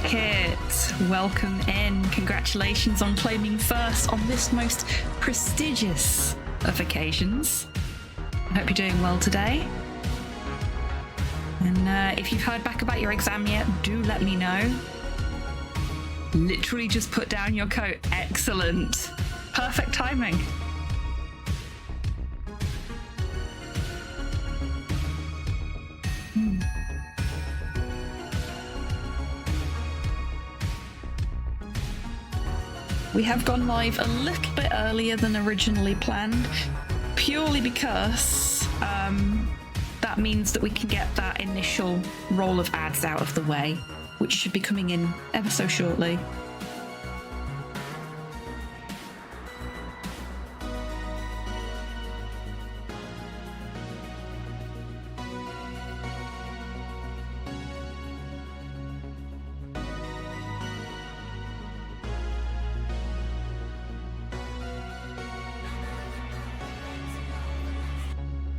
Kit, welcome in. Congratulations on claiming first on this most prestigious of occasions. I hope you're doing well today. And if you've heard back about your exam yet, do let me know. Literally just put down your coat. Excellent. Perfect timing. We have gone live a little bit earlier than originally planned, purely because that means that we can get that initial roll of ads out of the way, which should be coming in ever so shortly.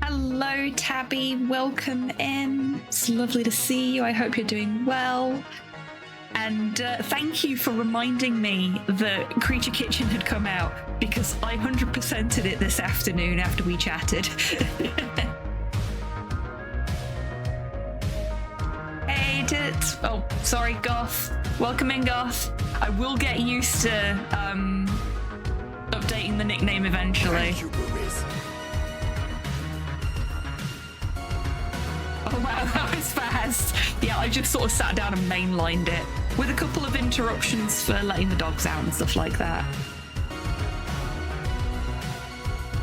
Hello, Tabby. Welcome in. It's lovely to see you. I hope you're doing well. And thank you for reminding me that Creature Kitchen had come out, because I 100%ed it this afternoon after we chatted. Hey, oh, sorry, Goth. Welcome in, Goth. I will get used to updating the nickname eventually. Thank you, boobies. Oh wow, that was fast. Yeah, I just sort of sat down and mainlined it with a couple of interruptions for letting the dogs out and stuff like that.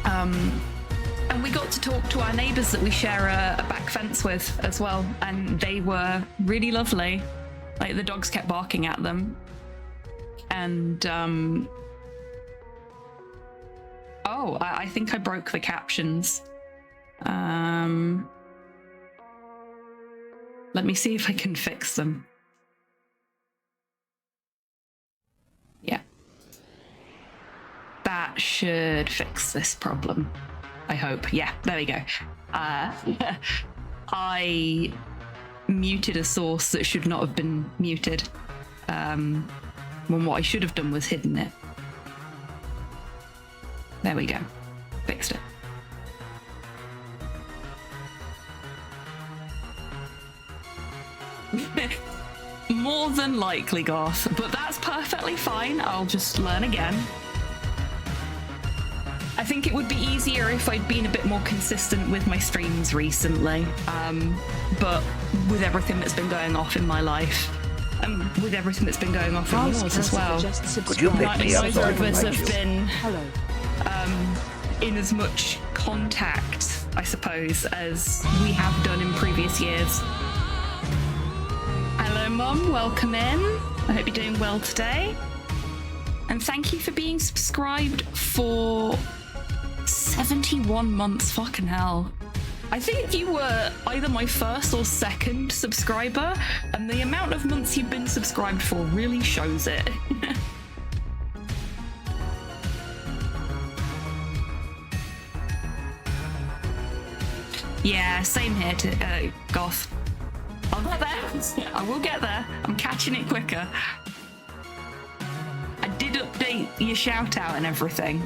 And we got to talk to our neighbours that we share a back fence with as well, and they were really lovely. Like, the dogs kept barking at them. And oh, I think I broke the captions. Let me see if I can fix them. Yeah. That should fix this problem, I hope. Yeah, there we go. I muted a source that should not have been muted. When what I should have done was hidden it. There we go. Fixed it. More than likely, Goth, but that's perfectly fine. I'll just learn again. I think it would be easier if I'd been a bit more consistent with my streams recently, but with everything that's been going off in my life, and with everything that's been going off in yours as well, Could you pick me up? neither of us Thank have you. been Hello. in as much contact, I suppose, as we have done in previous years. Hello, Mum. Welcome in. I hope you're doing well today. And thank you for being subscribed for 71 months. Fucking hell. I think you were either my first or second subscriber, and the amount of months you've been subscribed for really shows it. Yeah, same here to Goth. I'll get there. I will get there. I'm catching it quicker. I did update your shout out and everything.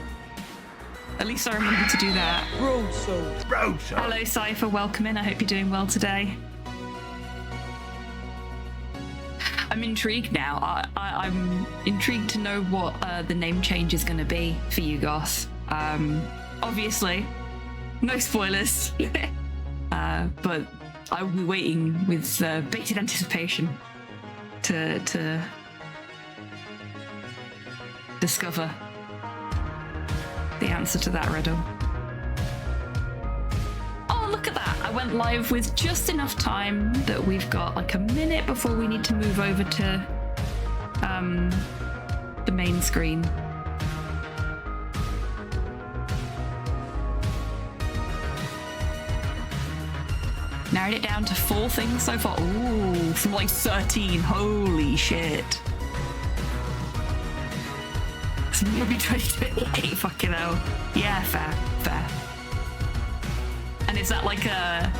At least I remember to do that. Roadside. Hello, Cypher. Welcome in. I hope you're doing well today. I'm intrigued now. I'm intrigued to know what the name change is going to be for you, Goth. Obviously, no spoilers. But I will be waiting with bated anticipation to discover the answer to that riddle. Oh, look at that. I went live with just enough time that we've got like a minute before we need to move over to the main screen. Narrowed it down to 4 things so far. Ooh, from like 13. Holy shit. So maybe 28. Fucking hell. Yeah, fair. And is that like a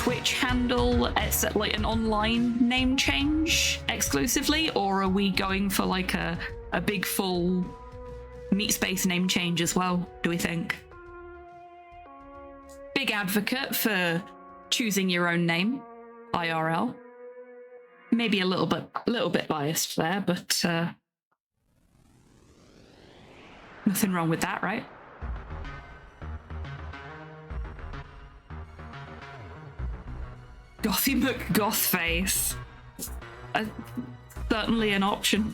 Twitch handle as like an online name change exclusively, or are we going for like a big full meat space name change as well, do we think? Big advocate for choosing your own name, IRL. Maybe a little bit biased there, but nothing wrong with that, right? Gothy McGothface. Certainly an option.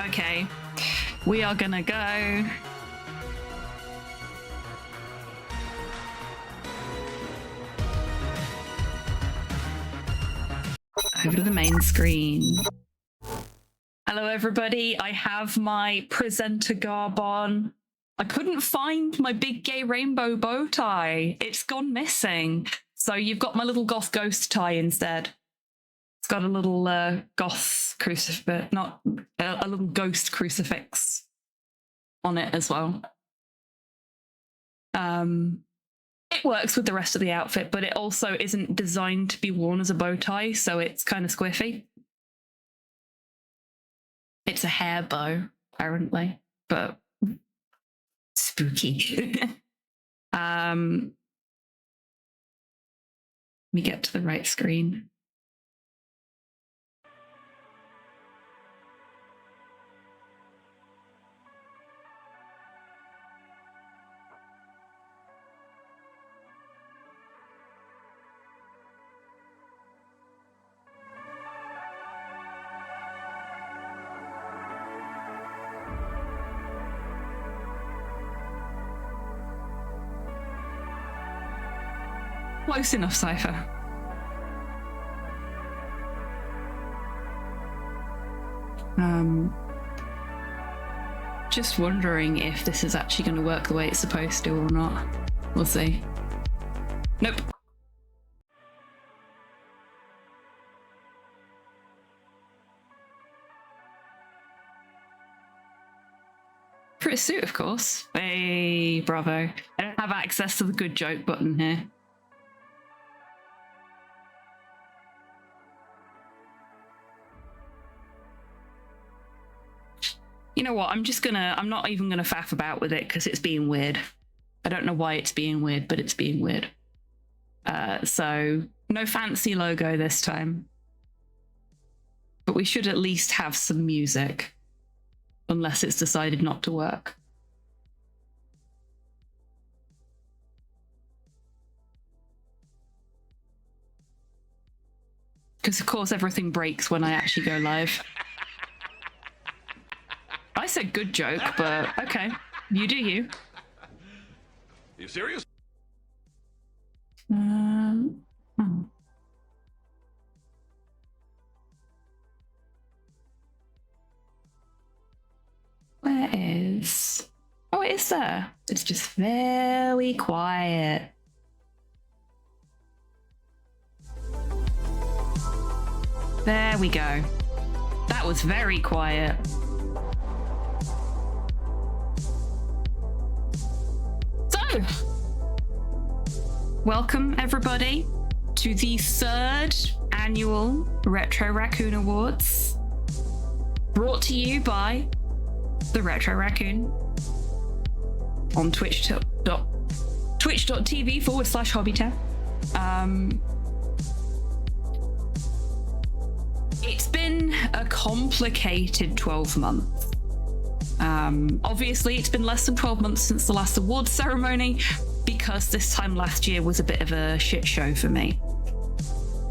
Okay, we are gonna go. Over to the main screen. Hello, everybody. I have my presenter garb on. I couldn't find my big gay rainbow bow tie. It's gone missing. So you've got my little goth ghost tie instead. It's got a little goth crucifix, not a little ghost crucifix on it as well. It works with the rest of the outfit, but it also isn't designed to be worn as a bow tie, so it's kind of squiffy. It's a hair bow, apparently, but spooky. Let me get to the right screen. Close enough, Cypher. Just wondering if this is actually going to work the way it's supposed to or not. We'll see. Nope. For a suit, of course. Hey, bravo. I don't have access to the good joke button here. You know what, I'm not even gonna faff about with it because it's being weird. I don't know why it's being weird, but it's being weird. So no fancy logo this time. But we should at least have some music. Unless it's decided not to work. Because of course everything breaks when I actually go live. I said good joke, but okay. You do you. You serious? Oh. Where is... Oh, it is there. It's just very quiet. There we go. That was very quiet. So, welcome everybody to the 3rd annual Retro Raccoon Awards, brought to you by the Retro Raccoon on twitch.tv/hobbytown. It's been a complicated 12 months. Obviously, it's been less than 12 months since the last awards ceremony, because this time last year was a bit of a shit show for me.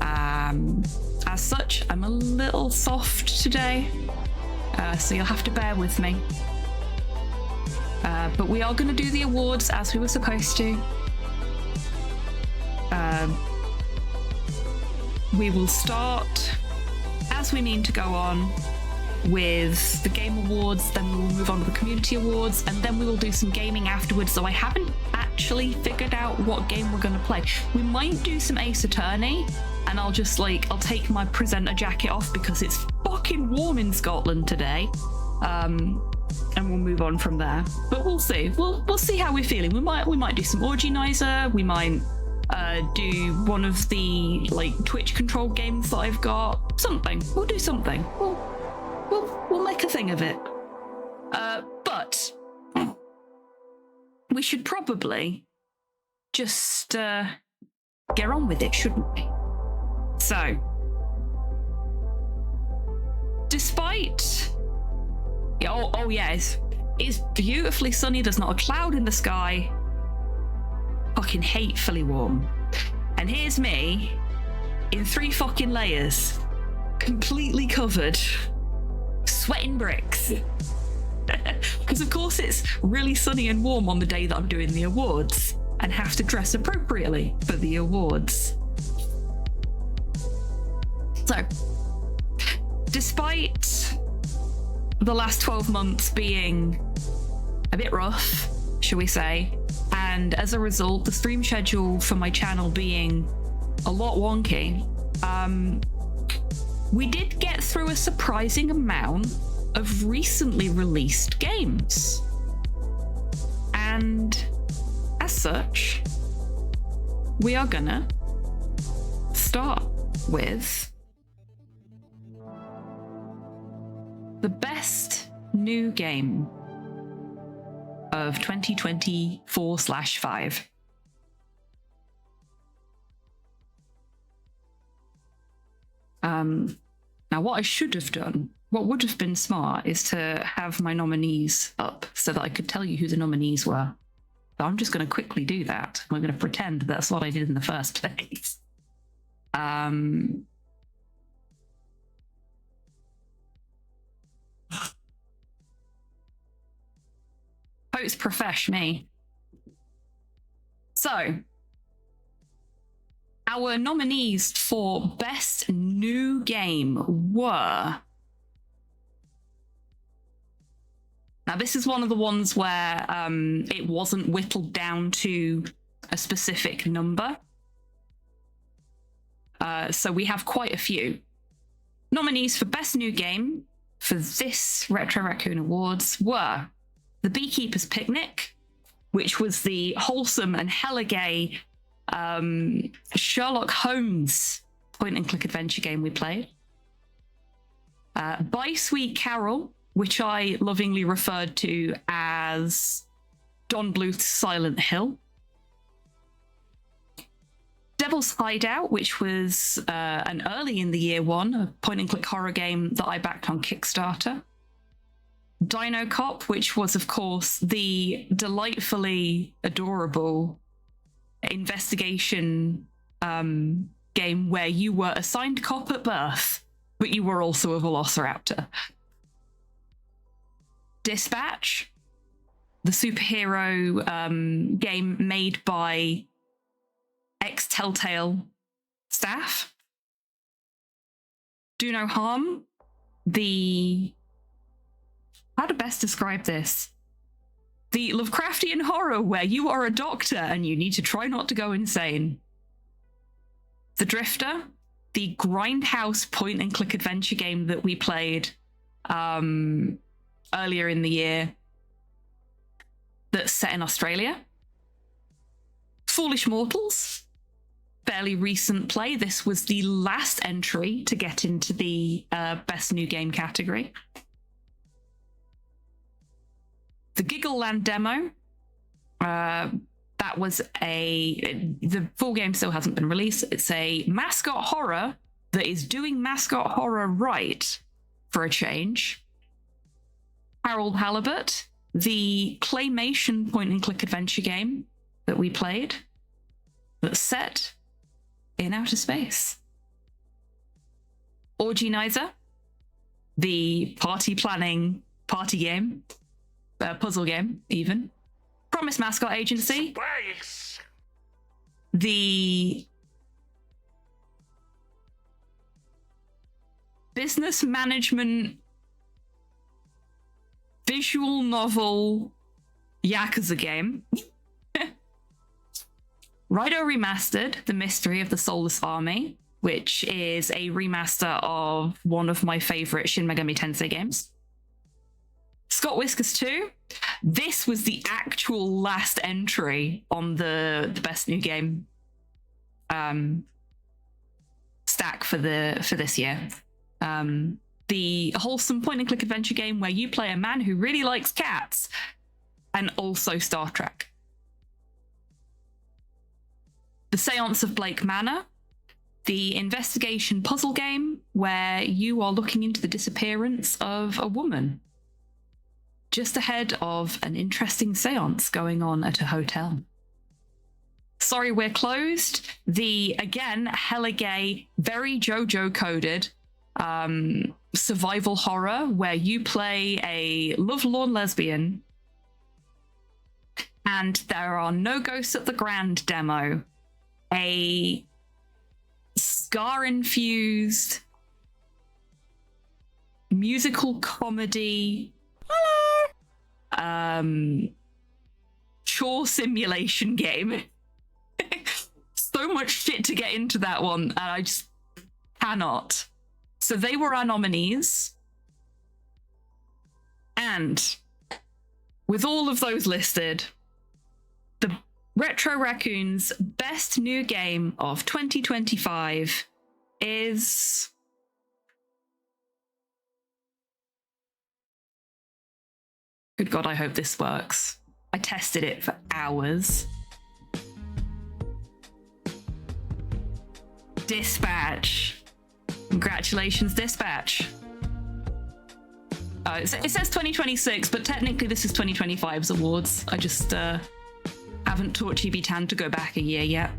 As such, I'm a little soft today, so you'll have to bear with me. But we are going to do the awards as we were supposed to. We will start, as we mean to go on, with the Game Awards, then we will move on to the Community Awards, and then we will do some gaming afterwards, so I haven't actually figured out what game we're going to play. We might do some Ace Attorney, and I'll take my presenter jacket off because it's fucking warm in Scotland today. and we'll move on from there. But we'll see. We'll see how we're feeling. We might do some Orgienizer. We might do one of the like Twitch controlled games that I've got. Something. We'll do something. We'll make a thing of it. But we should probably just get on with it, shouldn't we? So, despite it's beautifully sunny. There's not a cloud in the sky. Fucking hatefully warm. And here's me in 3 fucking layers, completely covered, sweating bricks. Because of course it's really sunny and warm on the day that I'm doing the awards and have to dress appropriately for the awards. So, despite the last 12 months being a bit rough, shall we say, and as a result, the stream schedule for my channel being a lot wonky, we did get through a surprising amount of recently released games. And as such, we are gonna start with the best new game of 2024/5. Now what I should have done, what would have been smart, is to have my nominees up so that I could tell you who the nominees were. But I'm just going to quickly do that. We're going to pretend that's what I did in the first place. Post profesh me. So, our nominees for Best New Game were... Now, this is one of the ones where it wasn't whittled down to a specific number. So we have quite a few. Nominees for Best New Game for this Retro Raccoon Awards were The Beekeeper's Picnic, which was the wholesome and hella gay Sherlock Holmes point-and-click adventure game we played. By Sweet Carol, which I lovingly referred to as Don Bluth's Silent Hill. Devil's Hideout, which was an early in the year one, a point-and-click horror game that I backed on Kickstarter. Dino Cop, which was, of course, the delightfully adorable investigation game where you were assigned cop at birth, but you were also a velociraptor. Dispatch, the superhero game made by ex-Telltale staff. Do No Harm, how to best describe this? The Lovecraftian horror where you are a doctor and you need to try not to go insane. The Drifter, the grindhouse point-and-click adventure game that we played earlier in the year that's set in Australia. Foolish Mortals, fairly recent play. This was the last entry to get into the Best New Game category. The Giggle Land demo, that was the full game still hasn't been released. It's a mascot horror that is doing mascot horror right for a change. Harold Halibut, the claymation point-and-click adventure game that we played that's set in outer space. Orgienizer, the party planning party game, puzzle game even. Promise Mascot Agency, Space. the business management visual novel Yakuza game. Raido Remastered, The Mystery of the Soulless Army, which is a remaster of one of my favorite Shin Megami Tensei games. Scott Whiskers 2. This was the actual last entry on the best new game stack for this year. The wholesome point-and-click adventure game where you play a man who really likes cats, and also Star Trek. The Seance of Blake Manor, the investigation puzzle game where you are looking into the disappearance of a woman just ahead of an interesting seance going on at a hotel. Sorry, We're Closed, the, again, hella gay, very JoJo coded survival horror where you play a lovelorn lesbian and there are no ghosts at the Grand demo. A scar-infused musical comedy chore simulation game. So much shit to get into that one, and I just cannot. So they were our nominees. And with all of those listed, the Retro Raccoon's best new game of 2025 is... Good God, I hope this works. I tested it for hours. Dispatch. Congratulations, Dispatch. It says 2026, but technically this is 2025's awards. I just haven't taught Chibi-Tan to go back a year yet.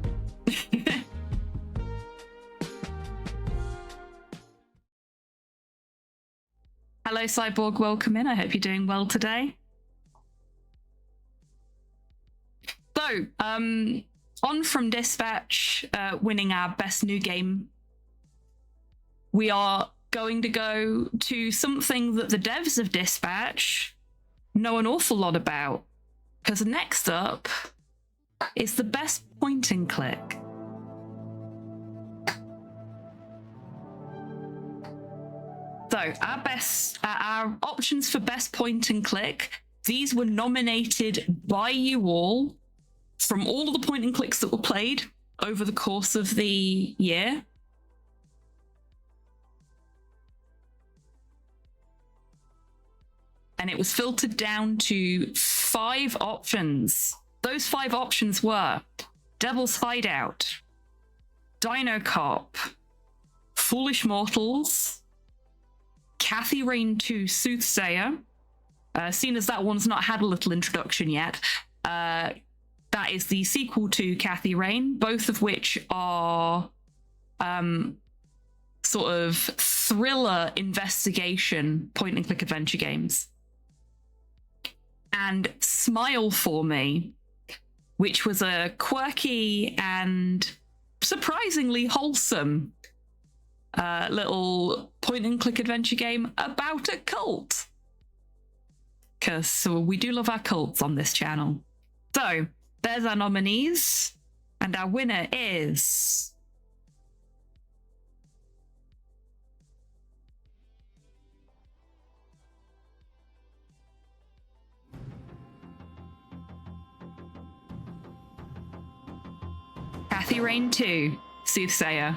Hello, Cyborg. Welcome in. I hope you're doing well today. So, on from Dispatch winning our best new game, we are going to go to something that the devs of Dispatch know an awful lot about. Because next up is the best point and click. So our options for best point and click, these were nominated by you all from all of the point and clicks that were played over the course of the year. And it was filtered down to 5 options. Those 5 options were Devil's Hideout, Dino Cop, Foolish Mortals, Kathy Rain 2 Soothsayer. Seeing as that one's not had a little introduction yet, that is the sequel to Kathy Rain, both of which are sort of thriller investigation point and click adventure games. And Smile For Me, which was a quirky and surprisingly wholesome little point and click adventure game about a cult. Because we do love our cults on this channel. So there's our nominees, and our winner is... Kathy Rain 2 Soothsayer.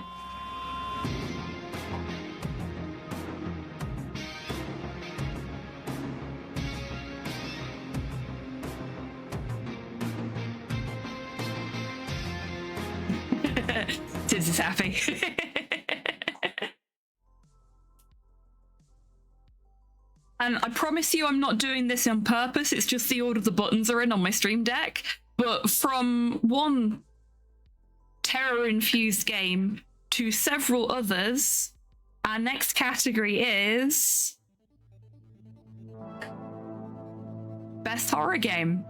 Tibbs is happy. And I promise you I'm not doing this on purpose, it's just the order the buttons are in on my Stream Deck. But from one terror-infused game to several others, our next category is... Best Horror Game.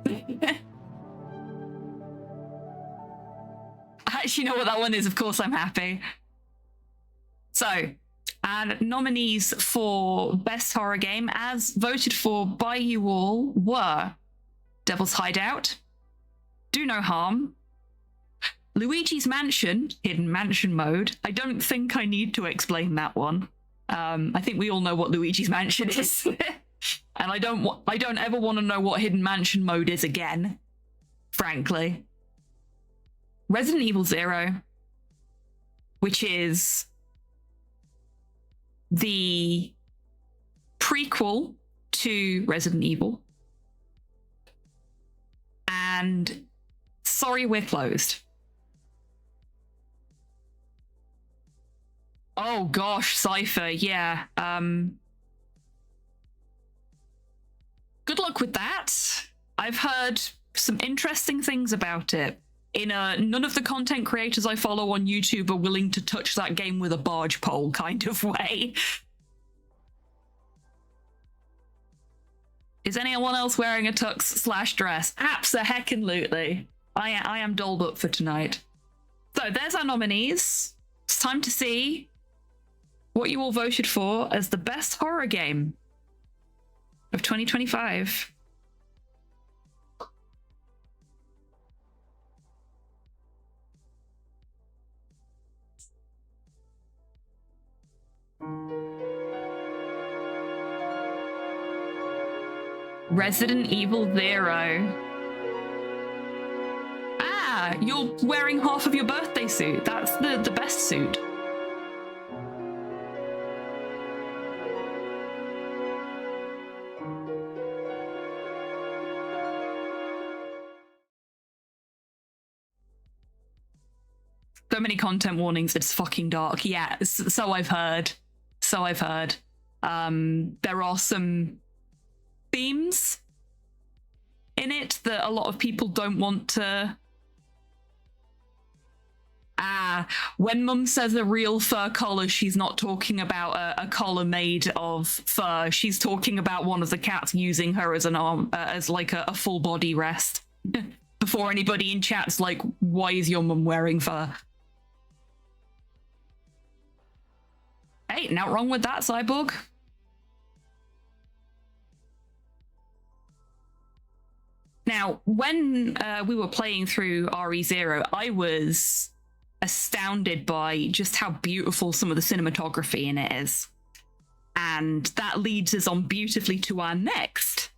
I actually know what that one is, of course I'm happy. So, our nominees for Best Horror Game, as voted for by you all, were Devil's Hideout, Do No Harm, Luigi's Mansion, Hidden Mansion Mode. I don't think I need to explain that one. I think we all know what Luigi's Mansion is. And I don't ever want to know what Hidden Mansion mode is again, frankly. Resident Evil 0, which is the prequel to Resident Evil. And sorry, we're closed. Oh gosh, Cypher, yeah. Good luck with that. I've heard some interesting things about it. In a none of the content creators I follow on YouTube are willing to touch that game with a barge pole kind of way. Is anyone else wearing a tux/dress? Abso-heckin-lutely. I am dolled up for tonight. So there's our nominees. It's time to see what you all voted for as the best horror game of 2025. Resident Evil 0. Ah, you're wearing half of your birthday suit. That's the best suit. So many content warnings, it's fucking dark. Yeah, so I've heard. So I've heard. There are some themes in it that a lot of people don't want to. When Mum says a real fur collar, she's not talking about a collar made of fur. She's talking about one of the cats using her as an arm, as like a full body rest. Before anybody in chat's like, why is your mum wearing fur? Hey, not wrong with that, Cyborg. Now, when we were playing through RE0, I was astounded by just how beautiful some of the cinematography in it is. And that leads us on beautifully to our next,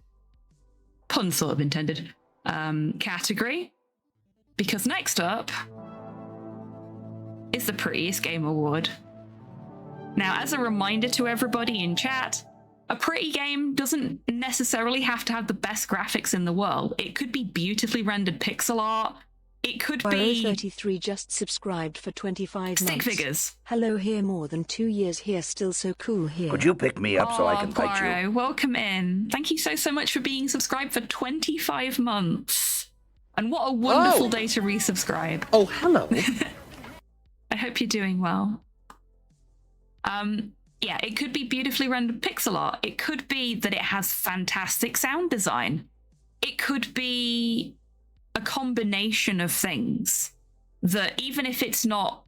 pun sort of intended, category. Because next up is the Prettiest Game Award. Now, as a reminder to everybody in chat, a pretty game doesn't necessarily have to have the best graphics in the world. It could be beautifully rendered pixel art. It could be 33 just subscribed for 25 stick months. figures. Hello here, more than 2 years here, still so cool here. Could you pick me up so I can bite Poirot, you? welcome in. Thank you so much for being subscribed for 25 months. And what a wonderful day to resubscribe. Oh, hello. I hope you're doing well. Yeah, it could be beautifully rendered pixel art. It could be that it has fantastic sound design. It could be a combination of things that even if it's not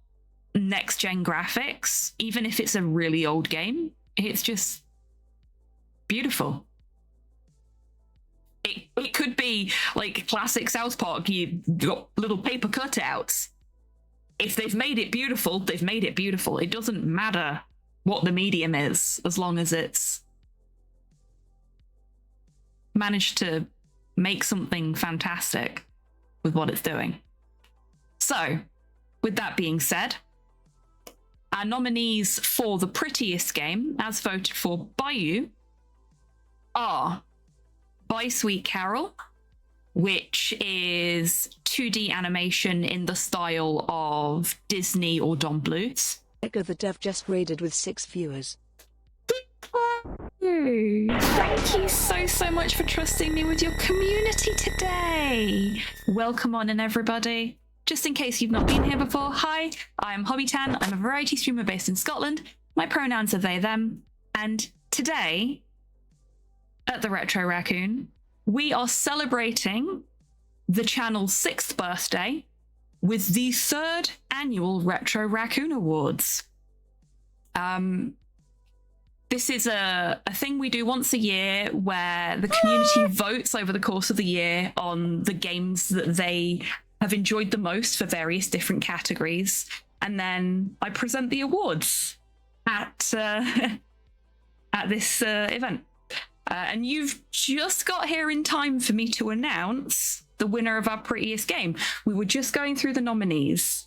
next-gen graphics, even if it's a really old game, it's just beautiful. It could be like classic South Park, you got little paper cutouts. If they've made it beautiful, they've made it beautiful. It doesn't matter what the medium is, as long as it's managed to make something fantastic with what it's doing. So, with that being said, our nominees for the prettiest game, as voted for by you, are By Sweet Carol, which is 2D animation in the style of Disney or Don Bluth. Echo the Dev just raided with 6 viewers. Thank you so much for trusting me with your community today. Welcome on in, everybody. Just in case you've not been here before, hi, I'm Hobbytan. I'm a variety streamer based in Scotland. My pronouns are they, them. And today, at the Retro Raccoon, we are celebrating the channel's 6th birthday with the 3rd annual Retro Raccoon Awards. This is a thing we do once a year where the community votes over the course of the year on the games that they have enjoyed the most for various different categories. And then I present the awards at this event. And you've just got here in time for me to announce the winner of our prettiest game. We were just going through the nominees.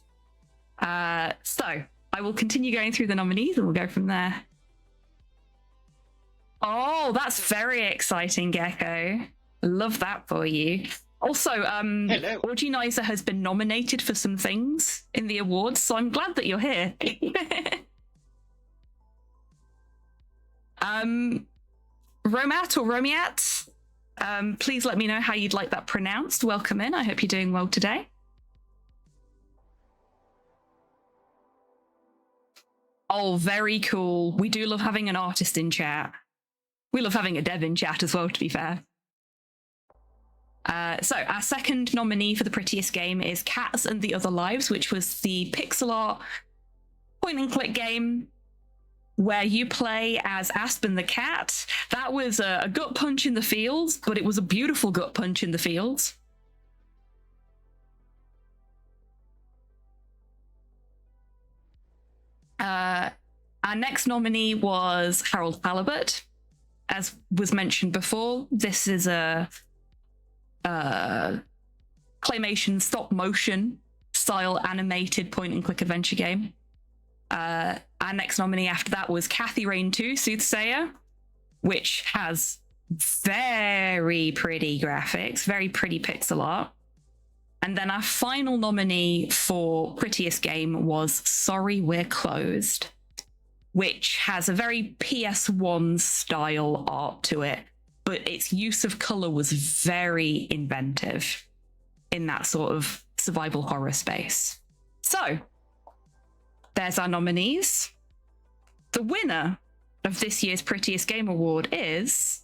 So I will continue going through the nominees and we'll go from there. Oh, that's very exciting, Gecko. Love that for you. Also, Organizer has been nominated for some things in the awards, so I'm glad that you're here. Romat or Romiat, please let me know how you'd like that pronounced. Welcome in. I hope you're doing well today. Oh, very cool. We do love having an artist in chat. We love having a dev in chat as well, to be fair. So our second nominee for the prettiest game is Cats and the Other Lives, which was the pixel art point and click game where you play as Aspen the cat. That was a gut punch in the fields, but it was a beautiful gut punch in the fields. Our next nominee was Harold Halibut. As was mentioned before, this is a claymation stop motion style animated point and click adventure game. Our next nominee after that was Kathy Rain 2 Soothsayer, which has very pretty graphics, very pretty pixel art. And then our final nominee for prettiest game was Sorry We're Closed, which has a very PS1 style art to it, but its use of color was very inventive in that sort of survival horror space. So there's our nominees. The winner of this year's Prettiest Game Award is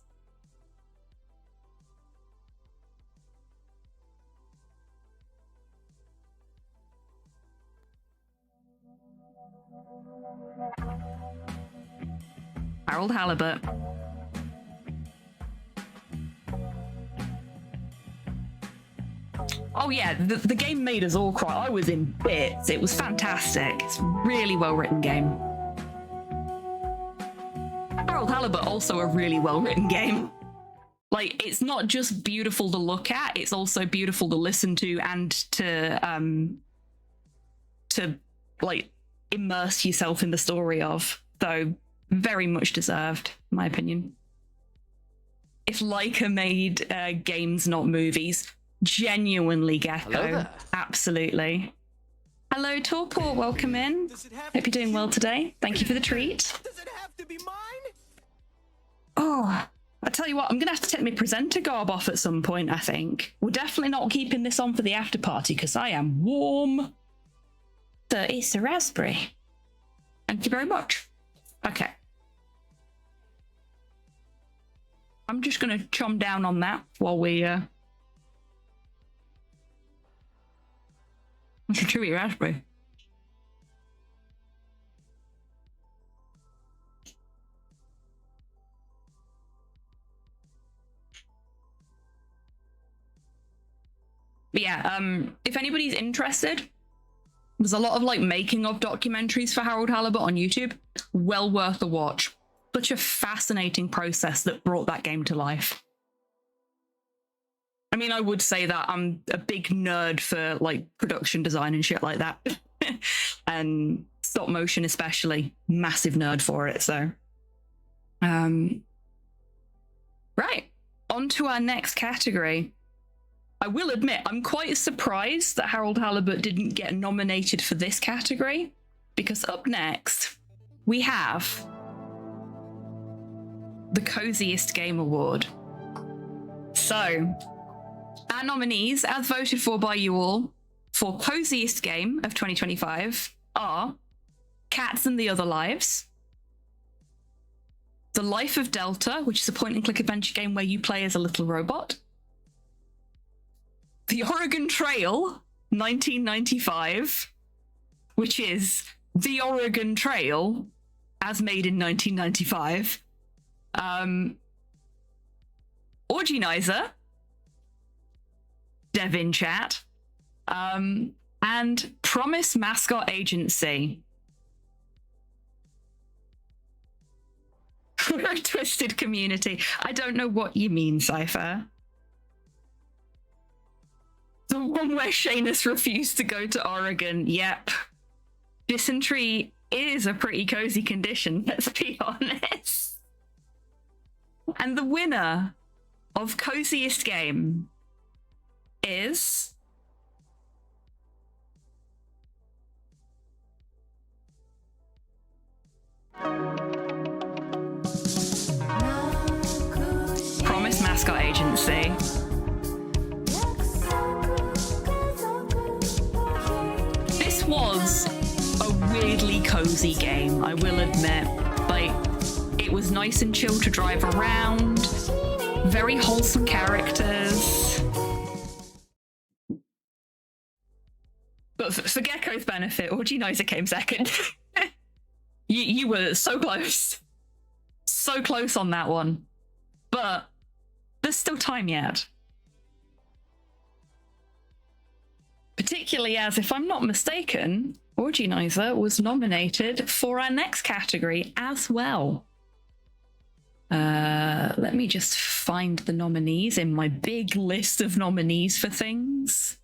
Harold Halibut. Oh yeah, the game made us all cry. I was in bits. It was fantastic. It's a really well-written game. Harold Halibut, also a really well-written game. Like, it's not just beautiful to look at, it's also beautiful to listen to and to like immerse yourself in the story of. So very much deserved, in my opinion. If Leica made games, not movies, genuinely Gecko. Absolutely. Hello, Torpor. Welcome in. Hope you're doing well today. Thank you for the treat. Does it have to be mine? Oh, I tell you what, I'm going to have to take my presenter garb off at some point, I think. We're definitely not keeping this on for the after party because I am warm. So it's a raspberry. Thank you very much. Okay. I'm just going to chomp down on that while we... It's a chewy raspberry. But yeah, if anybody's interested, there's a lot of like making of documentaries for Harold Halibut on YouTube. Well worth a watch. Such a fascinating process that brought that game to life. I mean, I would say that I'm a big nerd for like production design and shit like that. And stop motion especially. Massive nerd for it, so. Right. On to our next category. I will admit, I'm quite surprised that Harold Halibut didn't get nominated for this category, because up next, we have the Coziest Game Award. So, our nominees, as voted for by you all, for Coziest Game of 2025 are Cats and the Other Lives, The Life of Delta, which is a point-and-click adventure game where you play as a little robot, The Oregon Trail, 1995, which is The Oregon Trail, as made in 1995, Organizer, Devin Chat, and Promise Mascot Agency. We're a twisted community. I don't know what you mean, Cypher. The one where Shanus refused to go to Oregon. Yep. Dysentery is a pretty cozy condition, let's be honest. And the winner of coziest game is Promise Mascot Agency. This was a weirdly cozy game, I will admit. Like, it was nice and chill to drive around, very wholesome characters. But for Gecko's benefit, Orginosa came second. you were so close. So close on that one. But there's still time yet. Particularly as, if I'm not mistaken, Orginosa was nominated for our next category as well. Let me just find the nominees in my big list of nominees for things.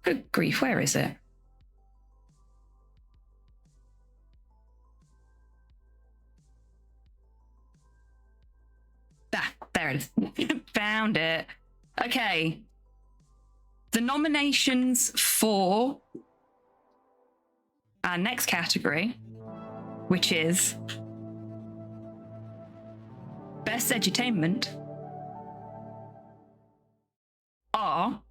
Good grief, where is it? There it is. Found it. Okay. The nominations for our next category, which is Best Edutainment, are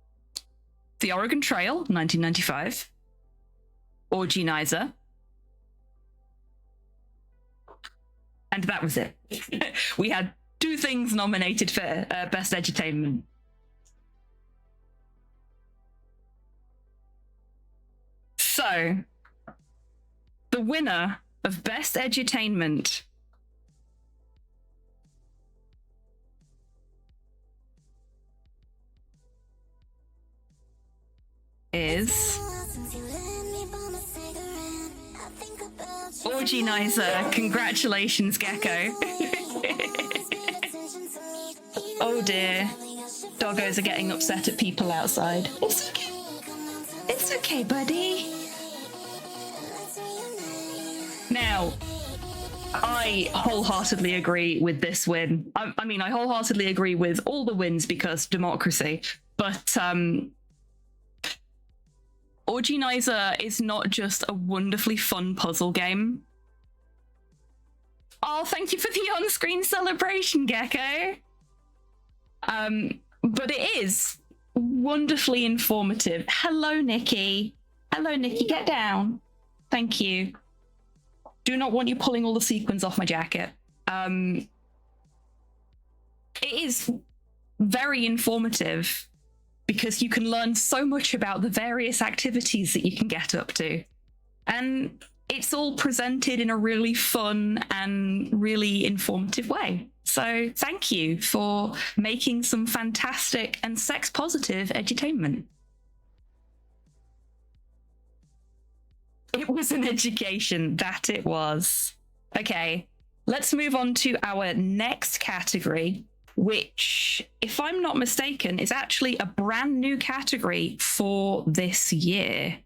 The Oregon Trail, 1995, Orginizer, and that was it. We had 2 things nominated for Best Edutainment. So, the winner of Best Edutainment is Orginizer. Congratulations, Gecko. Oh dear. Doggos are getting upset at people outside. It's okay. It's okay, buddy. Now, I wholeheartedly agree with this win. I mean, I wholeheartedly agree with all the wins because democracy, but Orginizer is not just a wonderfully fun puzzle game. Oh, thank you for the on-screen celebration, Gecko. But it is wonderfully informative. Hello, Nikki. Hello, Nikki. Get down. Thank you. Do not want you pulling all the sequins off my jacket. It is very informative because you can learn so much about the various activities that you can get up to. And it's all presented in a really fun and really informative way. So thank you for making some fantastic and sex-positive edutainment. It was an education, that it was. Okay, let's move on to our next category, which, if I'm not mistaken, is actually a brand new category for this year.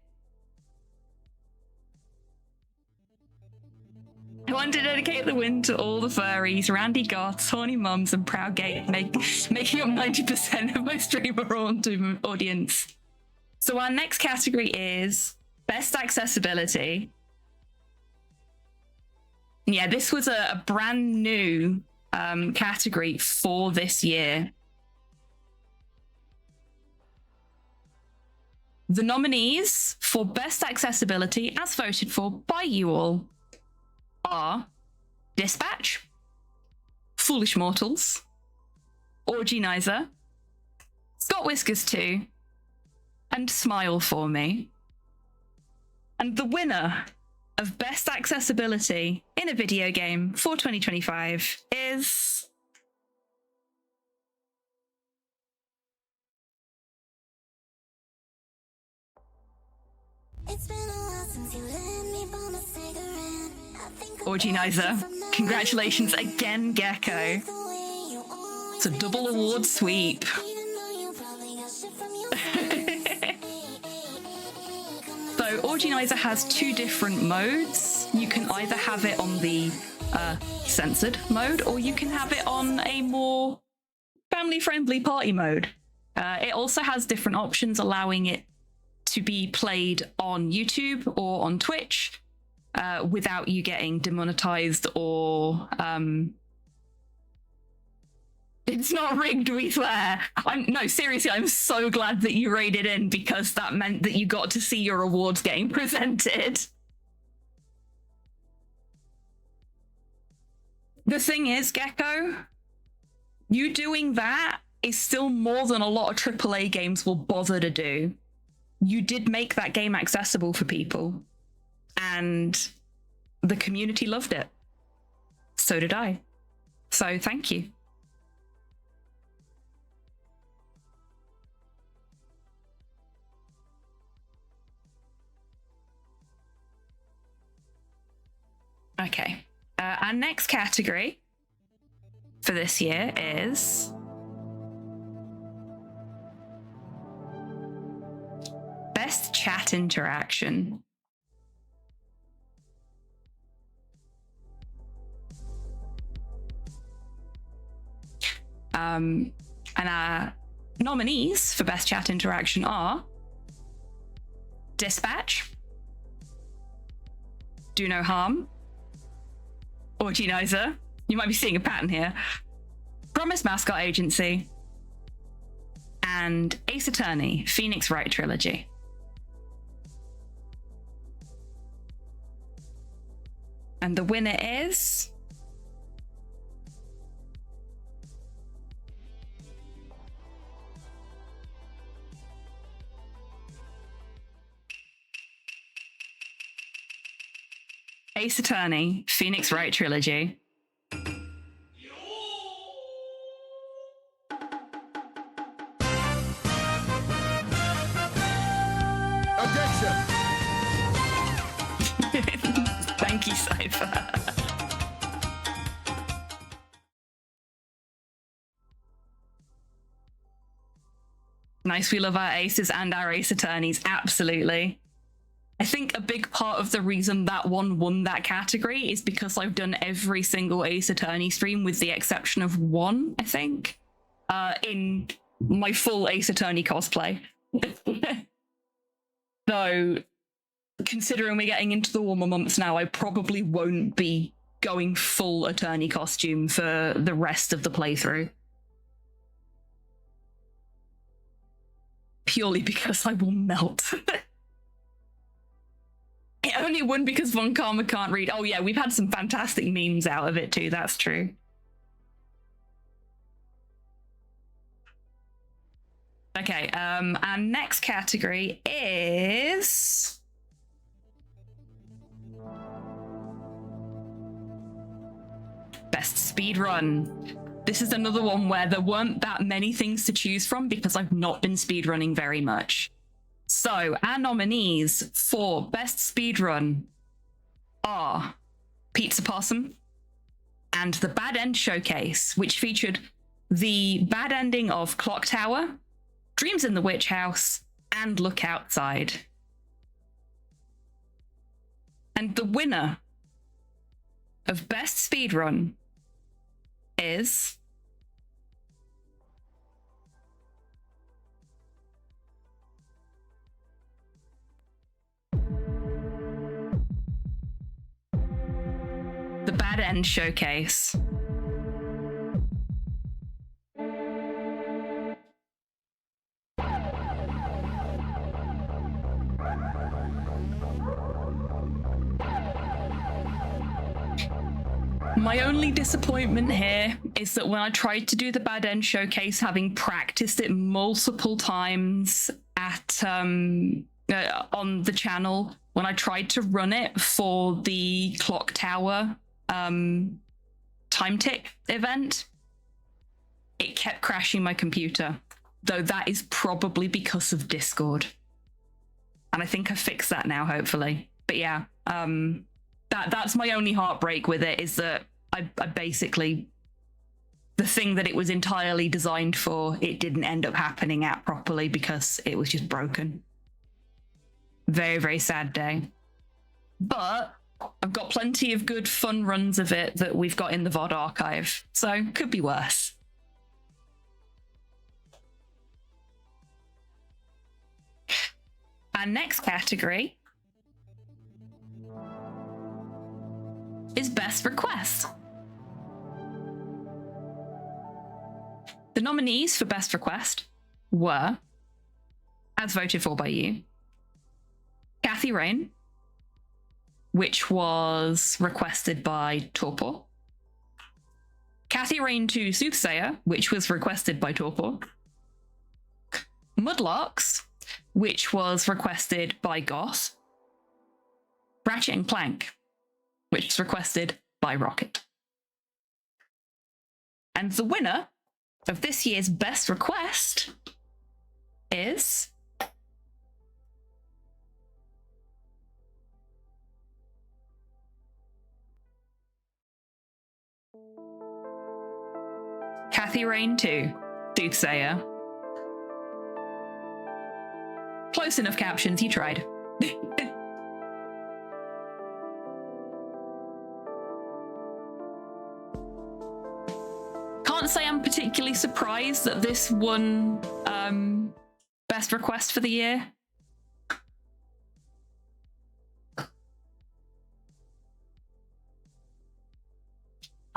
I want to dedicate the win to all the furries, randy goths, horny mums, and proud gay, making up 90% of my streamer audience. So our next category is Best Accessibility. Yeah, this was a brand new category for this year. The nominees for Best Accessibility, as voted for by you all, are Dispatch, Foolish Mortals, Orginizer, Scott Whiskers 2, and Smile For Me. And the winner of Best Accessibility in a video game for 2025 is Organizer, congratulations again, Gecko. It's a double award sweep. So Organizer has two different modes. You can either have it on the censored mode, or you can have it on a more family-friendly party mode. It also has different options, allowing it to be played on YouTube or on Twitch without you getting demonetized or... It's not rigged, we swear. No, seriously, I'm so glad that you raided in, because that meant that you got to see your awards getting presented. The thing is, Gecko, you doing that is still more than a lot of AAA games will bother to do. You did make that game accessible for people, and the community loved it. So did I. So thank you. Okay, our next category for this year is Best Chat Interaction. And our nominees for Best Chat Interaction are Dispatch, Do No Harm, Organizer, you might be seeing a pattern here, Promise Mascot Agency, and Ace Attorney, Phoenix Wright Trilogy. And the winner is... Ace Attorney, Phoenix Wright Trilogy. Objection! Thank you, Cypher. Nice, we love our aces and our ace attorneys, absolutely. I think a big part of the reason that one won that category is because I've done every single Ace Attorney stream with the exception of one, I think, in my full Ace Attorney cosplay. So, considering we're getting into the warmer months now, I probably won't be going full attorney costume for the rest of the playthrough. Purely because I will melt. It only won because Von Karma can't read. Oh yeah, we've had some fantastic memes out of it too, that's true. Okay, our next category is... Best Speedrun. This is another one where there weren't that many things to choose from because I've not been speedrunning very much. So, our nominees for Best Speedrun are Pizza Possum and The Bad End Showcase, which featured the bad ending of Clock Tower, Dreams in the Witch House, and Look Outside. And the winner of Best Speedrun is... The Bad End Showcase. My only disappointment here is that when I tried to do the Bad End Showcase, having practiced it multiple times at on the channel, when I tried to run it for the Clock Tower time tick event, it kept crashing my computer, though that is probably because of Discord. And I think I fixed that now, hopefully. But yeah, that's my only heartbreak with it, is that I basically, the thing that it was entirely designed for, it didn't end up happening at properly because it was just broken. Very, very sad day. But I've got plenty of good fun runs of it that we've got in the VOD archive, so could be worse. Our next category is Best Request. The nominees for Best Request were, as voted for by you, Kathy Rain, which was requested by Torpor. Kathy Rain 2 Soothsayer, which was requested by Torpor. Mudlarks, which was requested by Goth. Ratchet and Clank, which was requested by Rocket. And the winner of this year's Best Request is Kathy Rain 2 Soothsayer. Close enough captions, you tried. Can't say I'm particularly surprised that this won Best Request for the year.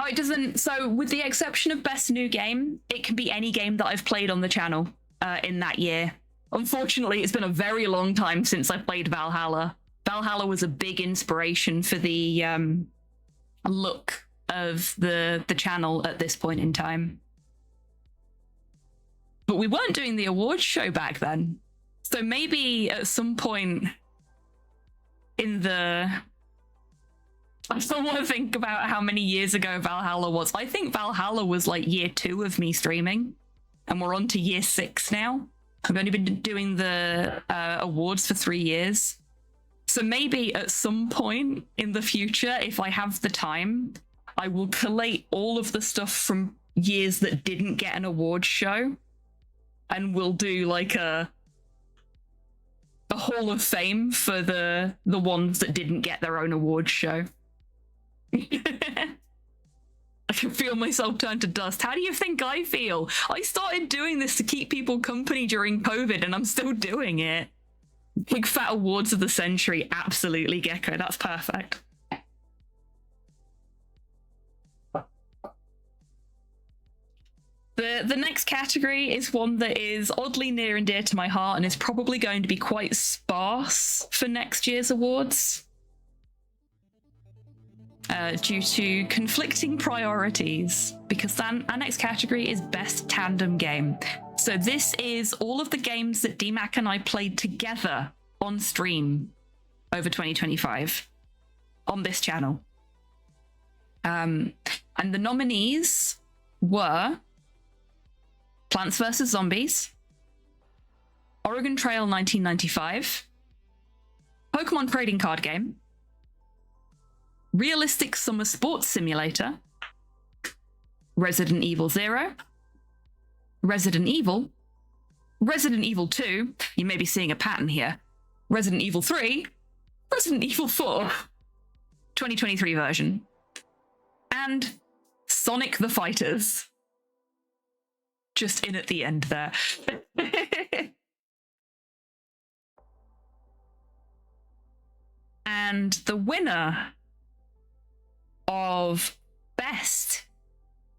Oh, it doesn't. So with the exception of Best New Game, it can be any game that I've played on the channel in that year. Unfortunately, it's been a very long time since I played Valhalla. Valhalla was a big inspiration for the look of the channel at this point in time. But we weren't doing the awards show back then. So maybe at some point in the... I still want to think about how many years ago Valhalla was. I think Valhalla was like year 2 of me streaming. And we're on to year 6 now. I've only been doing the awards for 3 years. So maybe at some point in the future, if I have the time, I will collate all of the stuff from years that didn't get an awards show. And we'll do like a Hall of Fame for the ones that didn't get their own awards show. I can feel myself turn to dust. How do you think I feel? I started doing this to keep people company during COVID, and I'm still doing it. Big fat awards of the century. Absolutely, Gecko. That's perfect. The next category is one that is oddly near and dear to my heart and is probably going to be quite sparse for next year's awards. Due to conflicting priorities, because our next category is Best Tandem Game. So this is all of the games that DMAC and I played together on stream over 2025 on this channel. And the nominees were Plants vs. Zombies, Oregon Trail 1995, Pokemon Trading Card Game, Realistic Summer Sports Simulator, Resident Evil 0, Resident Evil, Resident Evil 2, you may be seeing a pattern here, Resident Evil 3, Resident Evil 4, 2023 version, and Sonic the Fighters. Just in at the end there. And the winner of Best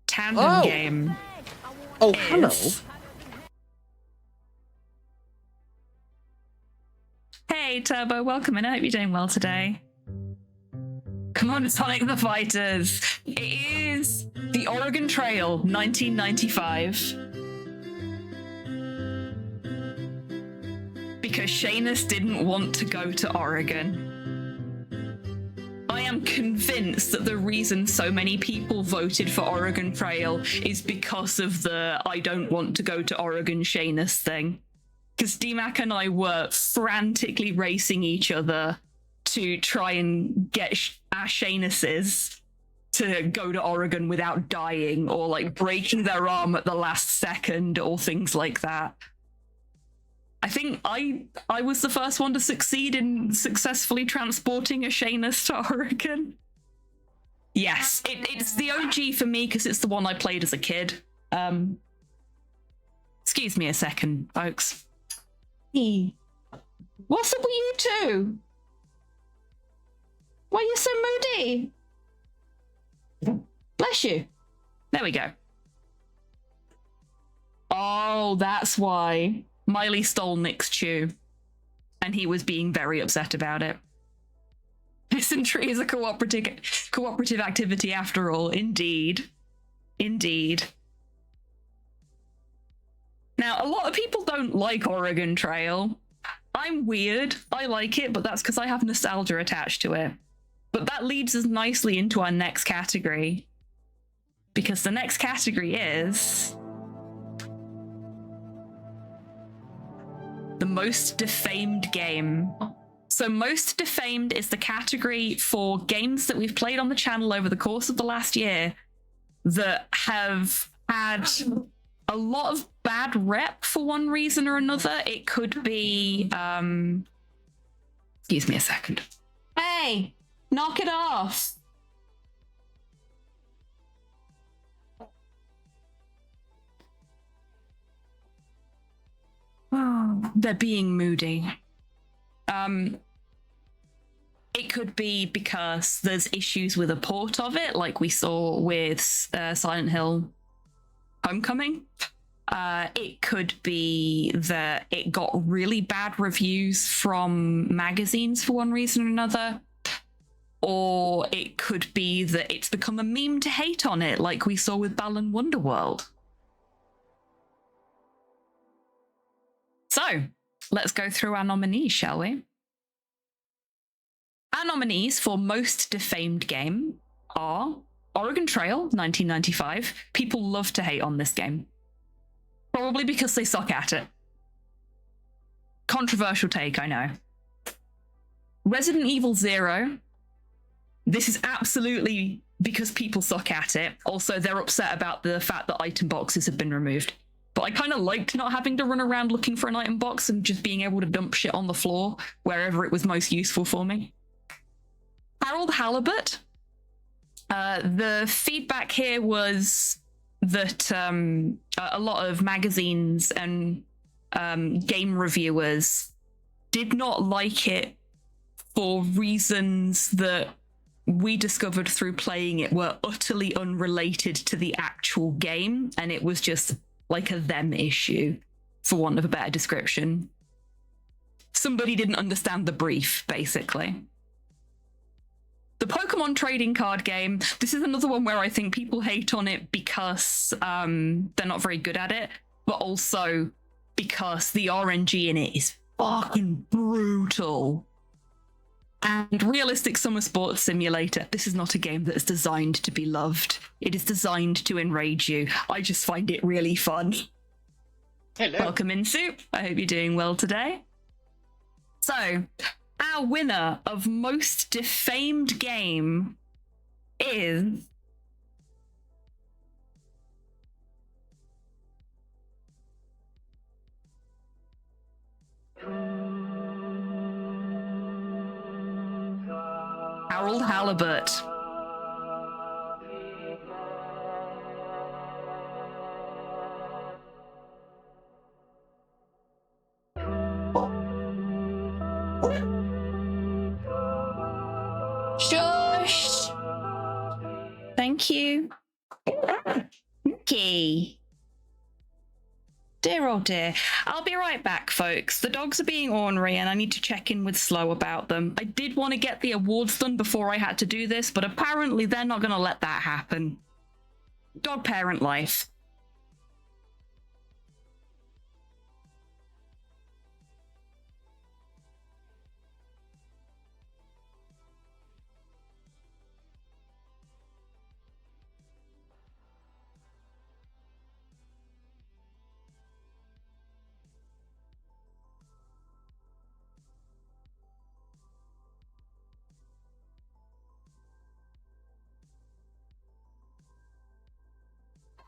Tandem Game. Oh, hello. Hey, Turbo, welcome in. I hope you're doing well today. Come on, Sonic the Fighters. It is the Oregon Trail 1995. Because Shanus didn't want to go to Oregon. I am convinced that the reason so many people voted for Oregon Trail is because of the I don't want to go to Oregon Shanus thing. because DMAC and I were frantically racing each other to try and get our Shanuses to go to Oregon without dying or like breaking their arm at the last second or things like that. I think I was the first one to succeed in successfully transporting a Shanus to Oregon. Yes, it's the OG for me because it's the one I played as a kid. Excuse me a second, folks. Hey, what's up with you two? Why are you so moody? Bless you. There we go. Oh, that's why Miley stole Nick's chew, and he was being very upset about it. Dysentery is a cooperative activity after all. Indeed. Indeed. Now, a lot of people don't like Oregon Trail. I'm weird. I like it, but that's because I have nostalgia attached to it. But that leads us nicely into our next category. Because the next category is the most defamed game. So most defamed is the category for games that we've played on the channel over the course of the last year that have had a lot of bad rep for one reason or another. It could be, excuse me a second. Hey, knock it off. Oh, they're being moody. It could be because there's issues with a port of it, like we saw with Silent Hill Homecoming. It could be that it got really bad reviews from magazines for one reason or another. Or it could be that it's become a meme to hate on it, like we saw with Balan Wonderworld. So, let's go through our nominees, shall we? Our nominees for most defamed game are Oregon Trail, 1995. People love to hate on this game. Probably because they suck at it. Controversial take, I know. Resident Evil 0. This is absolutely because people suck at it. Also, they're upset about the fact that item boxes have been removed. But I kind of liked not having to run around looking for an item box and just being able to dump shit on the floor wherever it was most useful for me. Harold Halibut. The feedback here was that a lot of magazines and game reviewers did not like it for reasons that we discovered through playing it were utterly unrelated to the actual game, and it was just like a them issue, for want of a better description. Somebody didn't understand the brief, basically. The Pokemon trading card game, this is another one where I think people hate on it because they're not very good at it, but also because the RNG in it is fucking brutal. And Realistic Summer Sports Simulator, this is not a game that is designed to be loved. It is designed to enrage you. I just find it really fun. Hello. Welcome in, Soup. I hope you're doing well today. So, our winner of most defamed game is Harold Halibut. Shush. Thank you. Okay. Dear oh dear. I'll be right back, folks. The dogs are being ornery and I need to check in with Slow about them. I did want to get the awards done before I had to do this, but apparently they're not going to let that happen. Dog parent life.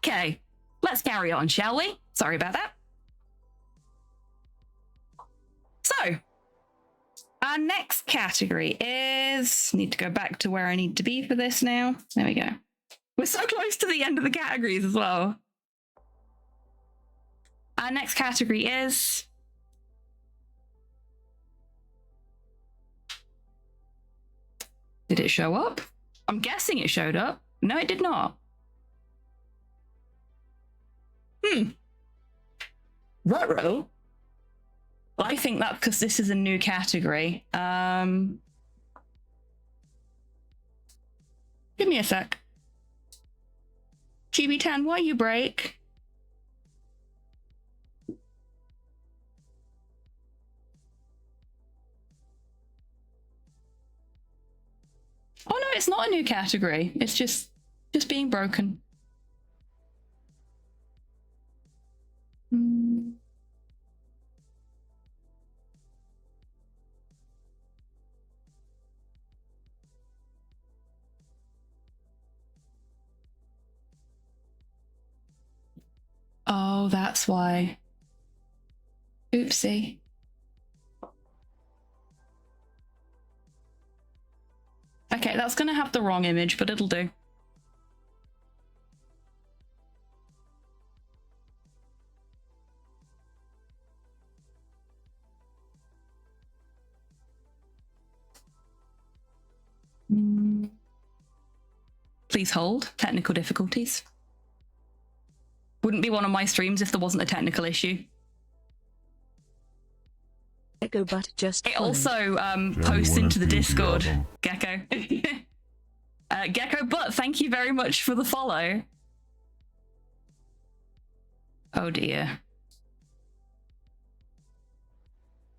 Okay, let's carry on, shall we? Sorry about that. So, our next category is... Need to go back to where I need to be for this now. There we go. We're so close to the end of the categories as well. Our next category is... Did it show up? I'm guessing it showed up. No, it did not. Ruh-roh. I think that's because this is a new category. Give me a sec. GB10, why you break? Oh no, it's not a new category. It's just being broken. Oh, that's why. Oopsie. Okay, that's gonna have the wrong image, but it'll do. Please hold. Technical difficulties. Wouldn't be one of my streams if there wasn't a technical issue. Gecko but just It also posts into the Discord. Gecko. Gecko Butt, thank you very much for the follow. Oh dear.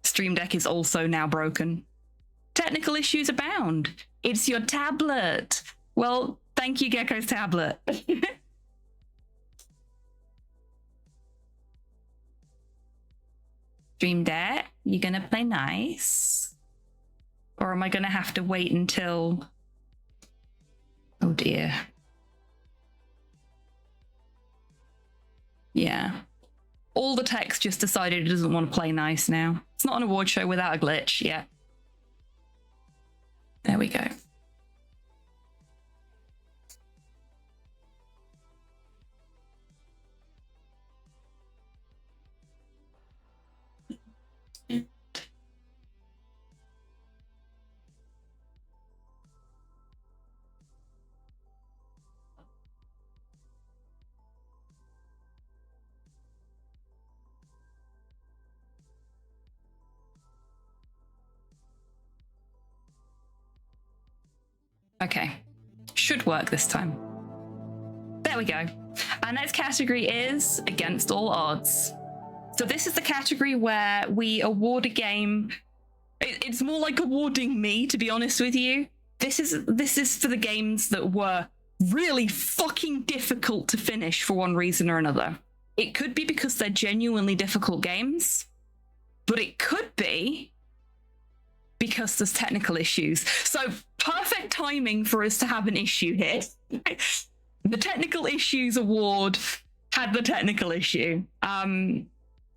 Stream Deck is also now broken. Technical issues abound. It's your tablet. Well, thank you, Gecko's tablet. Stream Deck, you gonna play nice? Or am I gonna have to wait until... Oh dear. Yeah. All the text just decided it doesn't want to play nice now. It's not an award show without a glitch, yeah. There we go. Okay, should work this time. There we go. Our next category is Against All Odds. So this is the category where we award a game. It's more like awarding me, to be honest with you. This is for the games that were really fucking difficult to finish for one reason or another. It could be because they're genuinely difficult games, but it could be because there's technical issues. So perfect timing for us to have an issue here. The technical issues award had the technical issue. And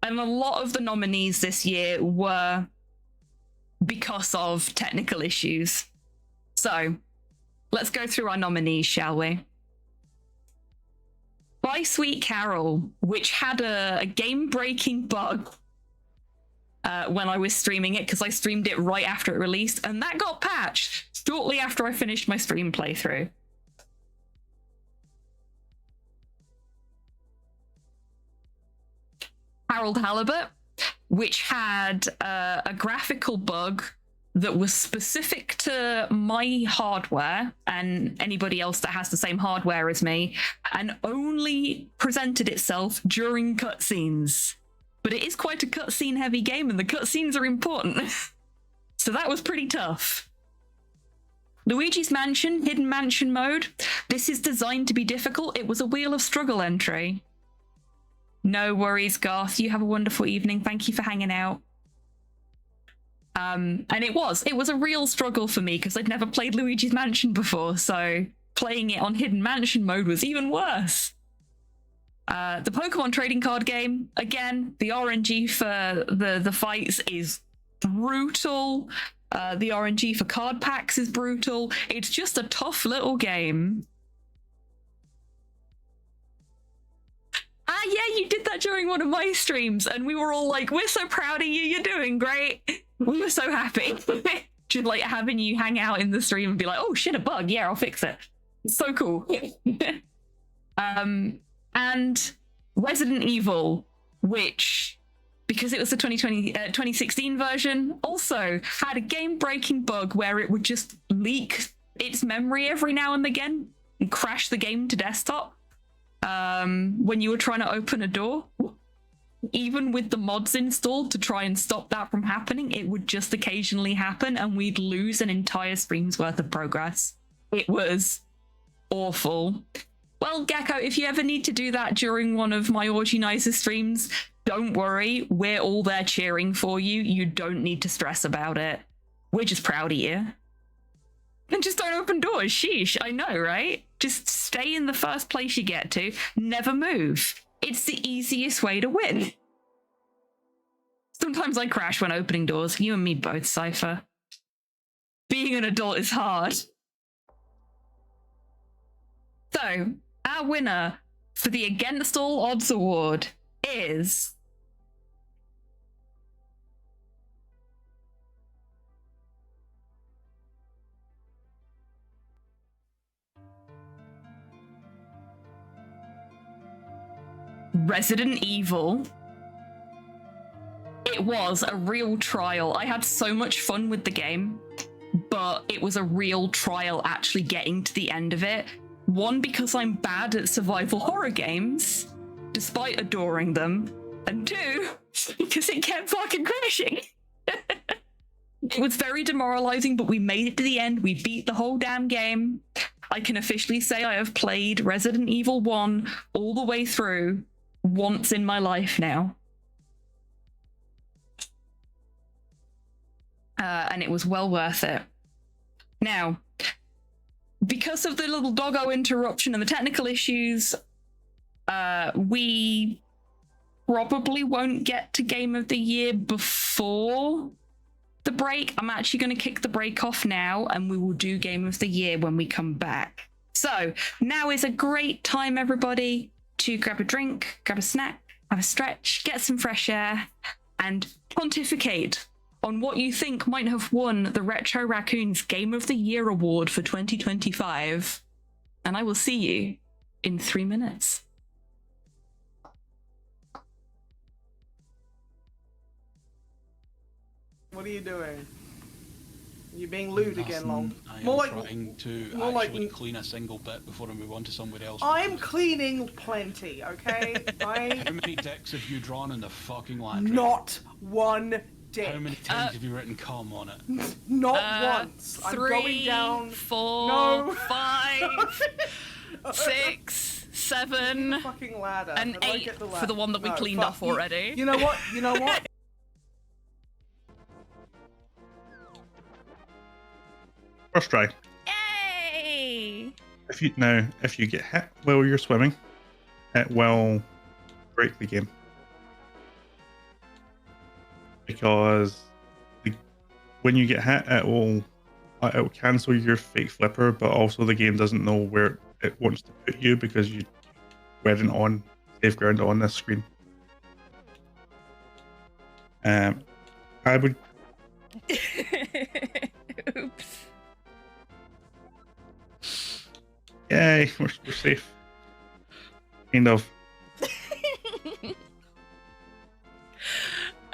a lot of the nominees this year were because of technical issues. So let's go through our nominees, shall we? By Sweet Carol, which had a game-breaking bug when I was streaming it, because I streamed it right after it released, and that got patched shortly after I finished my stream playthrough. Harold Halibut, which had a graphical bug that was specific to my hardware and anybody else that has the same hardware as me, and only presented itself during cutscenes. But it is quite a cutscene heavy game, and the cutscenes are important. So that was pretty tough. Luigi's Mansion, Hidden Mansion mode. This is designed to be difficult. It was a Wheel of Struggle entry. No worries, Garth. You have a wonderful evening. Thank you for hanging out. And it was a real struggle for me because I'd never played Luigi's Mansion before, so playing it on Hidden Mansion mode was even worse. The Pokemon trading card game, again, the RNG for the fights is brutal. The RNG for card packs is brutal. It's just a tough little game. Ah, yeah, you did that during one of my streams, and we were all like, we're so proud of you, you're doing great. We were so happy. Just like having you hang out in the stream and be like, oh shit, a bug, yeah, I'll fix it. It's so cool. And Resident Evil, which, because it was the 2016 version, also had a game-breaking bug where it would just leak its memory every now and again and crash the game to desktop. When you were trying to open a door, even with the mods installed to try and stop that from happening, it would just occasionally happen and we'd lose an entire stream's worth of progress. It was awful. Well, Gecko, if you ever need to do that during one of my Orginizer streams, don't worry, we're all there cheering for you. You don't need to stress about it. We're just proud of you. And just don't open doors, sheesh, I know, right? Just stay in the first place you get to, never move. It's the easiest way to win. Sometimes I crash when opening doors, you and me both, Cypher. Being an adult is hard. So, our winner for the Against All Odds Award is... Resident Evil. It was a real trial. I had so much fun with the game, but it was a real trial actually getting to the end of it. One, because I'm bad at survival horror games, despite adoring them. And two, because it kept fucking crashing. It was very demoralizing, but we made it to the end. We beat the whole damn game. I can officially say I have played Resident Evil 1 all the way through once in my life now. And it was well worth it. Now, because of the little doggo interruption and the technical issues, we probably won't get to Game of the Year before the break. I'm actually going to kick the break off now, and we will do Game of the Year when we come back. So now is a great time, everybody, to grab a drink, grab a snack, have a stretch, get some fresh air, and pontificate on what you think might have won the Retro Raccoons Game of the Year Award for 2025. And I will see you in 3 minutes. What are you doing? You're being lewd again, Long. I am More like trying to more like- actually clean a single bit before I move on to somebody else. I'm cleaning plenty, okay? How many dicks have you drawn in the fucking laundry? Not one dick. How many times have you written cum on it? Not once. I'm 3, going down. 4, No. 5, 6, 7, Fucking ladder. and If I 8 get the for the one that we No, cleaned fuck. off already. You know what? You know what? First try. Yay! If you get hit while you're swimming, it will break the game. Because when you get hit, it will cancel your fake flipper, but also the game doesn't know where it wants to put you because you weren't on safe ground on this screen. I would. Oops. Yay, we're safe. Kind of.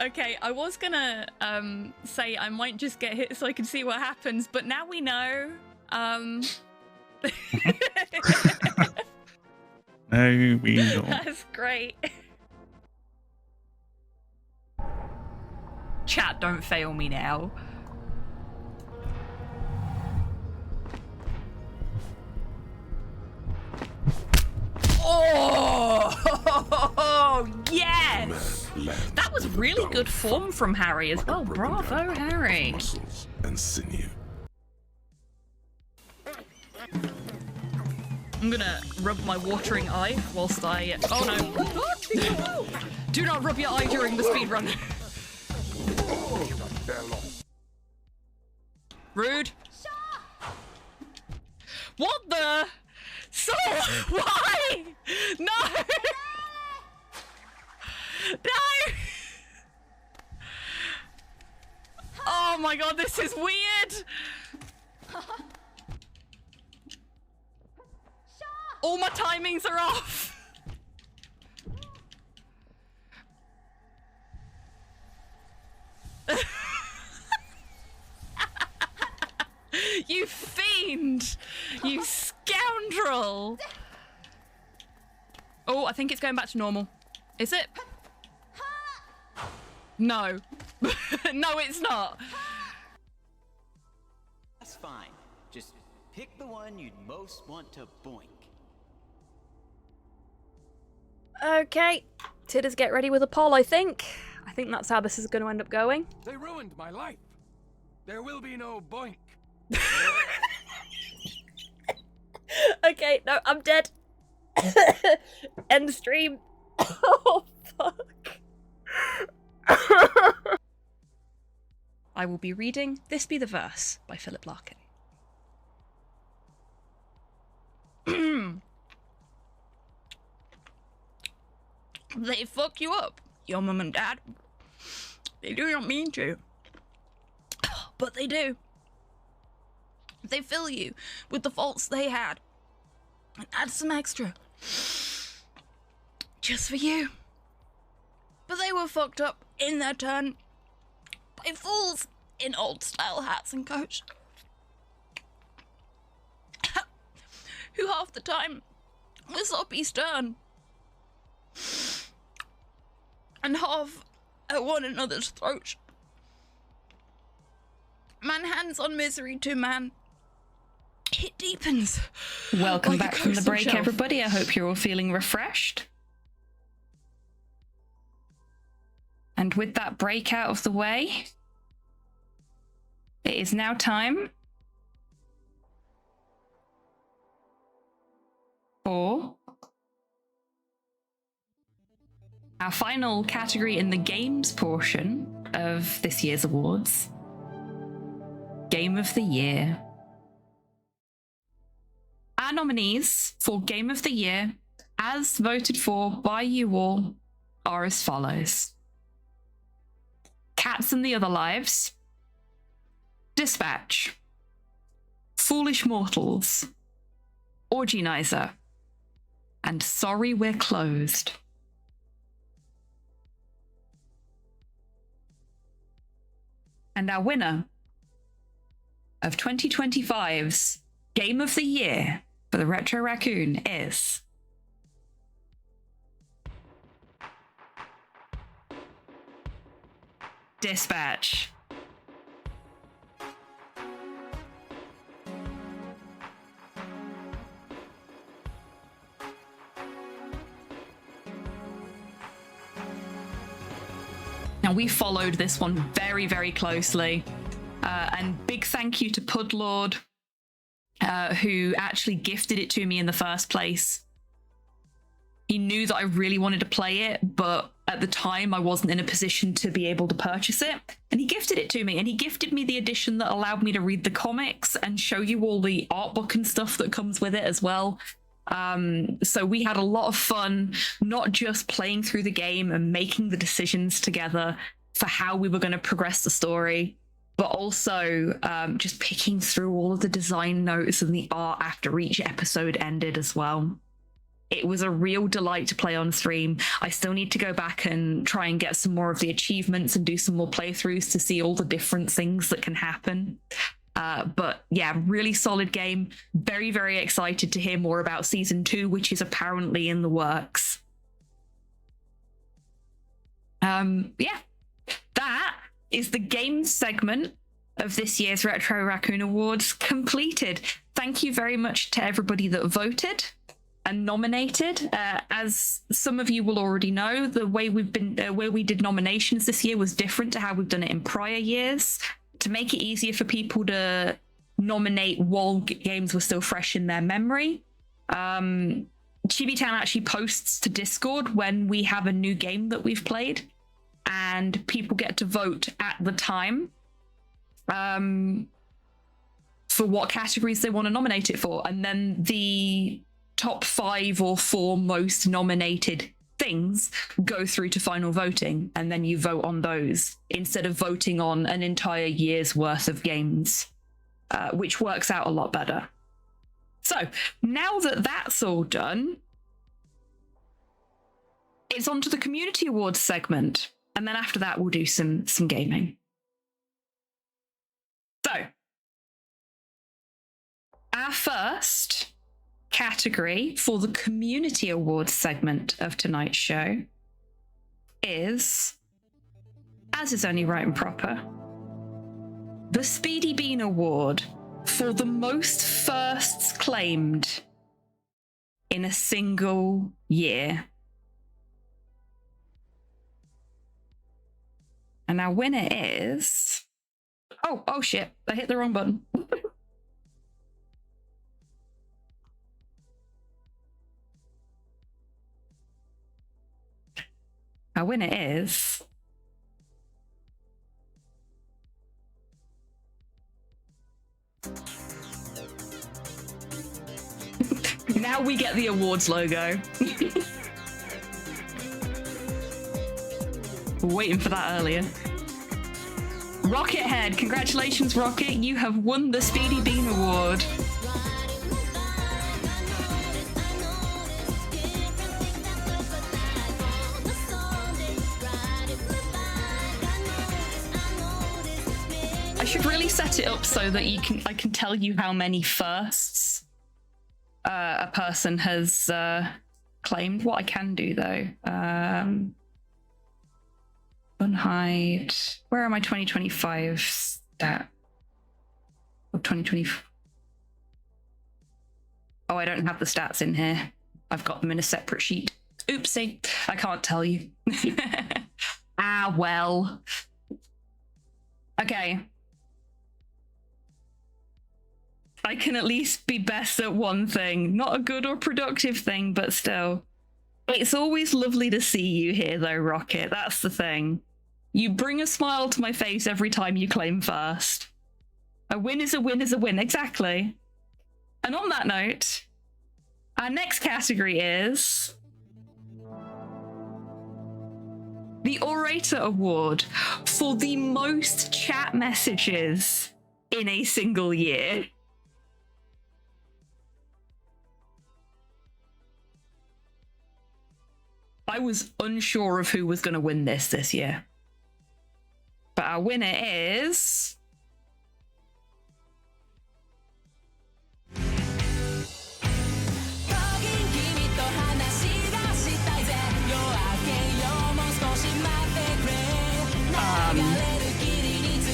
Okay, I was gonna say I might just get hit so I can see what happens, but now we know. Now we know. That's great. Chat, don't fail me now. Oh, yes! That was really good form from Harry as well. Bravo, Harry. Muscles and sinew. I'm gonna rub my watering eye whilst I... Oh no. Do not rub your eye during the speedrun. Rude. What the? So, why? No! No! Oh my god, this is weird! All my timings are off! You fiend! You scoundrel! Oh, I think it's going back to normal. Is it? No. No, it's not. That's fine. Just pick the one you'd most want to boink. Okay, Tidders, get ready with a poll, I think. I think that's how this is going to end up going. They ruined my life. There will be no boink. Okay, no, I'm dead. End the stream. Oh, fuck. I will be reading This Be the Verse by Philip Larkin. They fuck you up, your mum and dad. They do not mean to, but they do. They fill you with the faults they had and add some extra just for you. But they were fucked up in their turn by fools in old style hats and coats who half the time were soppy stern and half at one another's throats. Man hands on misery to man. It deepens. Welcome like back from the coastal break, shelf. everybody. I hope you're all feeling refreshed. And with that break out of the way, it is now time for our final category in the games portion of this year's awards. Game of the Year. Our nominees for Game of the Year, as voted for by you all, are as follows. Cats and the Other Lives, Dispatch, Foolish Mortals, Orgienizer, and Sorry We're Closed. And our winner of 2025's Game of the Year for the Retro Raccoon is... Dispatch. Now, we followed this one very, very closely. And big thank you to Pudlord, who actually gifted it to me in the first place. He knew that I really wanted to play it, but at the time I wasn't in a position to be able to purchase it. And he gifted it to me, and he gifted me the edition that allowed me to read the comics and show you all the art book and stuff that comes with it as well. So we had a lot of fun, not just playing through the game and making the decisions together for how we were going to progress the story, but also just picking through all of the design notes and the art after each episode ended as well. It was a real delight to play on stream. I still need to go back and try and get some more of the achievements and do some more playthroughs to see all the different things that can happen. But yeah, really solid game. Very, very excited to hear more about Season 2, which is apparently in the works. Yeah, that is the games segment of this year's Retro Raccoon Awards completed. Thank you very much to everybody that voted and nominated. As some of you will already know, the way where we did nominations this year was different to how we've done it in prior years, to make it easier for people to nominate while games were still fresh in their memory. Chibi Town actually posts to Discord when we have a new game that we've played, and people get to vote at the time for what categories they want to nominate it for, and then the top 5 or 4 most nominated things go through to final voting, and then you vote on those instead of voting on an entire year's worth of games, which works out a lot better. So now that that's all done, it's on to the community awards segment, and then after that we'll do some gaming. So our first category for the community awards segment of tonight's show is, as is only right and proper, the Speedy Bean Award for the most firsts claimed in a single year. And our winner is... Oh shit, I hit the wrong button. Our winner is... Now we get the awards logo. Waiting for that earlier. Rocket Head, congratulations Rocket, you have won the Speedy Bean Award. I should really set it up so that I can tell you how many firsts a person has claimed. What I can do though, unhide. Where are my 2025 stat? Or 2020? Oh, I don't have the stats in here. I've got them in a separate sheet. Oopsie, I can't tell you. Ah, well. Okay. I can at least be best at one thing. Not a good or productive thing, but still. It's always lovely to see you here, though, Rocket. That's the thing. You bring a smile to my face every time you claim first. A win is a win is a win, exactly. And on that note, our next category is... the Orator Award for the most chat messages in a single year. I was unsure of who was going to win this year. But our winner is...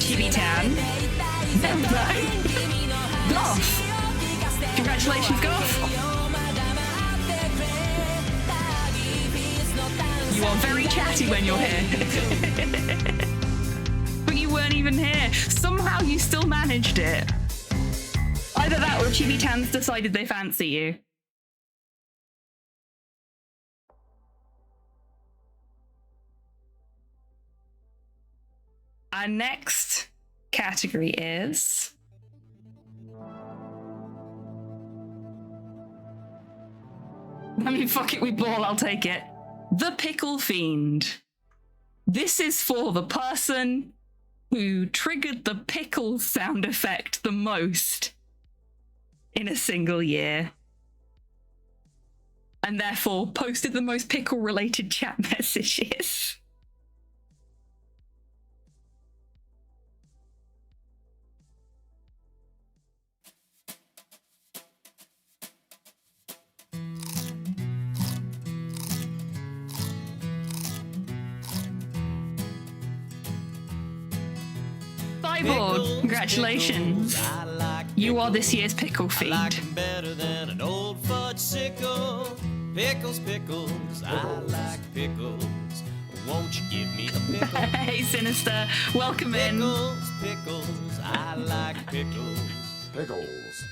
Chibi-tan. Goth. Congratulations, Goth. You are very chatty when you're here. But you weren't even here. Somehow you still managed it. Either that or Chibi-tan's decided they fancy you. Our next category is... I mean, fuck it, we ball, I'll take it. The Pickle Fiend. This is for the person who triggered the pickle sound effect the most in a single year. And therefore posted the most pickle-related chat messages. Cyborg, congratulations. You are this year's Pickle Fiend. I like 'em better than an old fudge sickle. Pickles, pickles, I like pickles. Won't you give me a pickle? Hey, Sinister, welcome in. Pickles, pickles, I like pickles. Pickles.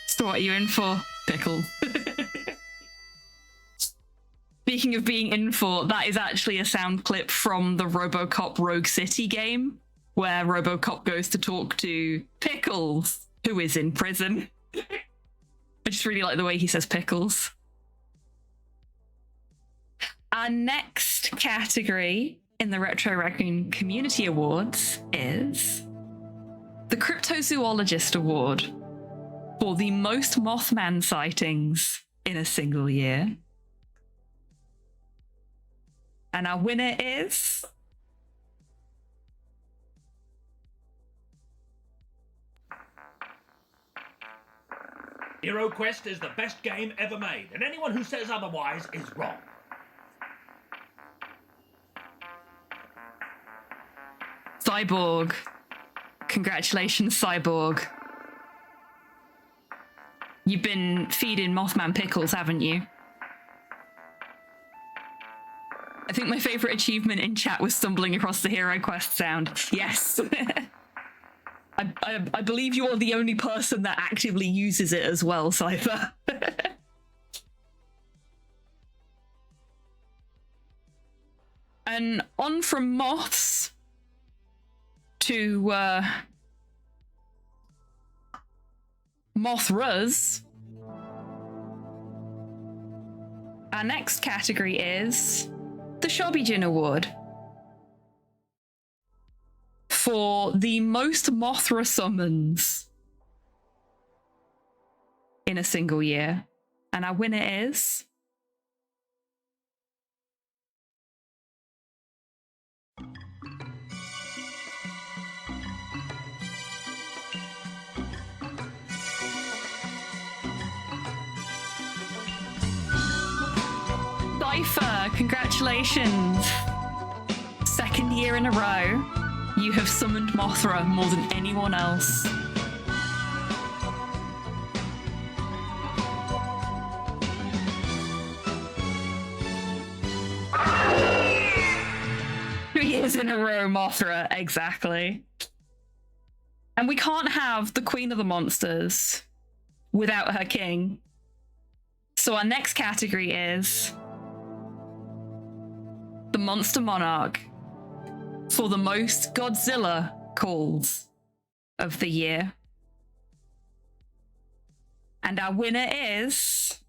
So what are you in for? Pickle. Speaking of being in for, that is actually a sound clip from the RoboCop Rogue City game, where RoboCop goes to talk to Pickles, who is in prison. I just really like the way he says Pickles. Our next category in the Retro Raccoon Community Awards is the Cryptozoologist Award for the most Mothman sightings in a single year. And our winner is... Hero Quest is the best game ever made, and anyone who says otherwise is wrong. Cyborg. Congratulations, Cyborg. You've been feeding Mothman pickles, haven't you? I think my favourite achievement in chat was stumbling across the Hero Quest sound. Yes. I believe you are the only person that actively uses it as well, Cypher. And on from moths to Mothras. Our next category is the Shobijin Award for the most Mothra summons in a single year. And our winner is... Cypher, congratulations. Second year in a row, you have summoned Mothra more than anyone else. Three years in a row, Mothra, exactly. And we can't have the Queen of the Monsters without her king. So our next category is the Monster Monarch for the most Godzilla calls of the year. And our winner is...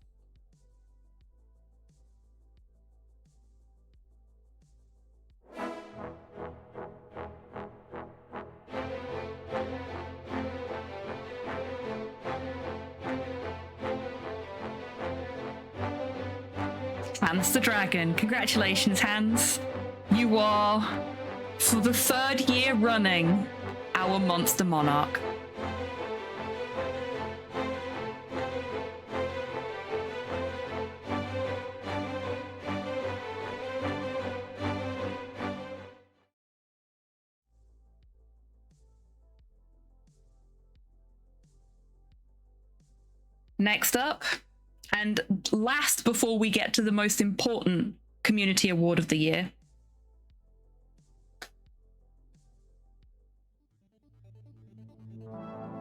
Hans the Dragon. Congratulations, Hans. You are, for the third year running, our Monster Monarch. Next up, and last before we get to the most important community award of the year,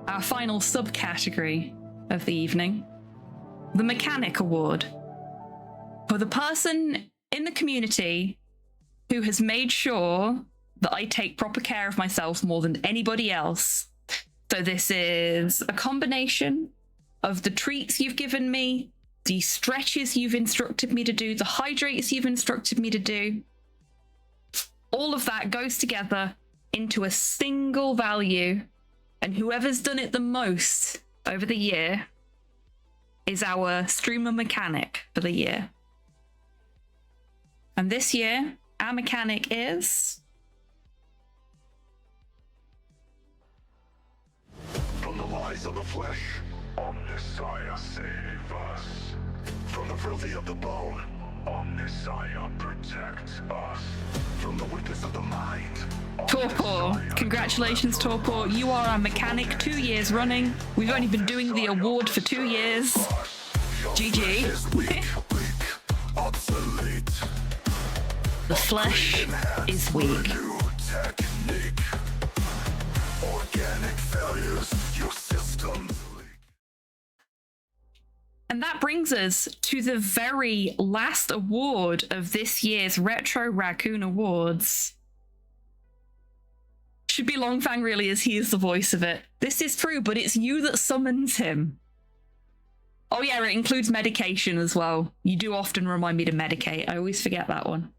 our final subcategory of the evening, the Mechanic Award, for the person in the community who has made sure that I take proper care of myself more than anybody else. So this is a combination of the treats you've given me, the stretches you've instructed me to do, the hydrates you've instructed me to do. All of that goes together into a single value, and whoever's done it the most over the year is our streamer mechanic for the year. And this year, our mechanic is... From the lies of the flesh, Omnissiah save us. From the frailty of the bone, Omnissiah protect us. From the weakness of the mind, Torpor. Congratulations, Torpor. You are our mechanic 2 years running. We've only been doing the award for 2 years. GG. The flesh is weak. And that brings us to the very last award of this year's Retro Raccoon Awards. Should be Longfang really, as he is the voice of it. This is true, but it's you that summons him. Oh yeah, it includes medication as well. You do often remind me to medicate. I always forget that one.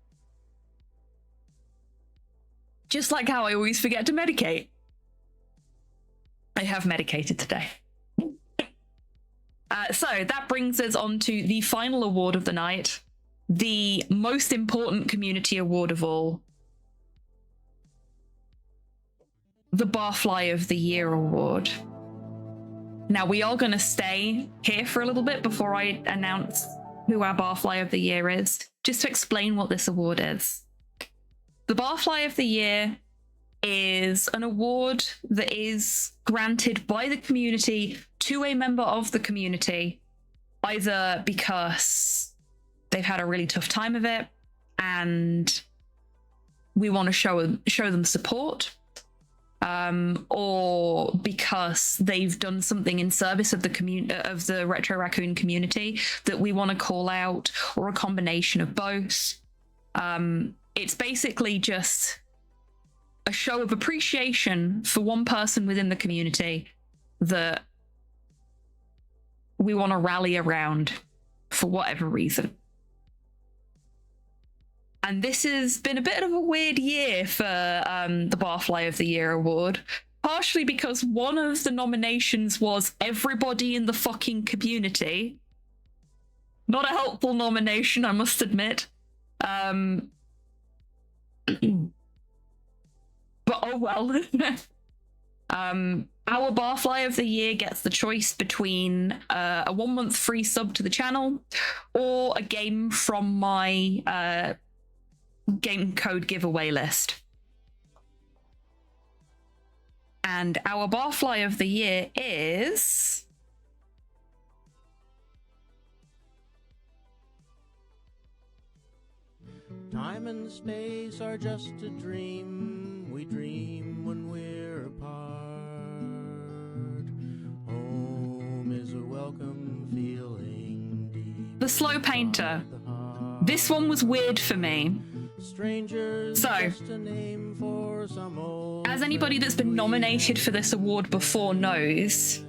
Just like how I always forget to medicate. I have medicated today. So that brings us on to the final award of the night. The most important community award of all. The Barfly of the Year award. Now, we are going to stay here for a little bit before I announce who our Barfly of the Year is, just to explain what this award is. The Barfly of the Year is an award that is granted by the community to a member of the community, either because they've had a really tough time of it and we want to show them support, or because they've done something in service of the Retro Raccoon community that we want to call out, or a combination of both. It's basically just a show of appreciation for one person within the community that we want to rally around for whatever reason. And this has been a bit of a weird year for the Barfly of the Year award, partially because one of the nominations was everybody in the fucking community. Not a helpful nomination, I must admit. But oh well. Our Barfly of the Year gets the choice between a 1 month free sub to the channel or a game from my game code giveaway list. And our Barfly of the Year is... Time and space are just a dream. We dream when we're apart. Home is a welcome feeling deep. The Slow Painter. This one was weird for me. So, as anybody that's been nominated for this award before knows,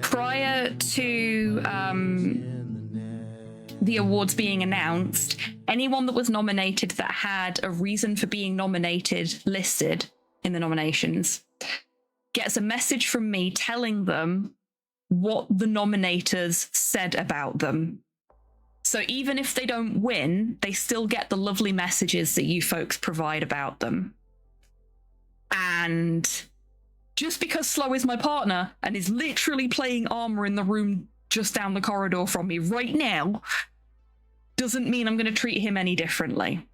prior to the awards being announced, anyone that was nominated that had a reason for being nominated listed in the nominations gets a message from me telling them what the nominators said about them. So even if they don't win, they still get the lovely messages that you folks provide about them. And just because Slow is my partner and is literally playing Armor in the room just down the corridor from me right now, doesn't mean I'm going to treat him any differently.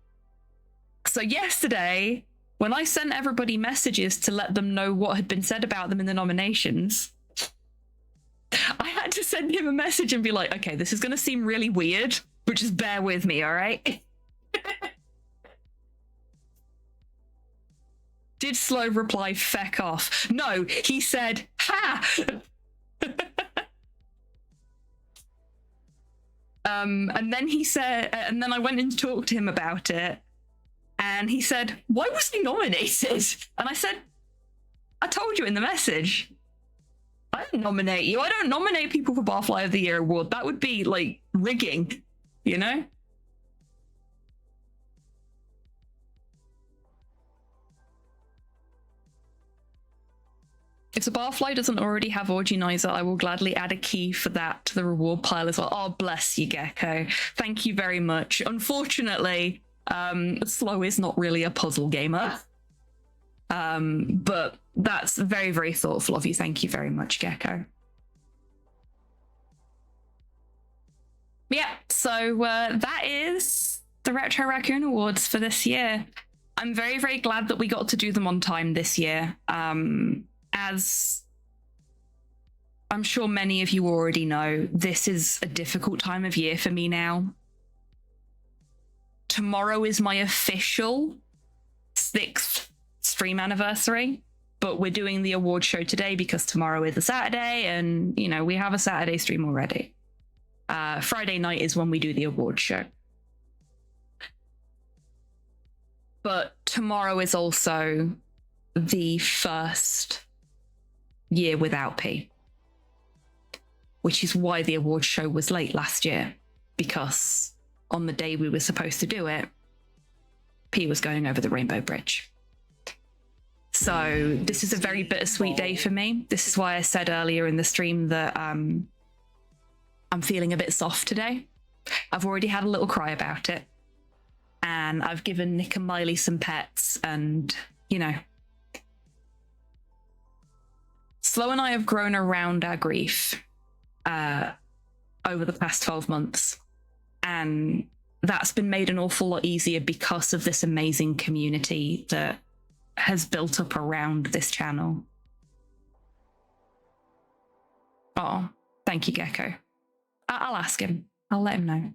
So yesterday, when I sent everybody messages to let them know what had been said about them in the nominations, I had to send him a message and be like, okay, this is going to seem really weird, but just bear with me, all right? Did Slow reply, feck off? No, he said, ha! And then he said, and then I went in to talk to him about it, and he said, why was he nominated? And I said, I told you in the message. I didn't nominate you. I don't nominate people for Barfly of the Year award. That would be, like, rigging, you know? If the Barfly doesn't already have Organizer, I will gladly add a key for that to the reward pile as well. Oh, bless you, Gecko. Thank you very much. Unfortunately, Slow is not really a puzzle gamer. But that's very, very thoughtful of you. Thank you very much, Gecko. Yeah, so that is the Retro Raccoon Awards for this year. I'm very, very glad that we got to do them on time this year. As I'm sure many of you already know, this is a difficult time of year for me now. Tomorrow is my official 6th stream anniversary. but we're doing the award show today because tomorrow is a Saturday, and you know we have a Saturday stream already. Friday night is when we do the award show. But tomorrow is also the first year without P, which is why the award show was late last year, because on the day we were supposed to do it, P was going over the Rainbow Bridge. So this is a very bittersweet day for me. This is why I said earlier in the stream that I'm feeling a bit soft today. I've already had a little cry about it. And I've given Nick and Miley some pets, and, you know. Slow and I have grown around our grief over the past 12 months. And that's been made an awful lot easier because of this amazing community that has built up around this channel. Oh, thank you, Gecko. I'll ask him. I'll let him know.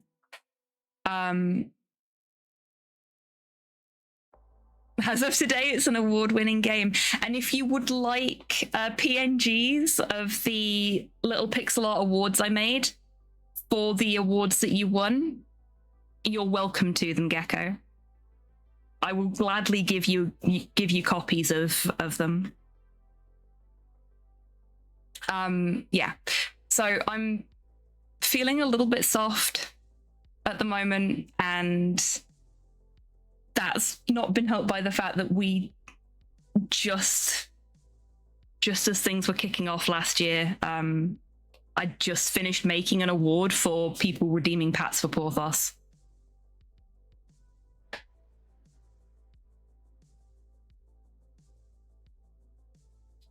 As of today, it's an award-winning game. And if you would like PNGs of the little pixel art awards I made for the awards that you won, you're welcome to them, Gecko. I will gladly give you copies of them. Yeah. So I'm feeling a little bit soft at the moment, and that's not been helped by the fact that we just as things were kicking off last year, I just finished making an award for people redeeming pats for Porthos.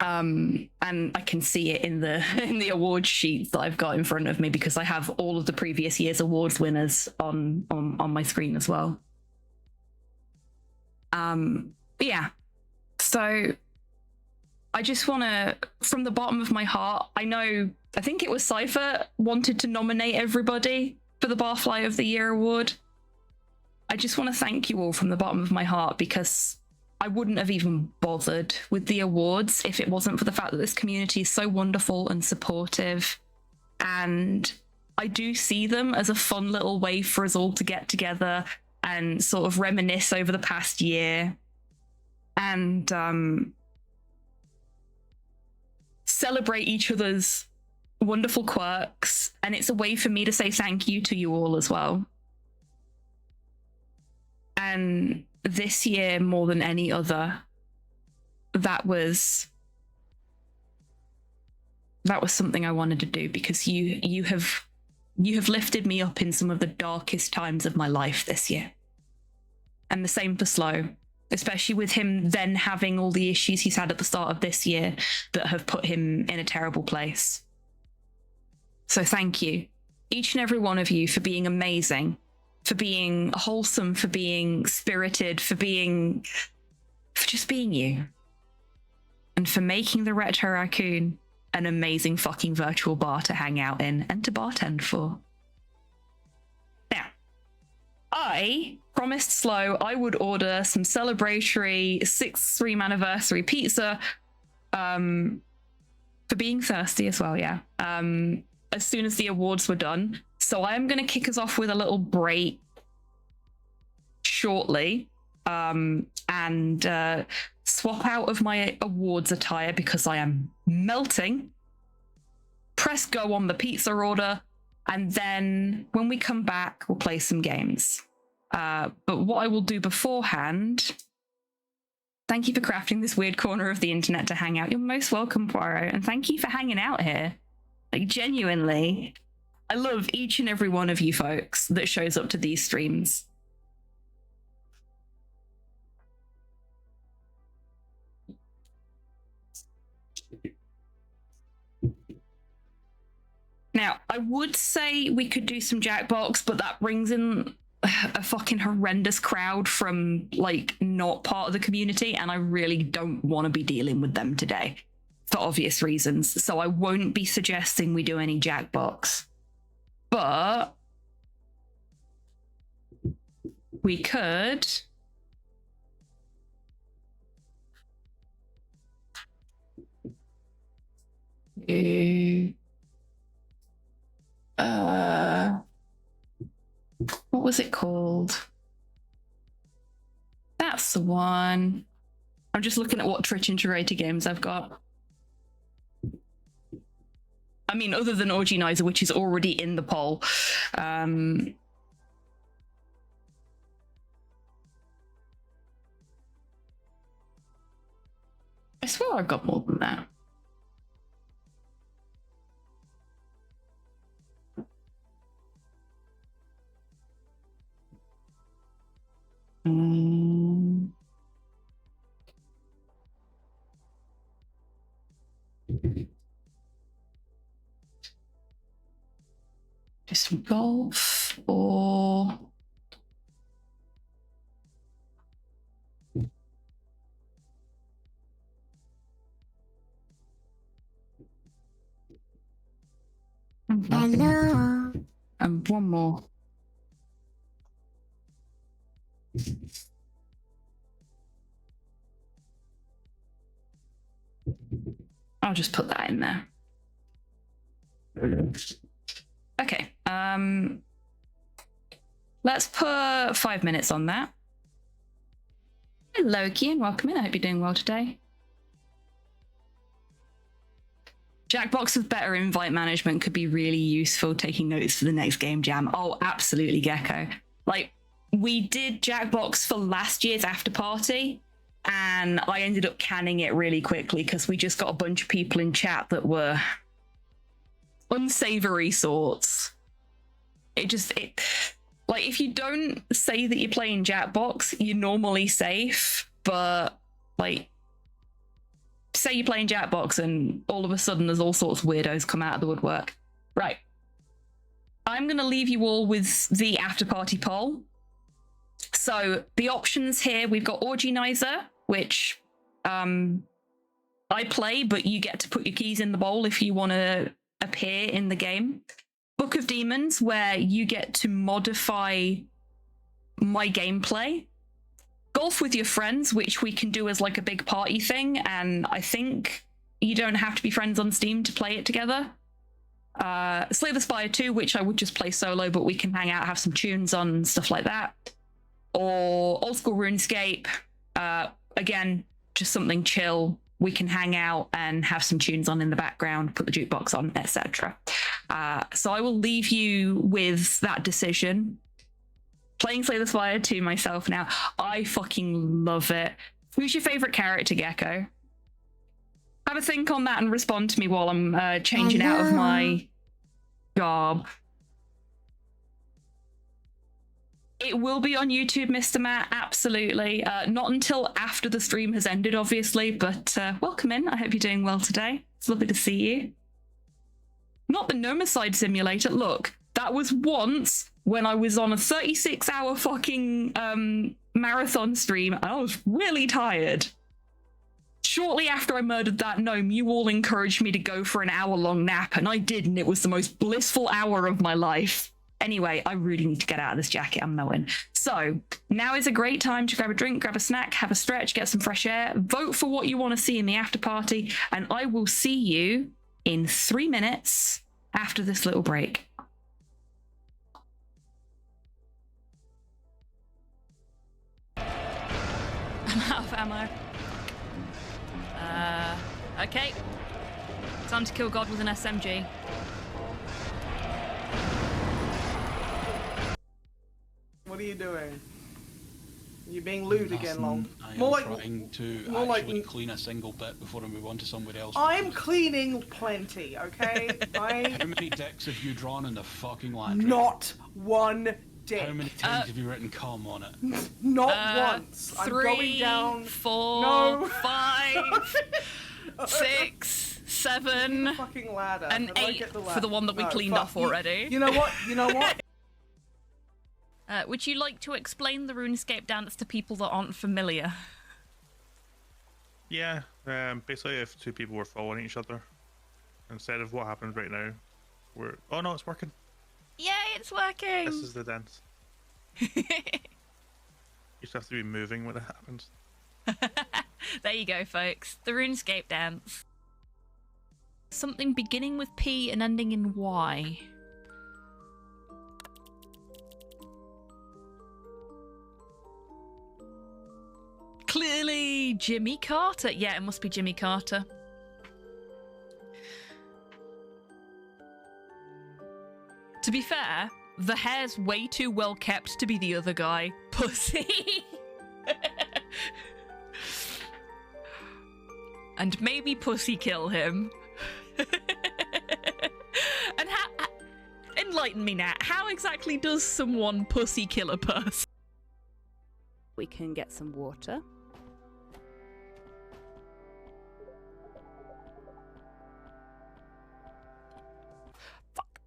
And I can see it in the award sheets that I've got in front of me, because I have all of the previous year's awards winners on my screen as well. Yeah. So I just want to, from the bottom of my heart, I think it was Cypher wanted to nominate everybody for the Barfly of the Year award. I just want to thank you all from the bottom of my heart, because I wouldn't have even bothered with the awards if it wasn't for the fact that this community is so wonderful and supportive. And I do see them as a fun little way for us all to get together and sort of reminisce over the past year and celebrate each other's wonderful quirks. And it's a way for me to say thank you to you all as well. And this year, more than any other, that was something I wanted to do, because you have lifted me up in some of the darkest times of my life this year. And the same for Slow, especially with him then having all the issues he's had at the start of this year that have put him in a terrible place. So thank you, each and every one of you, for being amazing, for being wholesome, for being spirited, for just being you. And for making the Retro Raccoon an amazing fucking virtual bar to hang out in and to bartend for. Now, I promised Slow I would order some celebratory 6th stream anniversary pizza for being thirsty as well, yeah. As soon as the awards were done. So I am going to kick us off with a little break shortly and swap out of my awards attire because I am melting. Press go on the pizza order, and then when we come back, we'll play some games. But what I will do beforehand, thank you for crafting this weird corner of the internet to hang out. You're most welcome, Poirot, and thank you for hanging out here. Like, genuinely, I love each and every one of you folks that shows up to these streams. Now, I would say we could do some Jackbox, but that brings in a fucking horrendous crowd from, like, not part of the community, and I really don't want to be dealing with them today, for obvious reasons. So I won't be suggesting we do any Jackbox. But we could to what was it called? That's the one. I'm just looking at what Twitch integrated games I've got. I mean, other than Organizer, which is already in the poll. I swear I've got more than that. Just some golf or hello. And one more. I'll just put that in there. Okay. Let's put 5 minutes on that. Hello, Kian. Welcome in. I hope you're doing well today. Jackbox with better invite management could be really useful taking notes for the next game jam. Oh, absolutely, Gecko. Like, we did Jackbox for last year's after party, and I ended up canning it really quickly because we just got a bunch of people in chat that were unsavory sorts. Like, if you don't say that you're playing Jackbox, you're normally safe, but like, say you're playing Jackbox and all of a sudden there's all sorts of weirdos come out of the woodwork. Right. I'm going to leave you all with the after party poll. So the options here, we've got Organizer, which I play, but you get to put your keys in the bowl if you want to appear in the game. Book of Demons, where you get to modify my gameplay. Golf with your friends, which we can do as like a big party thing, and I think you don't have to be friends on Steam to play it together. Slay the Spire 2, which I would just play solo, but we can hang out, have some tunes on, and stuff like that. Or Old School RuneScape, again, just something chill. We can hang out and have some tunes on in the background, put the jukebox on, etc. So I will leave you with that decision. Playing Slay the Spire 2 myself now. I fucking love it. Who's your favorite character, Gecko? Have a think on that and respond to me while I'm changing out of my garb. It will be on YouTube, Mr. Matt, absolutely. Not until after the stream has ended, obviously, but welcome in. I hope you're doing well today. It's lovely to see you. Not the Nomicide Simulator. Look, that was once when I was on a 36-hour fucking marathon stream and I was really tired. Shortly after I murdered that gnome, you all encouraged me to go for an hour-long nap, and I did, and it was the most blissful hour of my life. Anyway, I really need to get out of this jacket. I'm melting. So now is a great time to grab a drink, grab a snack, have a stretch, get some fresh air, vote for what you want to see in the after party, and I will see you in 3 minutes after this little break. I'm out of ammo. Okay. Time to kill God with an SMG. What are you doing? You being lewd again, Long? I am More like trying to more actually like clean a single bit before I move on to somebody else. I'm cleaning plenty, okay? How many dicks have you drawn in the fucking laundry? Not one dick. How many times have you written cum on it? Not once. I'm 3, going down. 4, No. 5, 6, 7, fucking ladder. and How do I 8 get the for the one that we No, cleaned fuck. off already. You know what? You know what? Would you like to explain the RuneScape dance to people that aren't familiar? Yeah, basically if two people were following each other, instead of what happens right now, we're... Oh no, it's working. Yay, it's working! This is the dance. You just have to be moving when it happens. There you go, folks. The RuneScape dance. Something beginning with P and ending in Y. Clearly Jimmy Carter. Yeah, it must be Jimmy Carter. To be fair, the hair's way too well kept to be the other guy. Pussy. And maybe Pussy kill him. And enlighten me, Nat. How exactly does someone pussy kill a person? We can get some water. Fuck.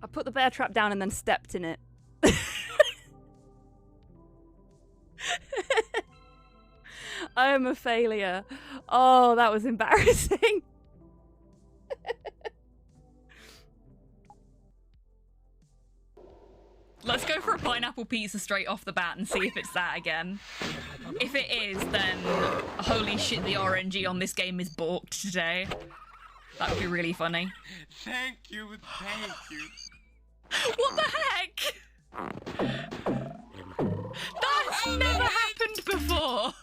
I put the bear trap down and then stepped in it. I am a failure. Oh, that was embarrassing. Let's go for a pineapple pizza straight off the bat and see if it's that again. If it is, then holy shit, the RNG on this game is balked today. That would be really funny. Thank you, thank you. What the heck? That's never happened before!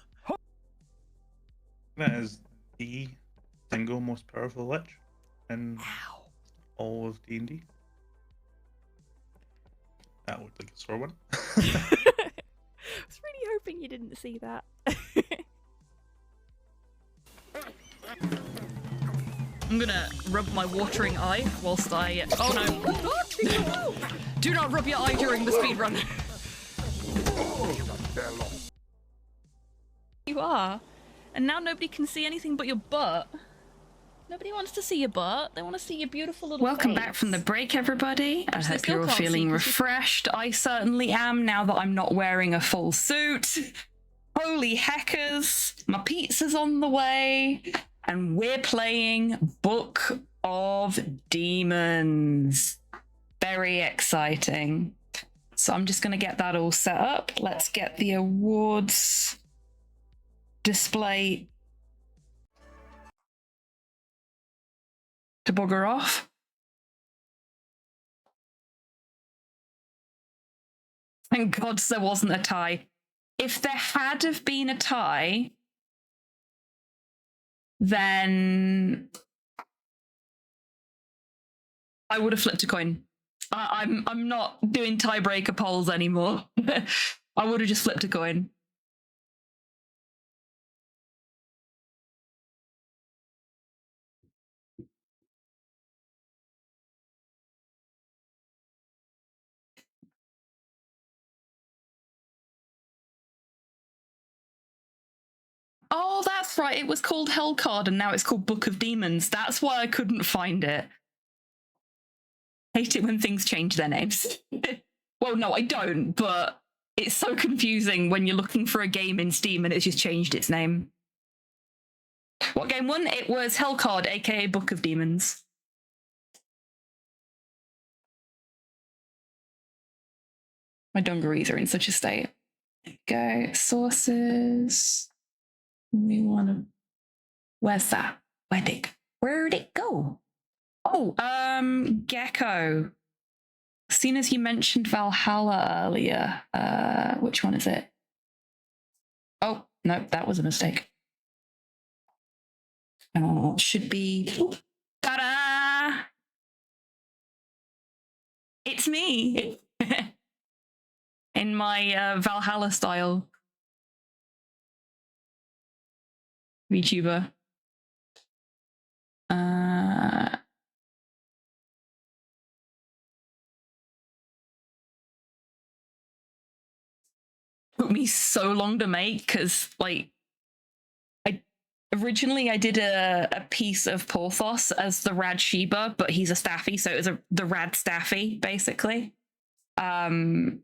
That is the single most powerful lich in all of D&D. That looked like a sore one. I was really hoping you didn't see that. I'm gonna rub my watering eye whilst I... Oh no! Do not rub your eye during the speedrun. You are. And now nobody can see anything but your butt. Nobody wants to see your butt. They want to see your beautiful little Welcome face. back from the break, everybody. I Actually, hope still you're all can't see feeling 'cause you- refreshed. I certainly am now that I'm not wearing a full suit. Holy heckers. My pizza's on the way. And we're playing Book of Demons. Very exciting. So I'm just going to get that all set up. Let's get the awards display to bugger off. Thank God there wasn't a tie. If there had have been a tie, then I would have flipped a coin. I'm not doing tiebreaker polls anymore. I would have just flipped a coin. Oh, that's right. It was called Hellcard and now it's called Book of Demons. That's why I couldn't find it. Hate it when things change their names. Well, no, I don't, but it's so confusing when you're looking for a game in Steam and it's just changed its name. What game won? It was Hellcard, aka Book of Demons. My dungarees are in such a state. There we go. Sources. We want to... Where's that? Where'd it go? Oh, Gecko. Seeing as you mentioned Valhalla earlier, which one is it? Oh, no, that was a mistake. Should be... Ta-da! It's me! In my Valhalla style. VTuber. Took me so long to make because, like, originally I did a piece of Porthos as the Rad Sheba, but he's a Staffy, so it was the Rad Staffy basically. And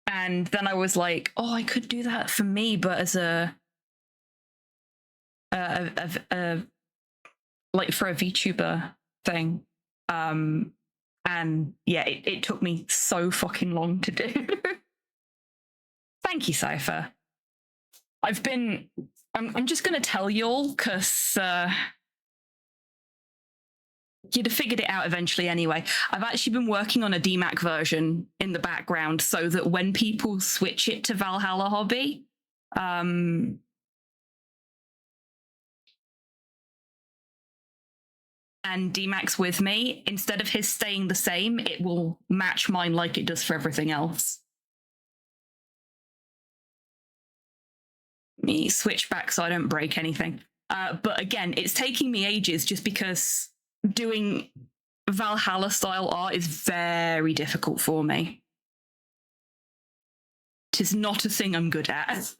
then I was like, oh, I could do that for me, but as like for a VTuber thing. And yeah, it took me so fucking long to do. Thank you, Cypher. I'm just gonna tell y'all because you'd have figured it out eventually anyway. I've actually been working on a DMAC version in the background so that when people switch it to Valhalla Hobby, and DMAC's with me, instead of his staying the same, it will match mine like it does for everything else. Me switch back so I don't break anything. But again, it's taking me ages just because doing Valhalla style art is very difficult for me. It is not a thing I'm good at.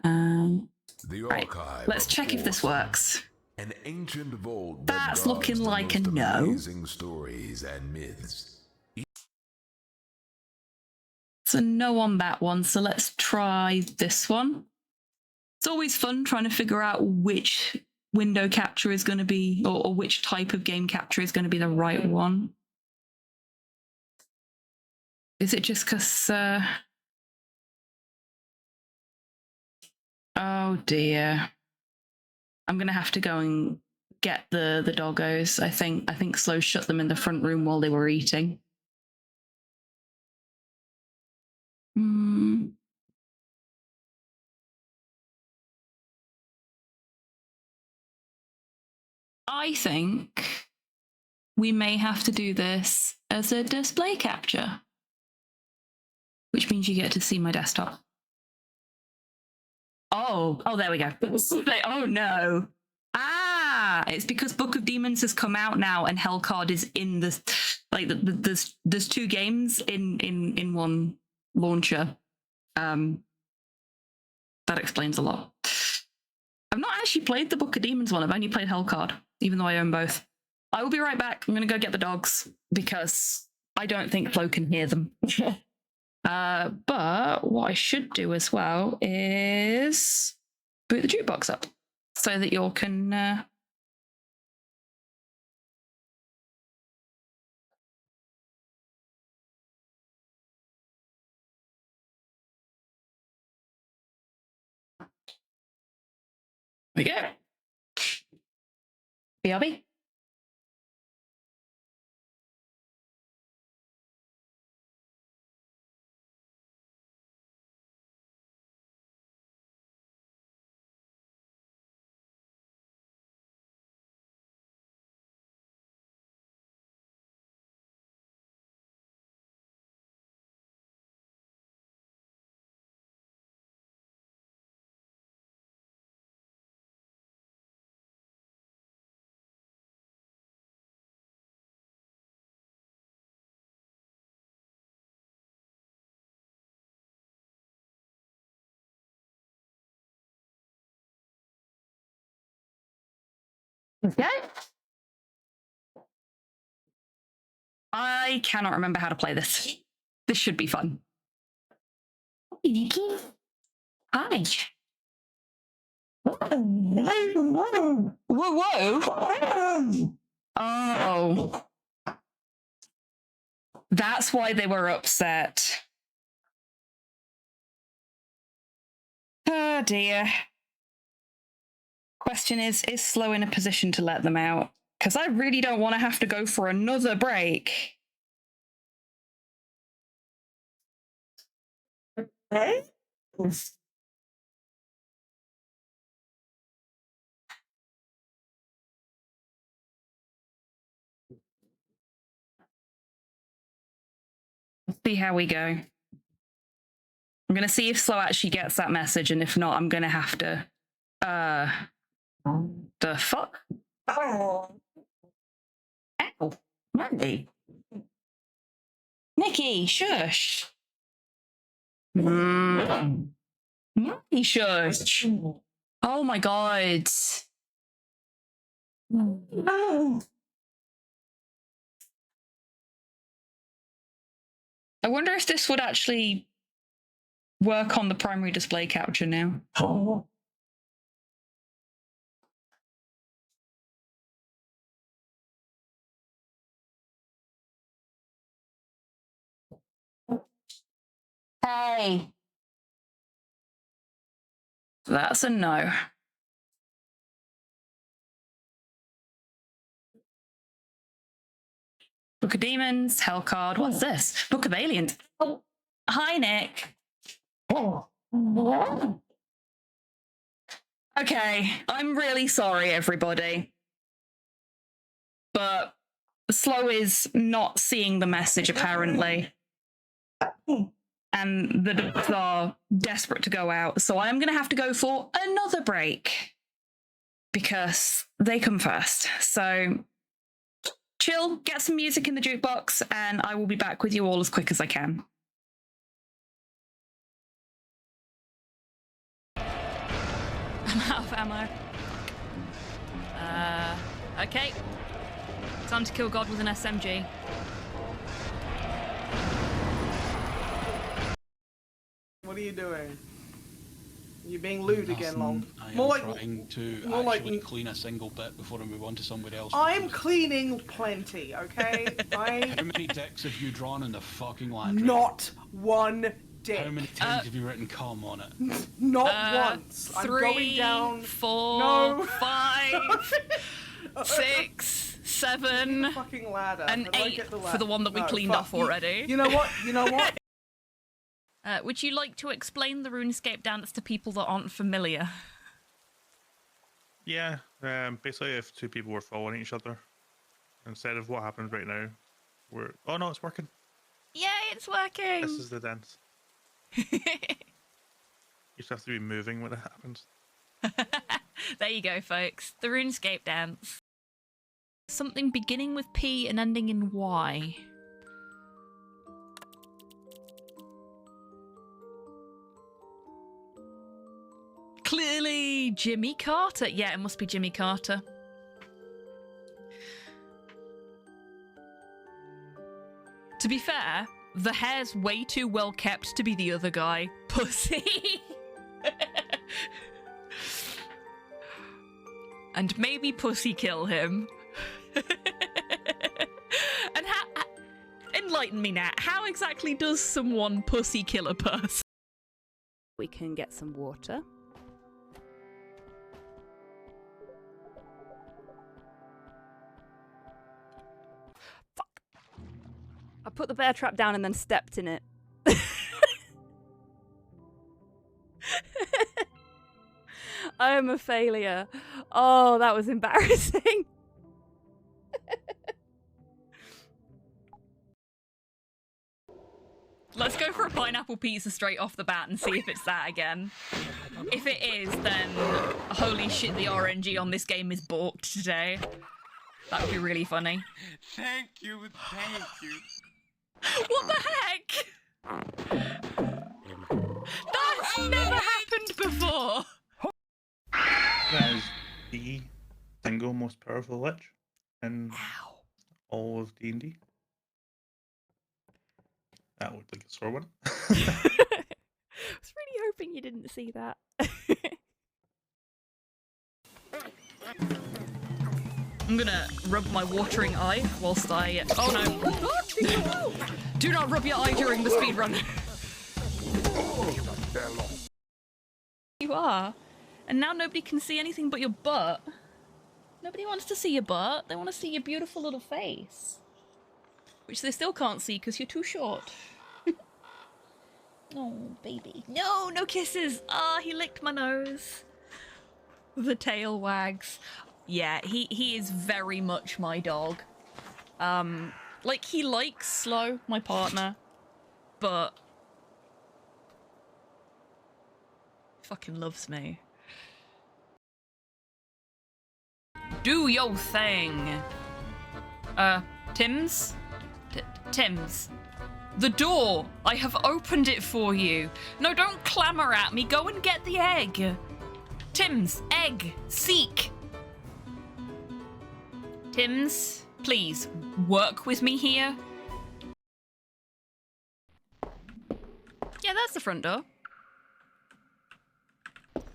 Right, let's check if this works. An ancient vault That's looking like a no. amazing stories and myths. It's a no on that one, so let's try this one. It's always fun trying to figure out which window capture is going to be, or which type of game capture is going to be the right one. Is it just because... Oh dear. I'm going to have to go and get the doggos. I think Slow shut them in the front room while they were eating. I think we may have to do this as a display capture, which means you get to see my desktop. Oh, there we go. Oh no. It's because Book of Demons has come out now and Hellcard is in the, like, there's two games in one launcher. That explains a lot. I've not actually played the Book of Demons one. I've only played Hellcard, even though I own both. I will be right back. I'm going to go get the dogs because I don't think Flo can hear them. But what I should do as well is boot the jukebox up so that you all can... There we go. BRB. Okay. I cannot remember how to play this. This should be fun. Hey, Nikki. Hi. Whoa, whoa. Oh. That's why they were upset. Oh dear. Question is Slow in a position to let them out? Because I really don't want to have to go for another break. Let's see how we go. I'm going to see if Slow actually gets that message, and if not, I'm going to have to... The fuck? Ow. Monday. Nikki, shush. Nikki, shush. Oh my god. I wonder if this would actually work on the primary display capture now. Hey. That's a no. Book of Demons, Hell card. What's this? Book of Aliens. Oh, hi, Nick. Okay, I'm really sorry, everybody. But Slow is not seeing the message, apparently. And the dogs are desperate to go out, so I'm going to have to go for another break. Because they come first. So chill, get some music in the jukebox, and I will be back with you all as quick as I can. I'm out of ammo. Okay. Time to kill God with an SMG. What are you doing? Are you being lewd again, Long? I am More like trying to more like- actually clean a single bit before I move on to somebody else. I'm cleaning plenty, okay? How many dicks have you drawn in the fucking laundry? Not one dick. How many times have you written cum on it? Not once. I'm going 3, down. 4, No. 5, 6, 7, Fucking ladder. and How do I 8 get the for ladder? the one that we No, cleaned fuck. off already. You know what? You know what? Would you like to explain the RuneScape dance to people that aren't familiar? Yeah, basically if two people were following each other, instead of what happens right now, we're... Oh no, it's working. Yay, it's working! This is the dance. You just have to be moving when it happens. There you go, folks. The RuneScape dance. Something beginning with P and ending in Y. Clearly Jimmy Carter. Yeah, it must be Jimmy Carter. To be fair, the hair's way too well kept to be the other guy. Pussy. And maybe Pussy kill him. And how... Enlighten me, Nat. How exactly does someone pussy kill a person? We can get some water. Fuck. I put the bear trap down and then stepped in it. I am a failure. Oh, that was embarrassing. Let's go for a pineapple pizza straight off the bat and see if it's that again. If it is, then holy shit, the RNG on this game is balked today. That would be really funny. Thank you, thank you. What the heck? That's never happened before! That is the single most powerful lich in all of D&D. That looked like a sore one. I was really hoping you didn't see that. I'm gonna rub my watering eye whilst I... Oh no. Do not rub your eye during the speedrun. You are. And now nobody can see anything but your butt. Nobody wants to see your butt. They want to see your beautiful little face. Which they still can't see because you're too short. Oh, baby. No, no kisses. Ah, he licked my nose. The tail wags. Yeah, he is very much my dog. Like, he likes Slow, my partner, but fucking loves me. Do your thing. Tim's? Tim's. The door! I have opened it for you. No, don't clamour at me. Go and get the egg. Tim's, egg, seek. Tim's, please, work with me here. Yeah, that's the front door.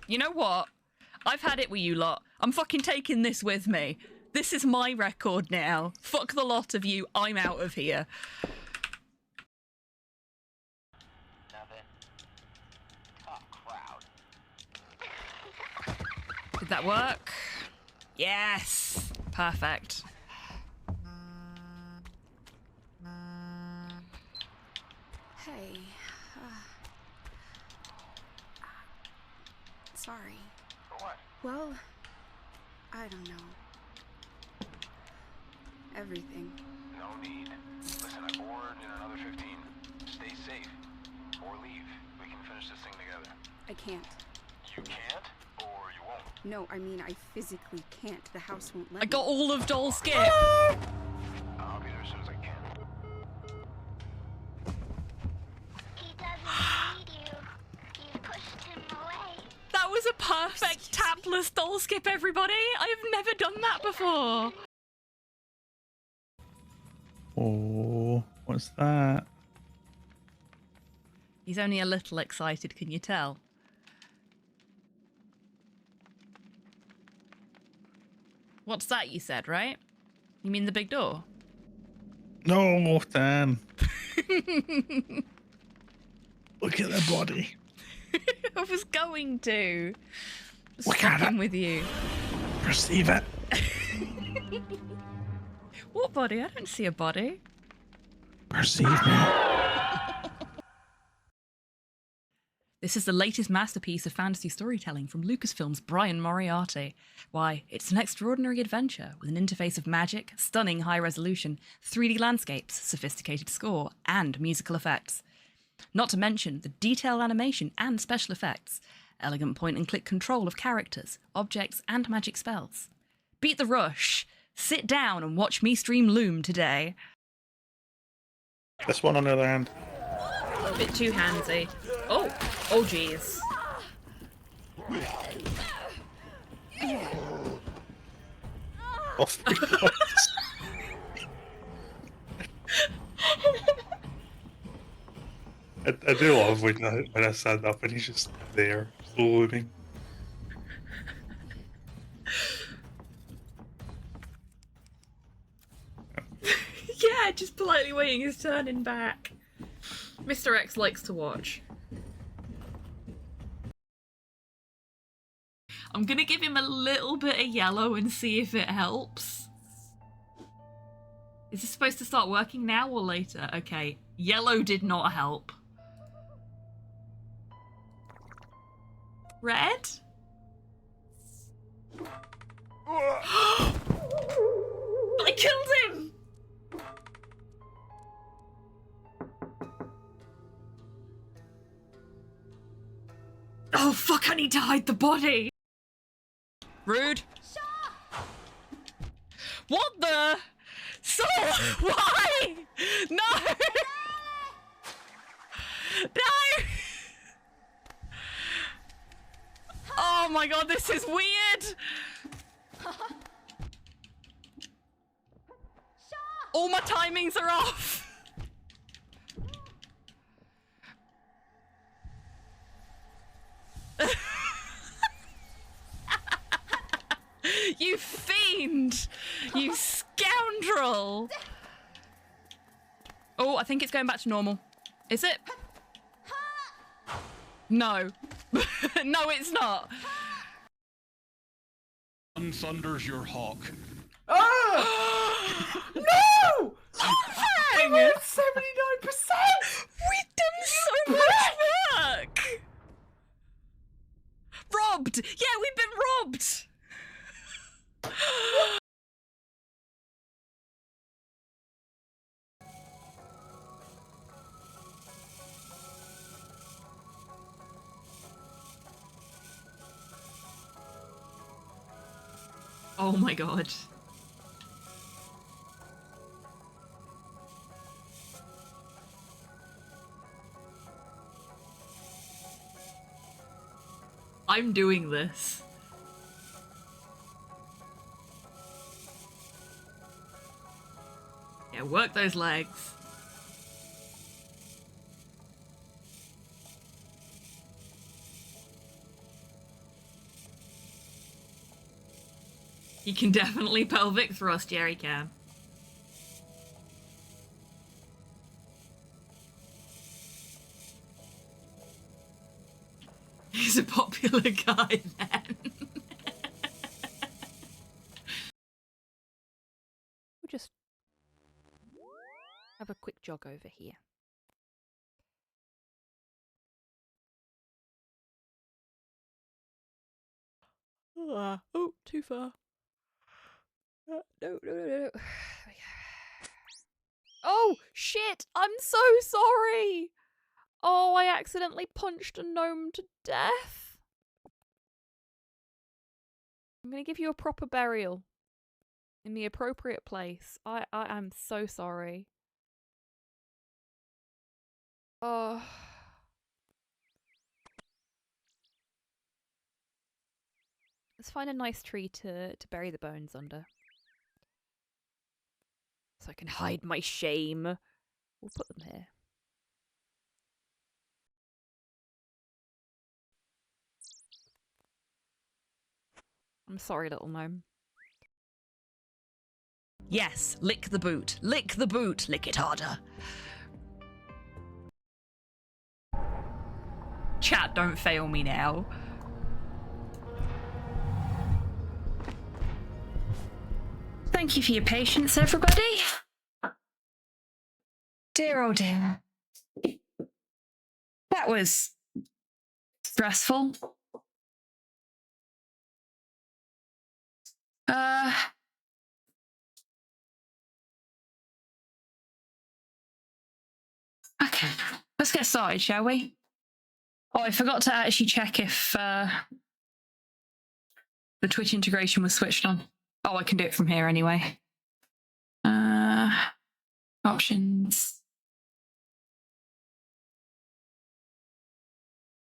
You know what? I've had it with you lot. I'm fucking taking this with me. This is my record now. Fuck the lot of you. I'm out of here. Did that work? Yes! Perfect. Hey. Sorry. What? Well, I don't know. Everything. No need. Listen, I board in another 15. Stay safe. Or leave. We can finish this thing together. I can't. You can't? Or you won't? No, I mean, I physically can't. The house won't let I got me. all of Doll Skip. I'll be there as soon as I can. He doesn't need you. You pushed him away. That was a perfect tapless Doll Skip, everybody. I've never done that before. Oh, what's that? He's only a little excited, can you tell? What's that you said, right? You mean the big door? No, Dan. Look at the body. I was going to. Look at Stopping it. with you. Perceive it. What body? I don't see a body. Perceive me. This is the latest masterpiece of fantasy storytelling from Lucasfilm's Brian Moriarty. Why, it's an extraordinary adventure with an interface of magic, stunning high resolution, 3D landscapes, sophisticated score, and musical effects. Not to mention the detailed animation and special effects, elegant point-and-click control of characters, objects, and magic spells. Beat the rush. Sit down and watch me stream Loom today. This one on the other hand. A bit too handsy. Oh, oh jeez. Oh my God. I do love when I stand up and he's just there, looming. Yeah, just politely waiting his turn in back. Mr. X likes to watch. I'm gonna give him a little bit of yellow and see if it helps. Is this supposed to start working now or later? Okay, yellow did not help. Red? I killed him! Oh fuck, I need to hide the body! Rude. What the? So, why? No! No! Oh my god, this is weird! All my timings are off! You fiend! You scoundrel! Oh, I think it's going back to normal. Is it? No. No, it's not. Thunders your hawk. Ah! No! Hang! I'm at 79%! We've done so much work! Robbed! Yeah, we've been robbed! Oh my god. I'm doing this. Yeah, work those legs. You can definitely pelvic thrust, Jerry can. He's a popular guy then. just have a quick jog over here? Oh, too far. No. Oh, shit! I'm so sorry! Oh, I accidentally punched a gnome to death. I'm gonna give you a proper burial. In the appropriate place. I am so sorry. Oh. Let's find a nice tree to bury the bones under. So I can hide my shame. We'll put them here. I'm sorry, little gnome. Yes, lick the boot. Lick the boot. Lick it harder. Chat, don't fail me now. Thank you for your patience, everybody. Dear oh dear. That was stressful. Okay, let's get started, shall we? Oh, I forgot to actually check if the Twitch integration was switched on. Oh, I can do it from here anyway. Options.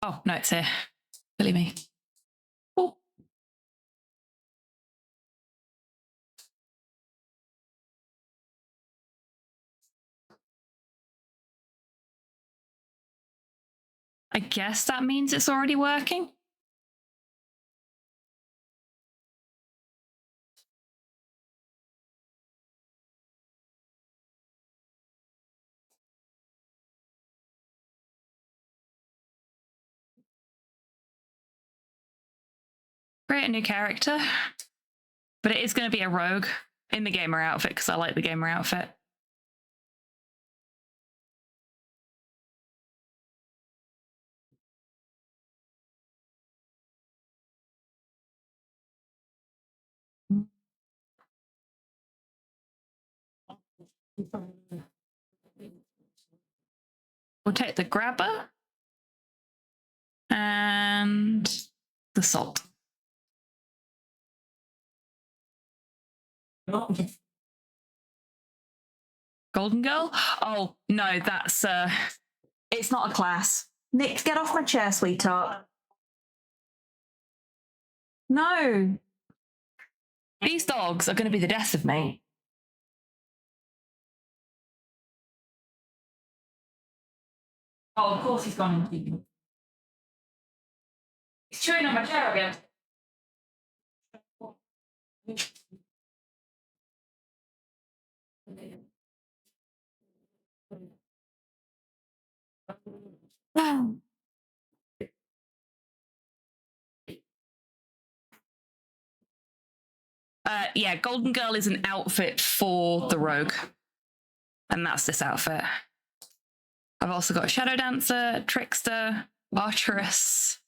Oh, no, it's here. Silly me. Oh. I guess that means it's already working. Create a new character. But it is going to be a rogue in the gamer outfit because I like the gamer outfit. We'll take the grabber and the salt. Golden Girl? Oh, no, that's it's not a class. Nick, get off my chair, sweetheart. No. These dogs are going to be the death of me. Oh, of course he's gone into. He's chewing on my chair again. Yeah, Golden Girl is an outfit for the rogue. And that's this outfit. I've also got Shadow Dancer, Trickster, Archeress,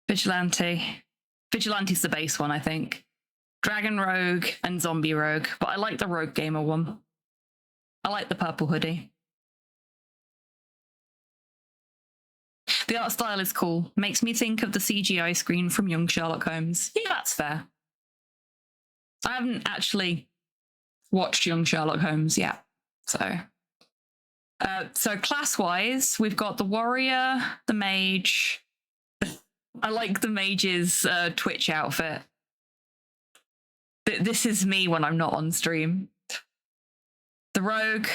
Vigilante. Vigilante's the base one, I think. Dragon Rogue and Zombie Rogue. But I like the Rogue Gamer one. I like the purple hoodie. The art style is cool. Makes me think of the CGI screen from Young Sherlock Holmes. Yeah, that's fair. I haven't actually watched Young Sherlock Holmes yet. So class-wise, we've got the warrior, the mage. I like the mage's Twitch outfit. This is me when I'm not on stream. The rogue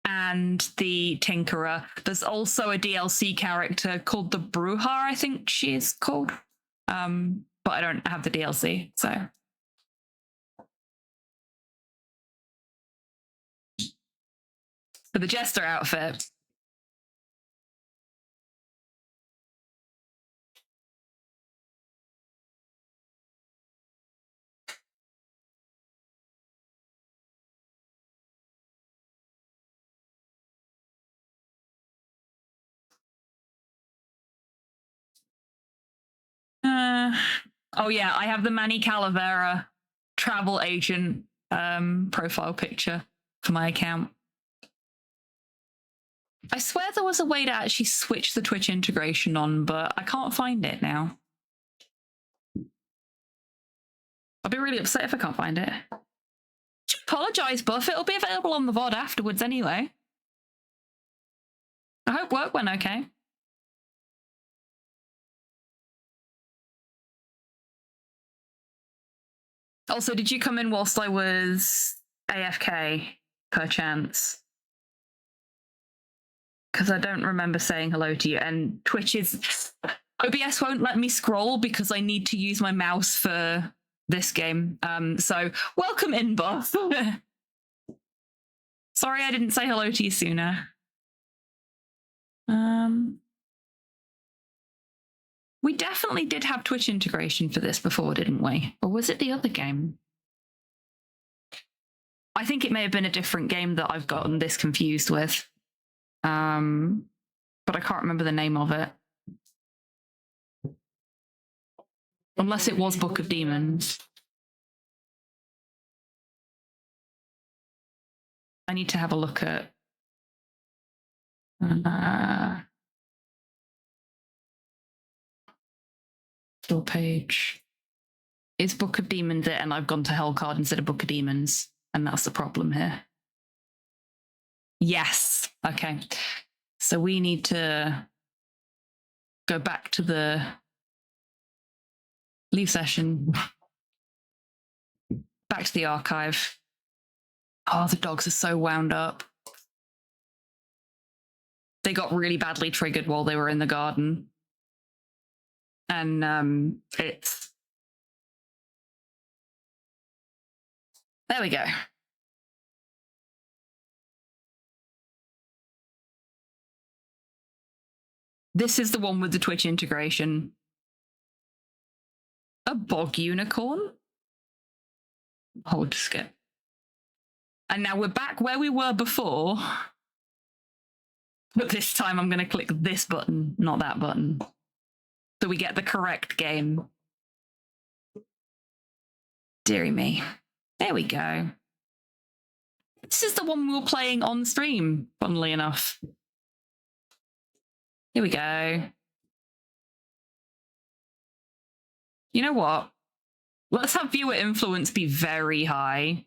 and the tinkerer. There's also a DLC character called the Bruja, I think she is called. But I don't have the DLC, so. For the jester outfit. Oh yeah, I have the Manny Calavera travel agent profile picture for my account. I swear there was a way to actually switch the Twitch integration on, but I can't find it now. I'll be really upset if I can't find it. Apologise, Buff. It'll be available on the VOD afterwards anyway. I hope work went okay. Also, did you come in whilst I was AFK, perchance? Because I don't remember saying hello to you, and Twitch is... OBS won't let me scroll because I need to use my mouse for this game. So, welcome in, Buff. Sorry I didn't say hello to you sooner. We definitely did have Twitch integration for this before, didn't we? Or was it the other game? I think it may have been a different game that I've gotten this confused with. But I can't remember the name of it. Unless it was Book of Demons. I need to have a look at... Store page. It's Book of Demons it, and I've gone to Hellcard instead of Book of Demons. And that's the problem here. Yes. Okay. So we need to go back to the leave session. Back to the archive. Oh, the dogs are so wound up. They got really badly triggered while they were in the garden. And it's... There we go. This is the one with the Twitch integration. A bog unicorn? Hold skip. And now we're back where we were before. But this time I'm going to click this button, not that button. So we get the correct game. Deary me. There we go. This is the one we were playing on stream, funnily enough. Here we go. You know what? Let's have viewer influence be very high.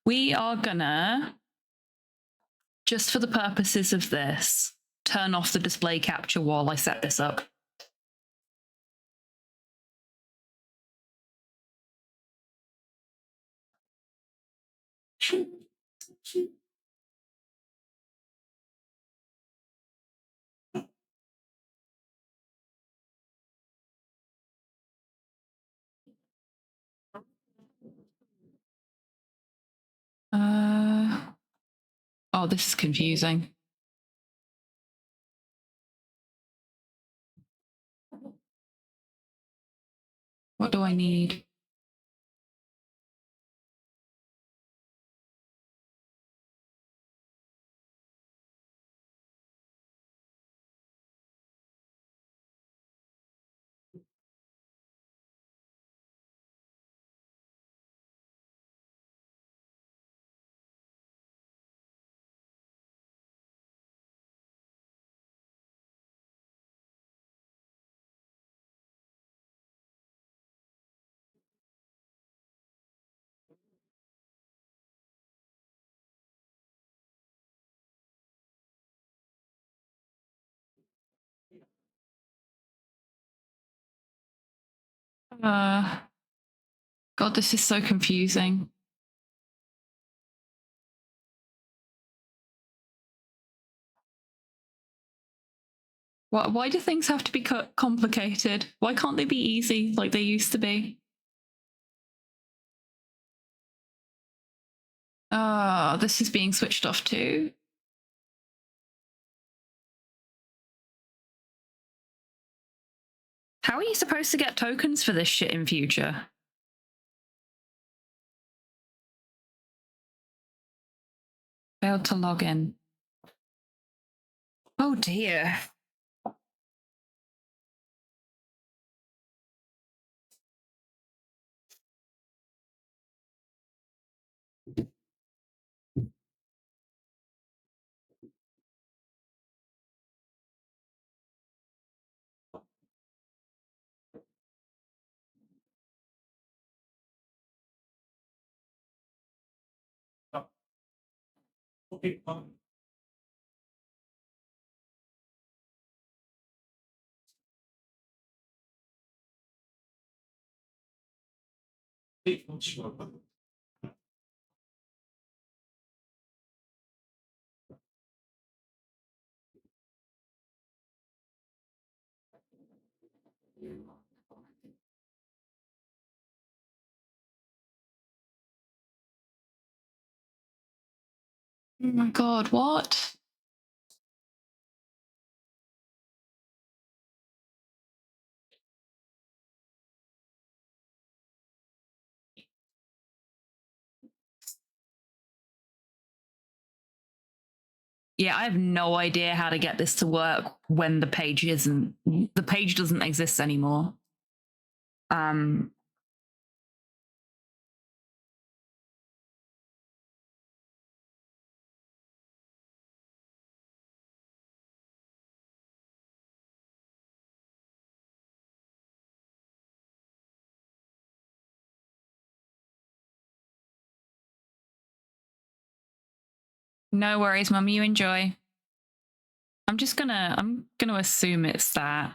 We are gonna, just for the purposes of this, turn off the display capture while I set this up. Oh, this is confusing. What do I need? God, this is so confusing. Why do things have to be complicated? Why can't they be easy like they used to be? This is being switched off too. How are you supposed to get tokens for this shit in future? Failed to log in. Oh dear. Oh my god, what? Yeah, I have no idea how to get this to work when the page doesn't exist anymore. No worries, Mum, you enjoy. I'm gonna assume it's that.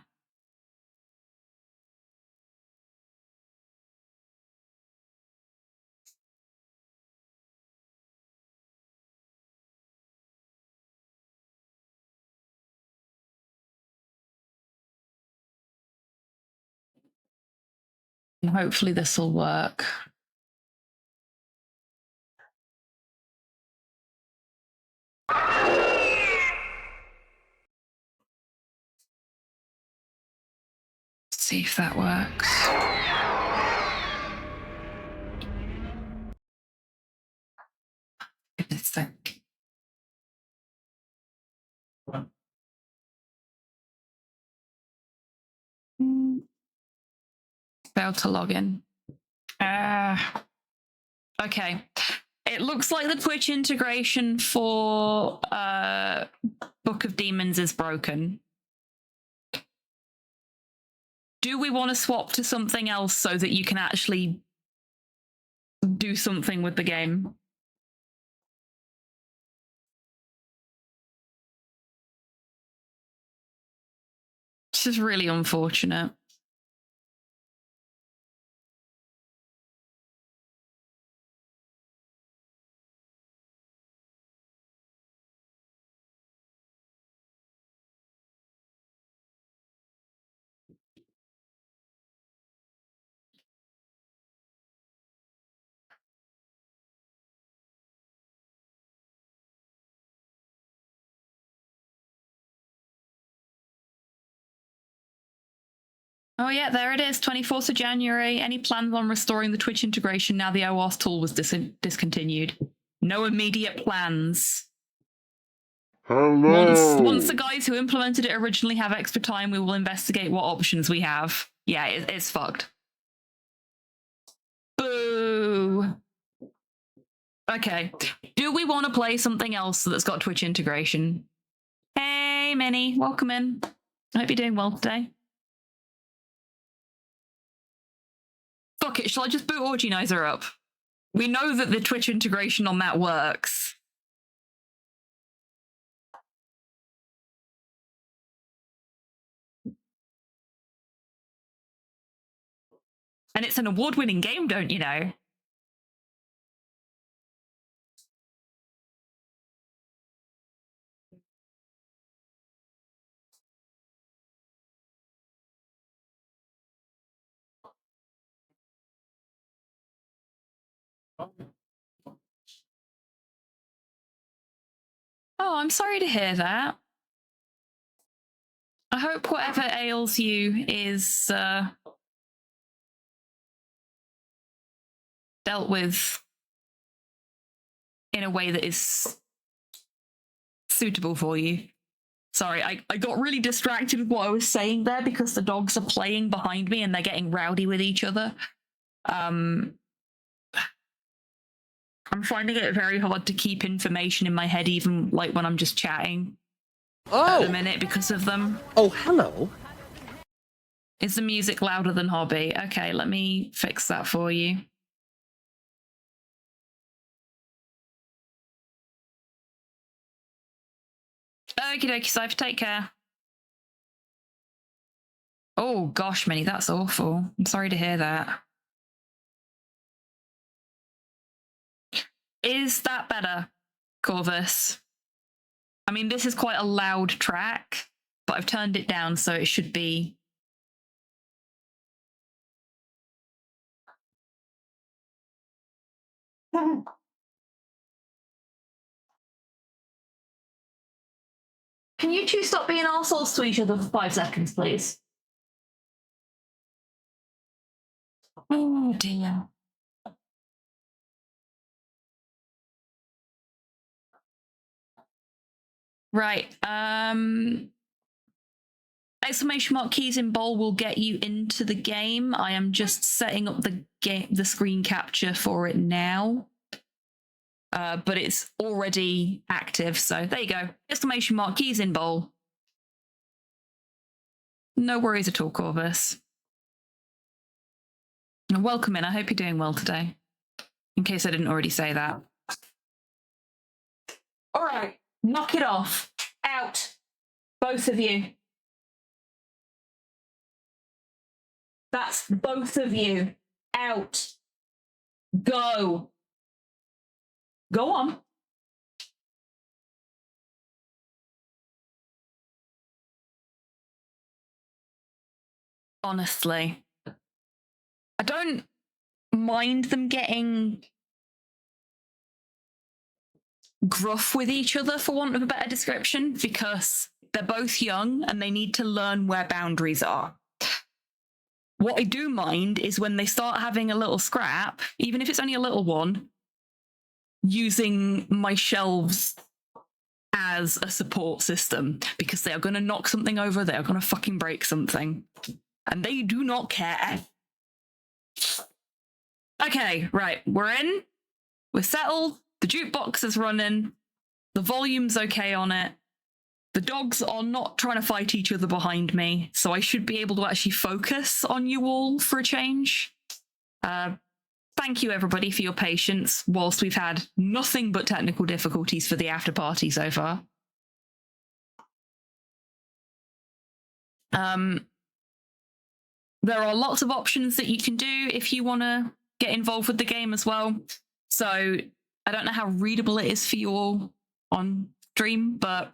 And hopefully this will work. See if that works. Goodness sake. Failed to log in. Okay. It looks like the Twitch integration for Book of Demons is broken. Do we want to swap to something else so that you can actually do something with the game? This is really unfortunate. Oh yeah, there it is, 24th of January. Any plans on restoring the Twitch integration now the OWASP tool was discontinued? No immediate plans. Hello. Once the guys who implemented it originally have extra time, we will investigate what options we have. Yeah, it's fucked. Boo. Okay. Do we want to play something else that's got Twitch integration? Hey, Minnie, welcome in. I hope you're doing well today. Fuck it, shall I just boot Organizer up? We know that the Twitch integration on that works. And it's an award-winning game, don't you know? Oh, I'm sorry to hear that. I hope whatever ails you is dealt with in a way that is suitable for you. Sorry, I got really distracted with what I was saying there because the dogs are playing behind me and they're getting rowdy with each other. I'm finding it very hard to keep information in my head, even like when I'm just chatting at the minute because of them. Oh, hello. Is the music louder than hobby? Okay, let me fix that for you. Okie dokie, Cypher, take care. Oh gosh, Minnie, that's awful. I'm sorry to hear that. Is that better, Corvus? I mean, this is quite a loud track, but I've turned it down so it should be... Can you two stop being arseholes to each other for 5 seconds, please? Oh dear. Right, exclamation mark keys in bold will get you into the game. I am just setting up the screen capture for it now. But it's already active, so there you go. Exclamation mark keys in bowl. No worries at all, Corvus. And welcome in. I hope you're doing well today. In case I didn't already say that. All right, knock it off. Out. Both of you. That's both of you. Out. Go. Go on. Honestly, I don't mind them getting gruff with each other, for want of a better description, because they're both young and they need to learn where boundaries are. What I do mind is when they start having a little scrap, even if it's only a little one, using my shelves as a support system, because they are going to knock something over, they are going to fucking break something, and they do not care. Okay, right, we're in, we're settled, the jukebox is running, the volume's okay on it, the dogs are not trying to fight each other behind me, so I should be able to actually focus on you all for a change. Thank you, everybody, for your patience, whilst we've had nothing but technical difficulties for the after party so far. There are lots of options that you can do if you want to get involved with the game as well. So I don't know how readable it is for you all on stream, but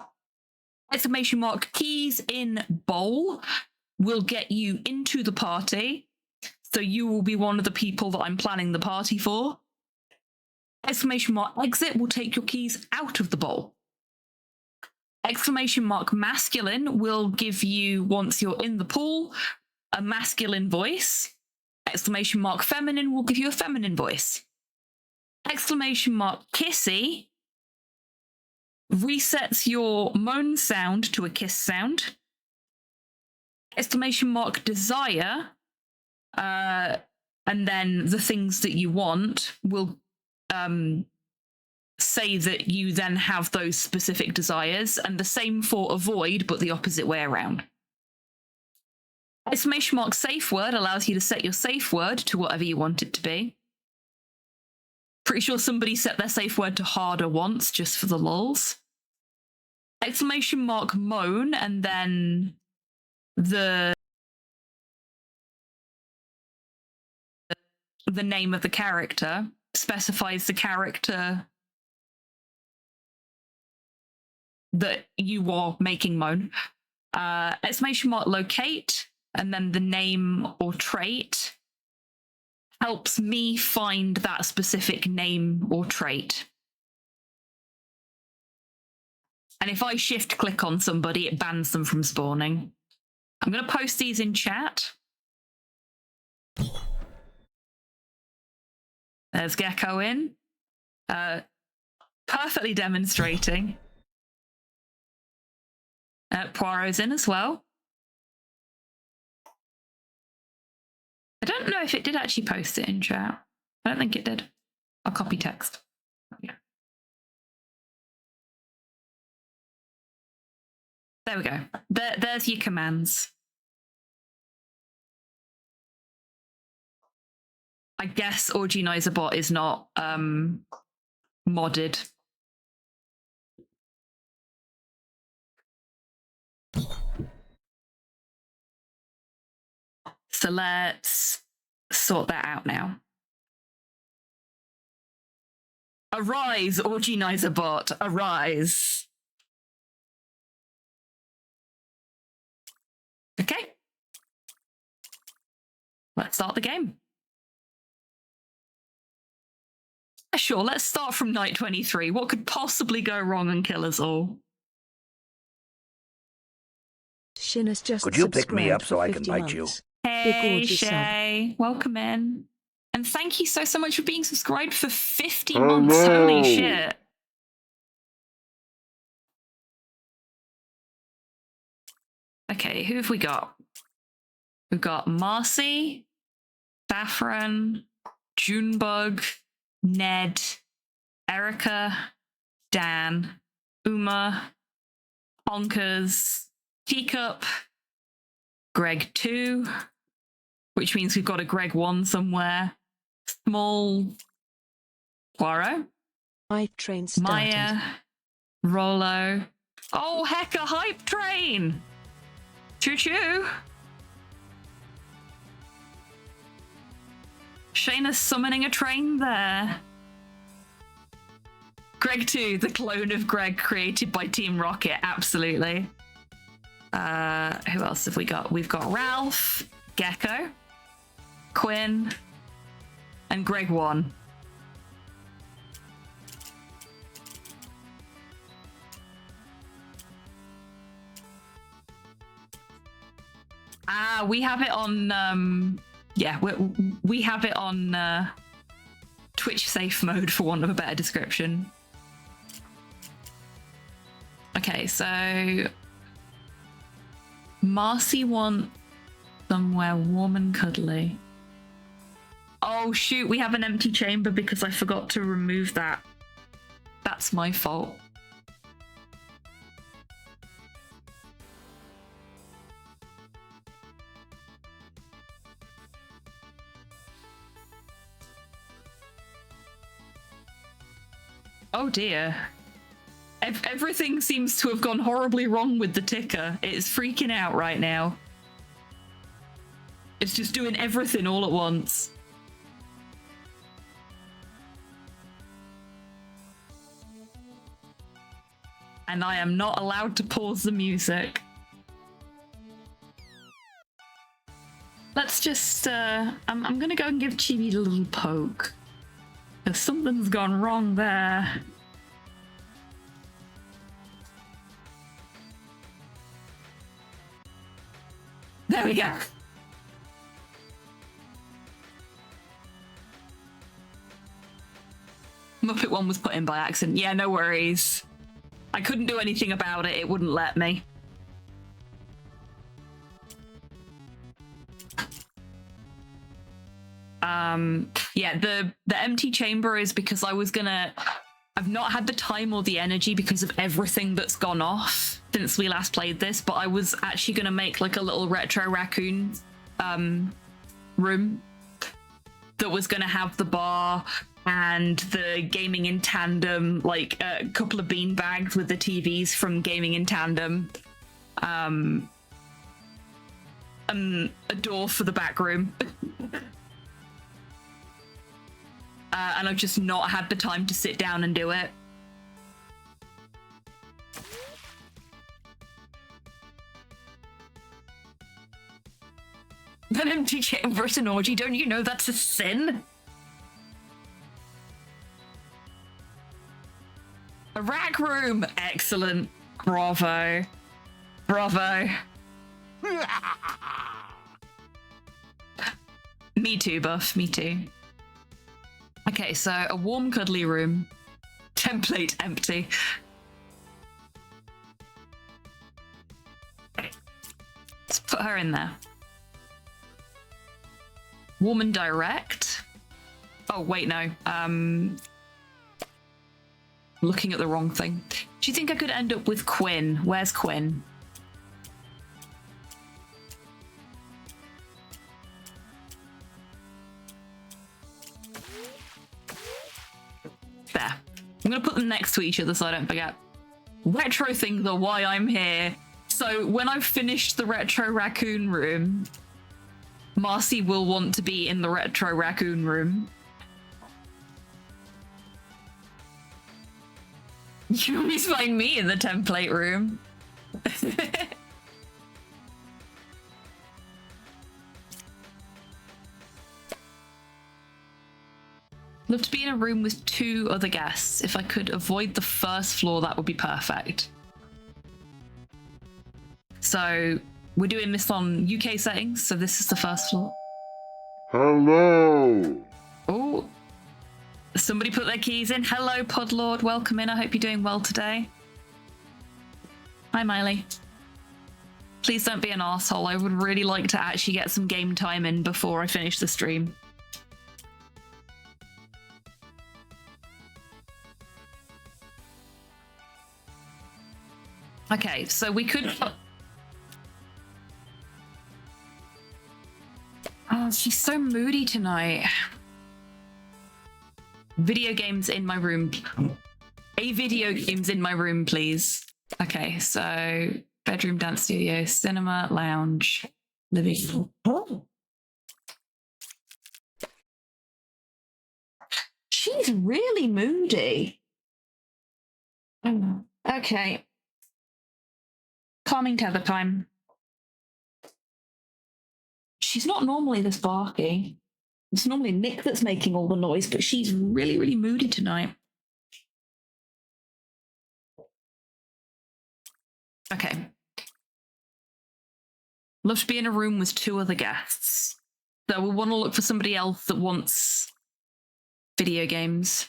exclamation mark keys in bowl will get you into the party. So you will be one of the people that I'm planning the party for. Exclamation mark exit will take your keys out of the bowl. Exclamation mark masculine will give you, once you're in the pool, a masculine voice. Exclamation mark feminine will give you a feminine voice. Exclamation mark kissy resets your moan sound to a kiss sound. Exclamation mark desire, and then the things that you want will say that you then have those specific desires, and the same for avoid, but the opposite way around. Exclamation mark safe word allows you to set your safe word to whatever you want it to be. Pretty sure somebody set their safe word to harder once, just for the lulz. Exclamation mark moan, and then the name of the character specifies the character that you are making moan. Exclamation mark locate, and then the name or trait helps me find that specific name or trait. And if I shift click on somebody, it bans them from spawning. I'm going to post these in chat. There's Gecko in. Perfectly demonstrating. Poirot's in as well. I don't know if it did actually post it in chat. I don't think it did. I'll copy text. Yeah. There we go. There's your commands. I guess Organizerbot is not modded. So let's sort that out now. Arise, Organizerbot, arise. Okay. Let's start the game. Sure, let's start from night 23. What could possibly go wrong and kill us all? Shin has just Could you pick me up subscribed so for I can 50 bite you? months. Hey, gorgeous sub. Shay. Welcome in. And thank you so much for being subscribed for 50 months. Holy shit. Okay, who have we got? We've got Marcy, Saffron, Junebug, Ned, Erica, Dan, Uma, Honkers, Teacup, Greg 2, which means we've got a Greg 1 somewhere, Small, Poirot, Hype train started. Maya, Rollo. Oh, heck, a hype train! Choo-choo! Shayna's summoning a train there. Greg 2, the clone of Greg created by Team Rocket, absolutely. Who else have we got? We've got Ralph, Gecko, Quinn, and Greg 1. We have it on, yeah, we have it on Twitch safe mode, for want of a better description. Okay, so Marcy wants somewhere warm and cuddly. Oh shoot, we have an empty chamber because I forgot to remove that. That's my fault. Oh dear. Everything seems to have gone horribly wrong with the ticker. It's freaking out right now. It's just doing everything all at once. And I am not allowed to pause the music. Let's just, I'm gonna go and give Chibi a little poke. Because something's gone wrong there. There we go. Muppet 1 was put in by accident. Yeah, no worries. I couldn't do anything about it. It wouldn't let me. Yeah, the empty chamber is because I was gonna... I've not had the time or the energy because of everything that's gone off since we last played this, but I was actually gonna make like a little retro Raccoon room that was gonna have the bar and the gaming in tandem, like a couple of bean bags with the TVs from gaming in tandem, and a door for the back room. And I've just not had the time to sit down and do it. An empty chamber at an orgy, don't you know that's a sin? A rack room! Excellent. Bravo. Bravo. Me too, Buff. Me too. Okay, so a warm, cuddly room. Template empty. Let's put her in there. Warm and direct. Oh, wait, no. Looking at the wrong thing. Do you think I could end up with Quinn? Where's Quinn? There. I'm going to put them next to each other so I don't forget. Retro thing, the why I'm here. So when I've finished the retro raccoon room, Marcy will want to be in the retro raccoon room. You always find me in the template room. Love to be in a room with 2 other guests. If I could avoid the first floor, that would be perfect. So we're doing this on UK settings, so this is the first floor. Hello! Oh, somebody put their keys in. Hello, Podlord. Welcome in. I hope you're doing well today. Hi, Miley. Please don't be an arsehole. I would really like to actually get some game time in before I finish the stream. Okay, so we could... Oh, she's so moody tonight. Video games in my room. A video games in my room, please. Okay, so bedroom, dance studio, cinema, lounge, living room. Oh. She's really moody. Oh, okay. Calming tether time. She's not normally this barky. It's normally Nick that's making all the noise, but she's really, really moody tonight. Okay. Love to be in a room with 2 other guests. So we'll want to look for somebody else that wants video games.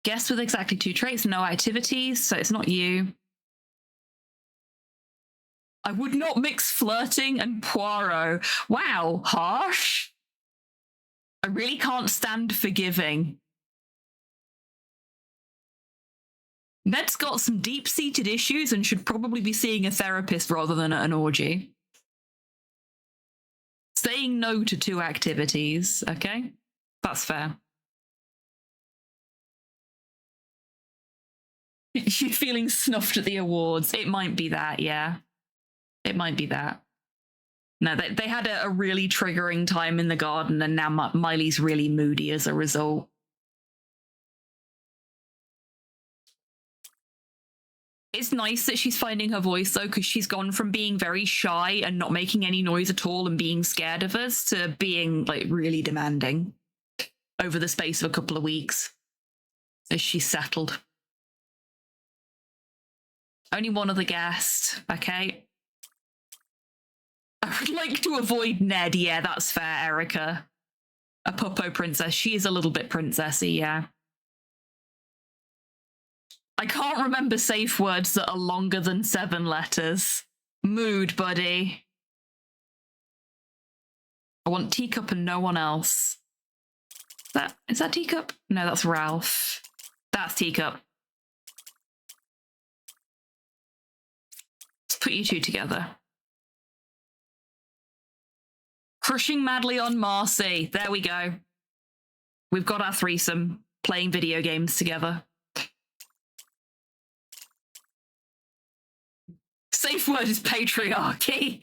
Guest with exactly 2 traits, no activities, so it's not you. I would not mix flirting and Poirot. Wow, harsh. I really can't stand forgiving. Ned's got some deep-seated issues and should probably be seeing a therapist rather than at an orgy. Saying no to 2 activities, okay? That's fair. You're feeling snuffed at the awards. It might be that, yeah. It might be that. No, they had a really triggering time in the garden, and now Miley's really moody as a result. It's nice that she's finding her voice, though, because she's gone from being very shy and not making any noise at all and being scared of us to being, like, really demanding over the space of a couple of weeks as she's settled. Only one other guest, okay? I would like to avoid Ned. Yeah, that's fair, Erica. A Puppo princess. She is a little bit princessy, yeah. I can't remember safe words that are longer than 7 letters. Mood, buddy. I want Teacup and no one else. Is that Teacup? No, that's Ralph. That's Teacup. Let's put you 2 together. Crushing madly on Marcy. There we go. We've got our threesome, playing video games together. Safe word is patriarchy.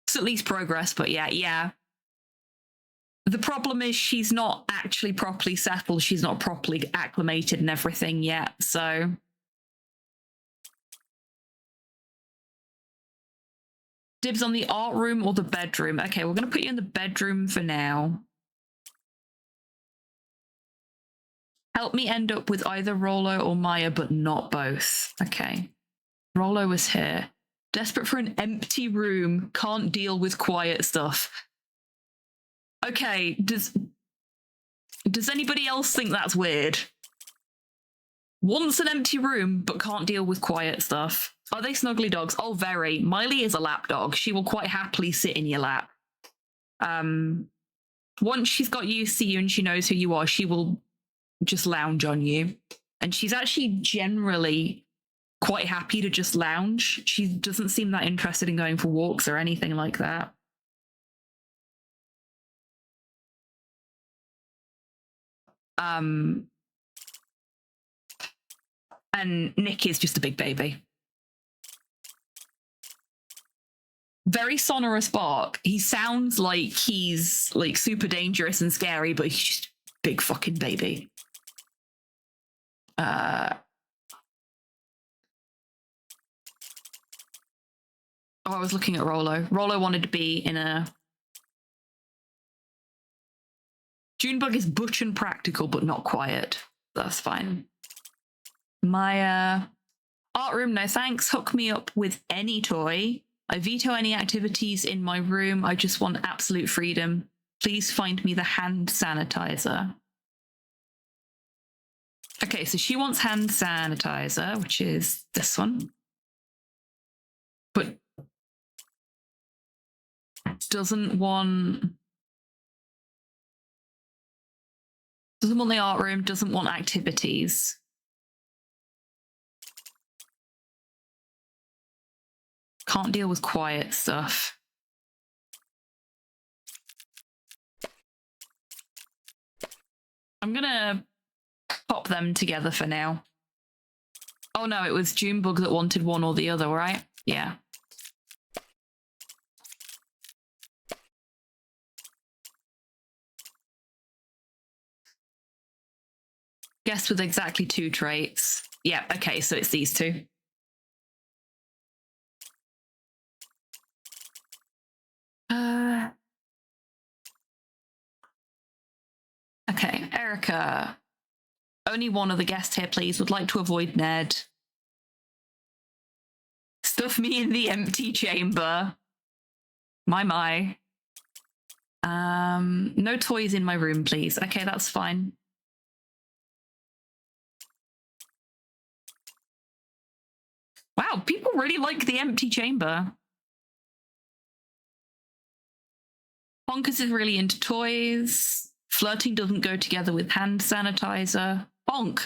It's at least progress, but yeah. The problem is she's not actually properly settled. She's not properly acclimated and everything yet, so... Dibs on the art room or the bedroom. Okay, we're going to put you in the bedroom for now. Help me end up with either Rolo or Maya, but not both. Okay. Rollo was here. Desperate for an empty room. Can't deal with quiet stuff. Okay, does anybody else think that's weird? Wants an empty room, but can't deal with quiet stuff. Are they snuggly dogs? Oh, very. Miley is a lap dog. She will quite happily sit in your lap. Once she's got used to you and she knows who you are, she will just lounge on you. And she's actually generally quite happy to just lounge. She doesn't seem that interested in going for walks or anything like that. And Nick is just a big baby. Very sonorous bark. He sounds like he's like super dangerous and scary, but he's just a big fucking baby. Oh, I was looking at Rollo. Rollo wanted to be in a... Junebug is butch and practical, but not quiet. That's fine. My art room, no thanks. Hook me up with any toy. I veto any activities in my room. I just want absolute freedom. Please find me the hand sanitizer. Okay, so she wants hand sanitizer, which is this one. But doesn't want the art room, doesn't want activities. Can't deal with quiet stuff. I'm gonna pop them together for now. Oh no, it was Junebug that wanted one or the other, right? Yeah. Guess with exactly 2 traits. Yeah, okay, so it's these two. Okay, Erica. Only one of the guests here, please. Would like to avoid Ned. Stuff me in the empty chamber. My. No toys in my room, please. Okay, that's fine. Wow, people really like the empty chamber. Bonkers is really into toys. Flirting doesn't go together with hand sanitizer. Bonk.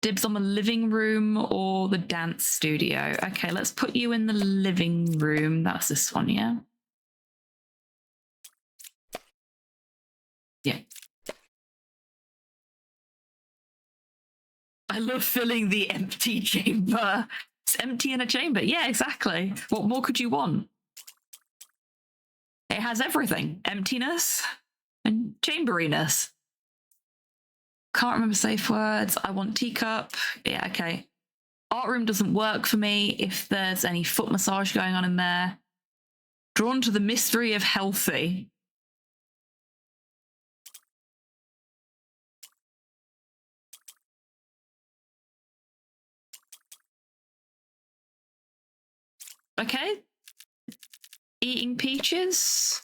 Dibs on the living room or the dance studio. Okay, let's put you in the living room. That's this one, yeah? Yeah. I love filling the empty chamber. It's empty in a chamber. Yeah, exactly. What more could you want? It has everything. Emptiness and chamberiness. Can't remember safe words. I want teacup. Yeah, okay. Art room doesn't work for me if there's any foot massage going on in there. Drawn to the mystery of healthy. Okay. Eating peaches.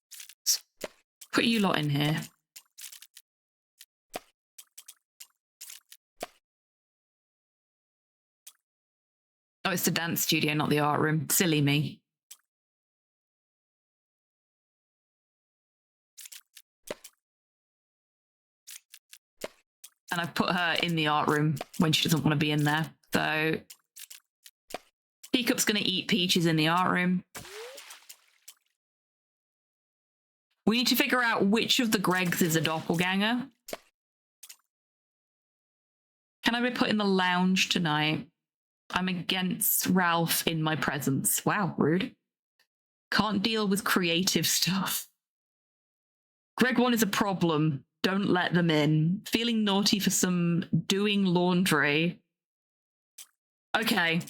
Let's put you lot in here. Oh, it's the dance studio, not the art room. Silly me. And I've put her in the art room when she doesn't want to be in there. So Teacup's going to eat peaches in the art room. We need to figure out which of the Gregs is a doppelganger. Can I be put in the lounge tonight? I'm against Ralph in my presence. Wow, rude. Can't deal with creative stuff. Greg 1 is a problem. Don't let them in. Feeling naughty for some doing laundry. Okay.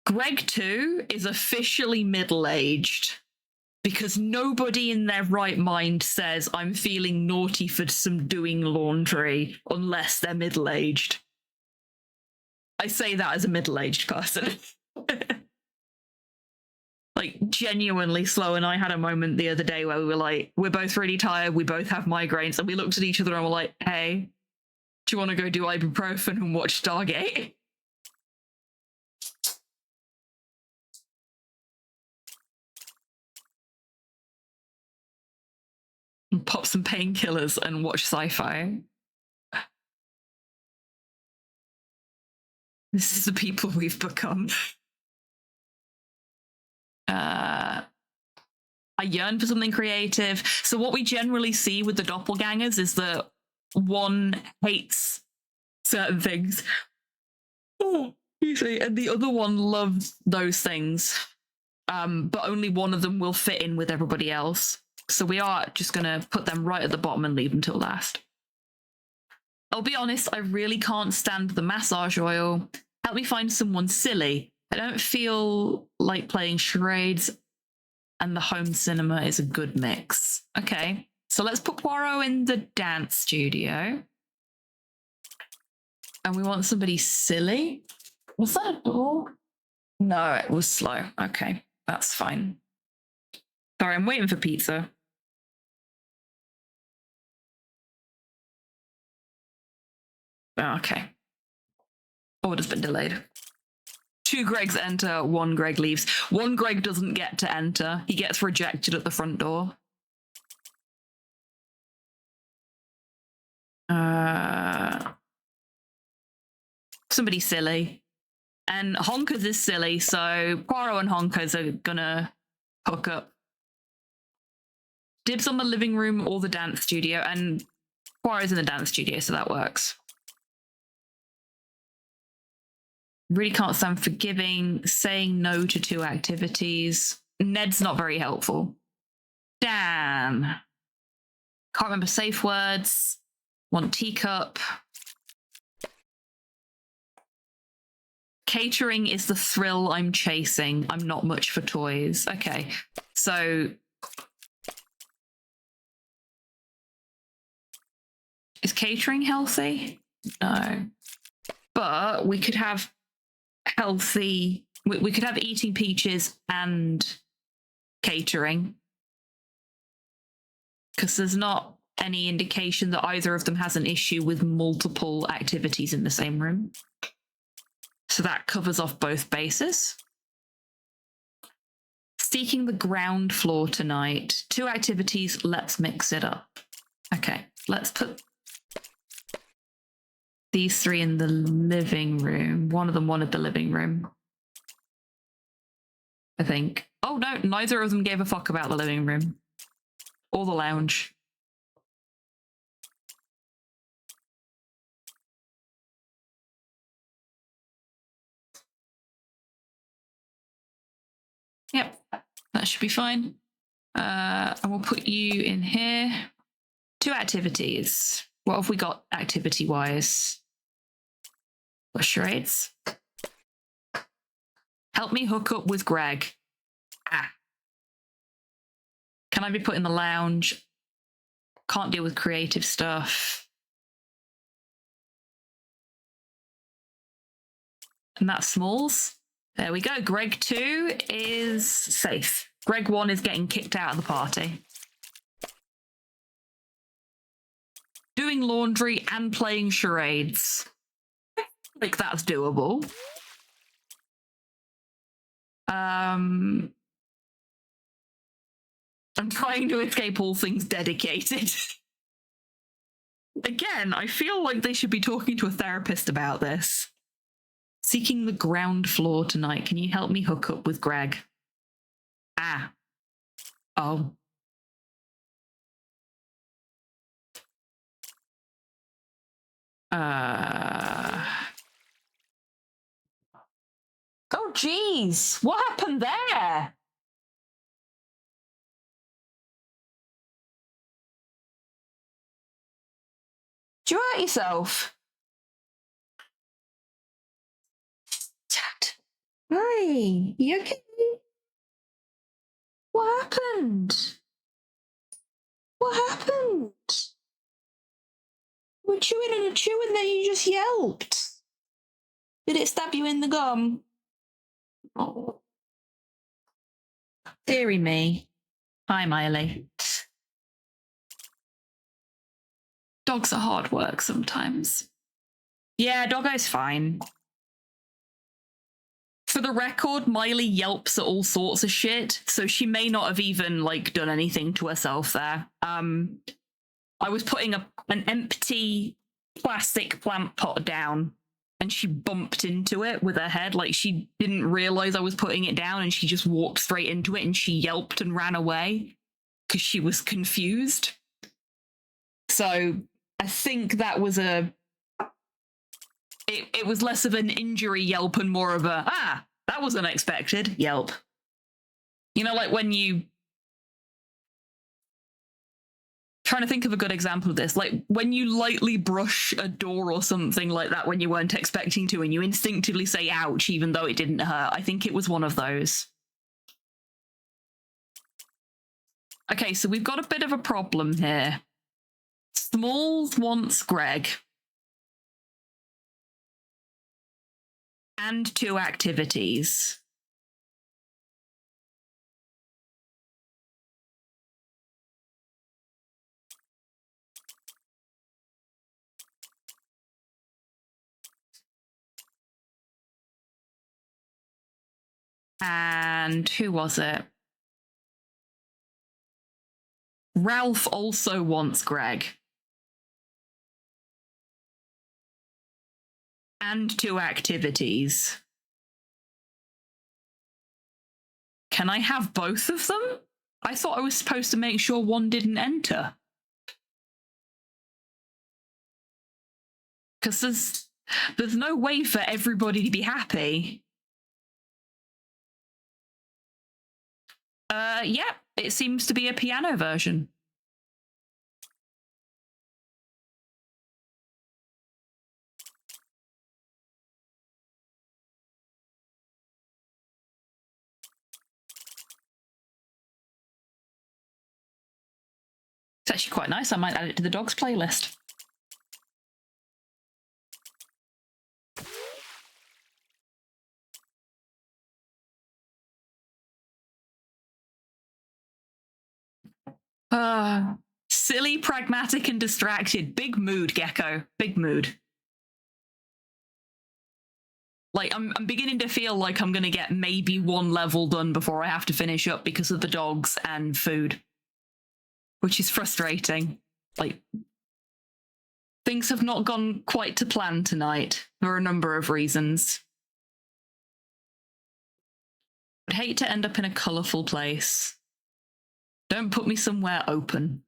Greg 2 is officially middle-aged because nobody in their right mind says I'm feeling naughty for some doing laundry unless they're middle-aged. I say that as a middle-aged person. Like, genuinely, Slow and I had a moment the other day where we were like, we're both really tired, we both have migraines, and we looked at each other and were like, hey, do you want to go do ibuprofen and watch Stargate? And pop some painkillers and watch sci-fi. This is the people we've become. I yearn for something creative. So what we generally see with the doppelgangers is that one hates certain things. Oh, usually, and the other one loves those things. But only one of them will fit in with everybody else. So we are just gonna put them right at the bottom and leave them till last. I'll be honest, I really can't stand the massage oil. Help me find someone silly. I don't feel like playing charades, and the home cinema is a good mix. Okay, so let's put Poirot in the dance studio. And we want somebody silly. Was that a door? No, it was Slow. Okay, that's fine. Sorry, I'm waiting for pizza. Okay. Order's been delayed. 2 Gregs enter, 1 Greg leaves. 1 Greg doesn't get to enter. He gets rejected at the front door. Somebody silly. And Honkers is silly, so Poirot and Honkers are gonna hook up. Dibs on the living room or the dance studio, and Poirot's in the dance studio, so that works. Really can't stand forgiving, saying no to 2 activities. Ned's not very helpful. Dan. Can't remember safe words. Want teacup. Catering is the thrill I'm chasing. I'm not much for toys. Okay, so is catering healthy? No. But we could have healthy, we could have eating peaches and catering. Because there's not any indication that either of them has an issue with multiple activities in the same room. So that covers off both bases. Seeking the ground floor tonight. 2 activities, let's mix it up. Okay, let's put these 3 in the living room. One of them wanted the living room, I think. Oh no, neither of them gave a fuck about the living room. Or the lounge. Yep, that should be fine. And we'll put you in here. 2 activities. What have we got activity-wise? What charades? Help me hook up with Greg. Ah. Can I be put in the lounge? Can't deal with creative stuff. And that's Smalls. There we go. Greg 2 is safe. Greg 1 is getting kicked out of the party. Doing laundry and playing charades. Like, that's doable. I'm trying to escape all things dedicated. Again, I feel like they should be talking to a therapist about this. Seeking the ground floor tonight. Can you help me hook up with Greg? Ah. Oh. Oh, geez. What happened there? Did you hurt yourself? Dad. Hi. You okay? What happened? happened? What happened? We're chewing and chewing, then you just yelped. Did it stab you in the gum? Oh. Deary me. Hi, Miley. Dogs are hard work sometimes. Yeah, Doggo's fine. For the record, Miley yelps at all sorts of shit, so she may not have even, like, done anything to herself there. I was putting an empty plastic plant pot down, and she bumped into it with her head. Like, she didn't realize I was putting it down, and she just walked straight into it, and she yelped and ran away because she was confused. So I think that was it was less of an injury yelp and more of a, that was unexpected yelp. You know, like when you... Trying to think of a good example of this, like when you lightly brush a door or something like that when you weren't expecting to and you instinctively say ouch even though it didn't hurt. I think it was one of those. Okay, so we've got a bit of a problem here. Smalls wants Greg. And 2 activities. And who was it? Ralph also wants Greg. And 2 activities. Can I have both of them? I thought I was supposed to make sure one didn't enter. Because there's no way for everybody to be happy. Yeah, it seems to be a piano version. It's actually quite nice. I might add it to the dogs playlist. Silly, pragmatic, and distracted. Big mood, Gecko. Big mood. Like, I'm beginning to feel like I'm gonna get maybe 1 level done before I have to finish up because of the dogs and food. Which is frustrating. Like, things have not gone quite to plan tonight for a number of reasons. I'd hate to end up in a colourful place. Don't put me somewhere open.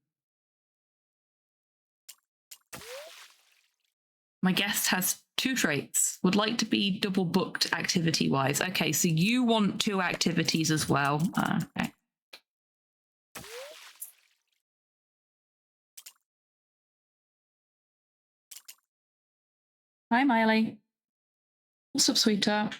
My guest has 2 traits. Would like to be double booked activity-wise. Okay, so you want 2 activities as well. Okay. Hi, Miley. What's up, sweetheart?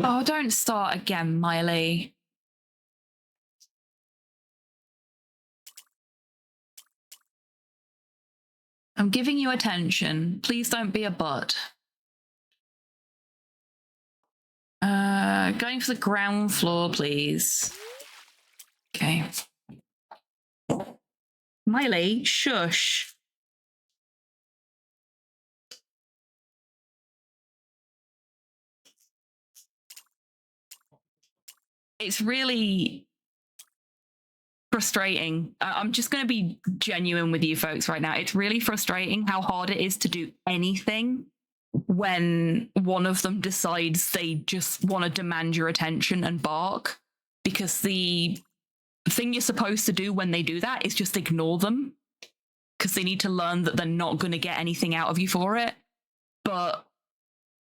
Oh, don't start again, Miley. I'm giving you attention. Please don't be a butt. Going for the ground floor, please. Okay. Miley, shush. It's really frustrating. I'm just going to be genuine with you folks right now. It's really frustrating how hard it is to do anything when one of them decides they just want to demand your attention and bark, because the thing you're supposed to do when they do that is just ignore them, because they need to learn that they're not going to get anything out of you for it. But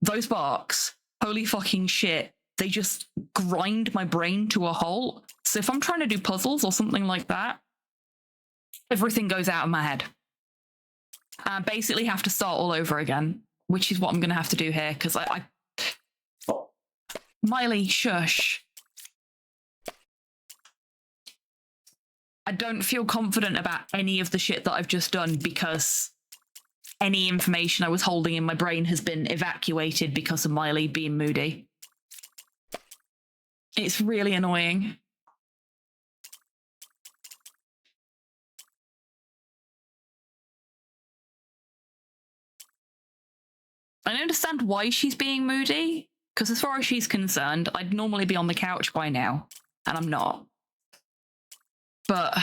those barks, holy fucking shit, they just grind my brain to a halt. So if I'm trying to do puzzles or something like that, everything goes out of my head. I basically have to start all over again, which is what I'm going to have to do here, because I... Miley, shush. I don't feel confident about any of the shit that I've just done because any information I was holding in my brain has been evacuated because of Miley being moody. It's really annoying. I understand why she's being moody, because as far as she's concerned, I'd normally be on the couch by now, and I'm not. But...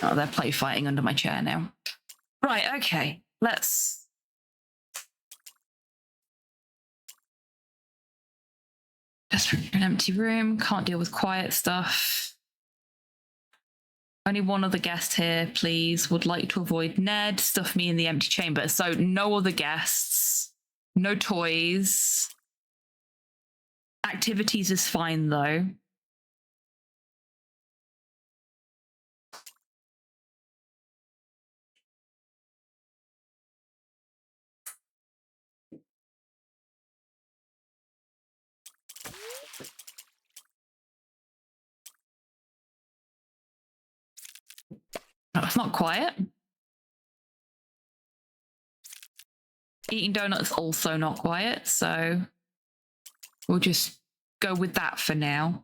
oh, they're play fighting under my chair now. Right, okay, let's... just an empty room, can't deal with quiet stuff. Only one other guest here, please. Would like to avoid Ned. Stuff me in the empty chamber. So no other guests. No toys. Activities is fine, though. No, it's not quiet. Eating donuts also not quiet, so we'll just go with that for now.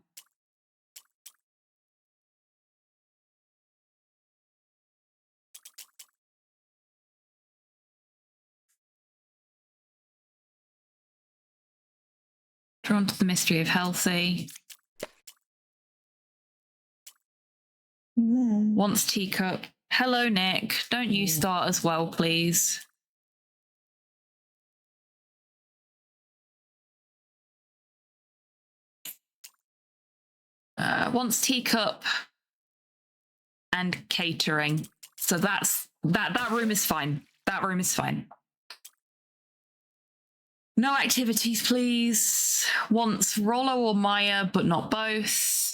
Drawn to the mystery of healthy. Wants teacup. Hello, Nick. Don't you start as well, please. Wants teacup and catering. So that room is fine. That room is fine. No activities, please. Wants Rollo or Maya, but not both.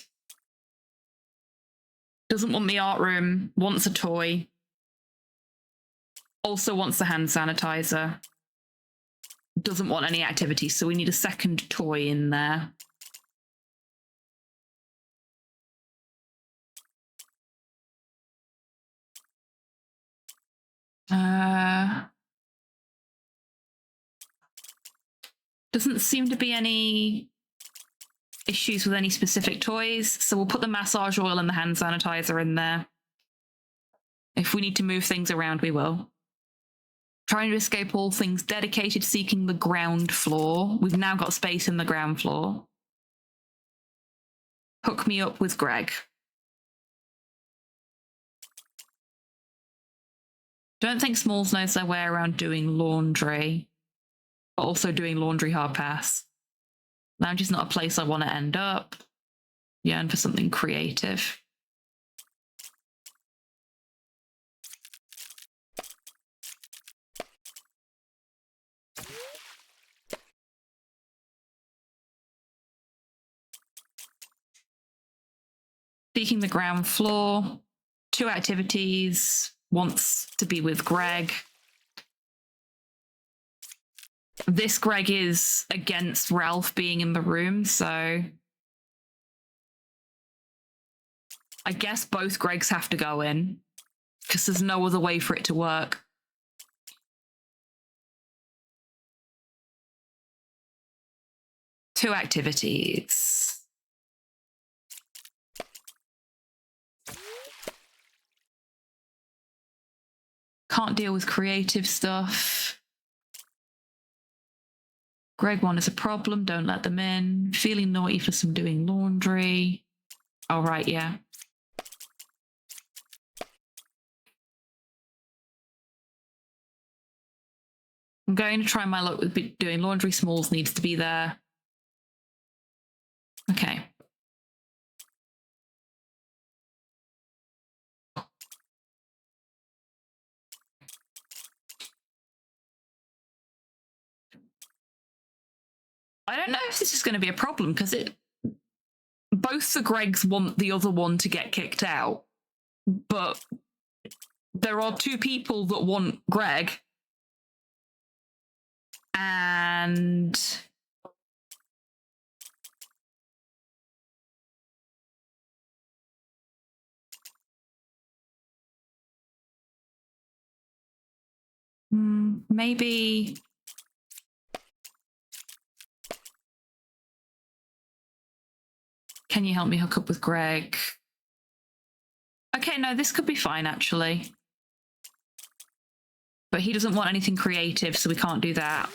Doesn't want the art room. Wants a toy. Also wants the hand sanitizer. Doesn't want any activities, so we need a second toy in there. Doesn't seem to be any issues with any specific toys, so we'll put the massage oil and the hand sanitizer in there. If we need to move things around, we will. Trying to escape all things dedicated, seeking the ground floor. We've now got space in the ground floor. Hook me up with Greg. Don't think Smalls knows their way around doing laundry, but also doing laundry hard pass. Lounge is not a place I want to end up. Yearn for something creative. Seeking the ground floor. 2 activities. Wants to be with Greg. This Greg is against Ralph being in the room, so I guess both Gregs have to go in, because there's no other way for it to work. Two activities. Can't deal with creative stuff. Greg 1 is a problem, don't let them in. Feeling naughty for some doing laundry. All right, yeah. I'm going to try my luck with doing laundry. Smalls needs to be there. Okay. I don't know if this is going to be a problem because both the Gregs want the other one to get kicked out, but there are two people that want Greg, and maybe. Can you help me hook up with Greg? Okay, no, this could be fine, actually. But he doesn't want anything creative, so we can't do that.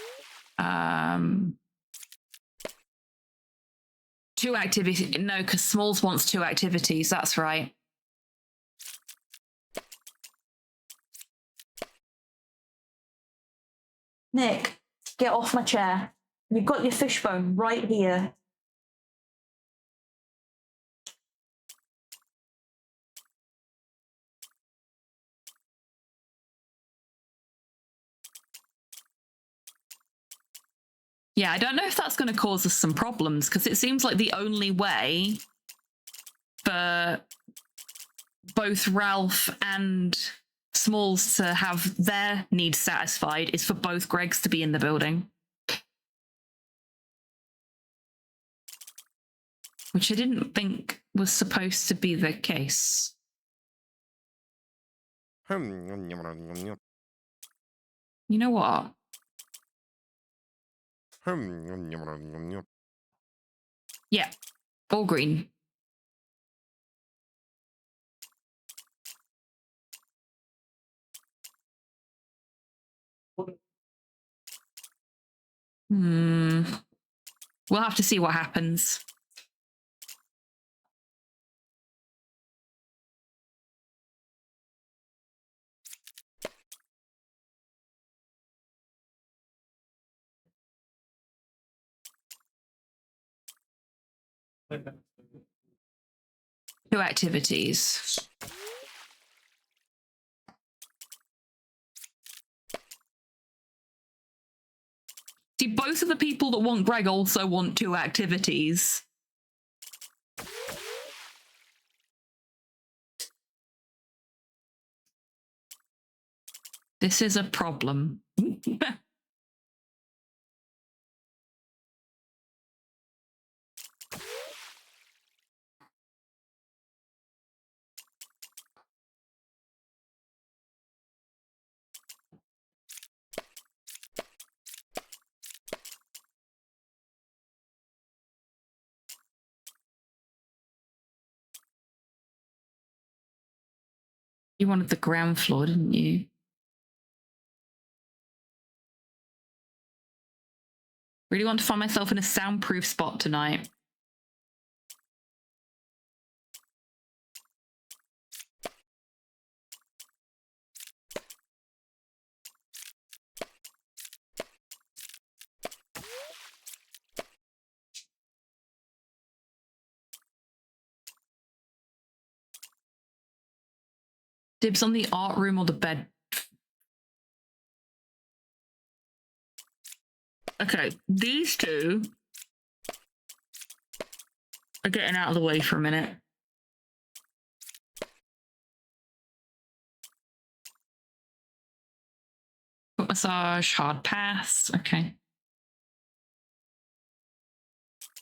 2 activities. No, because Smalls wants 2 activities. That's right. Nick, get off my chair. You've got your fishbone right here. Yeah, I don't know if that's going to cause us some problems, because it seems like the only way for both Ralph and Smalls to have their needs satisfied is for both Gregs to be in the building. Which I didn't think was supposed to be the case. You know what? Yeah, all green. We'll have to see what happens. Two activities. See, both of the people that want Greg also want 2 activities. This is a problem. You wanted the ground floor, didn't you? Really want to find myself in a soundproof spot tonight. Dibs on the art room or the bed. Okay, these two are getting out of the way for a minute. Foot massage, hard pass. Okay.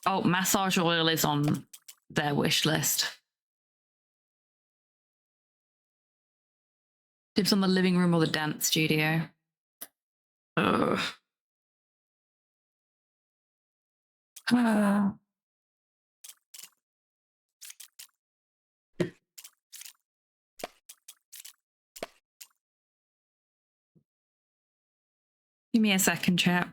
Oh, massage oil is on their wish list. Dibs on the living room or the dance studio. Ugh. Give me a second, chap.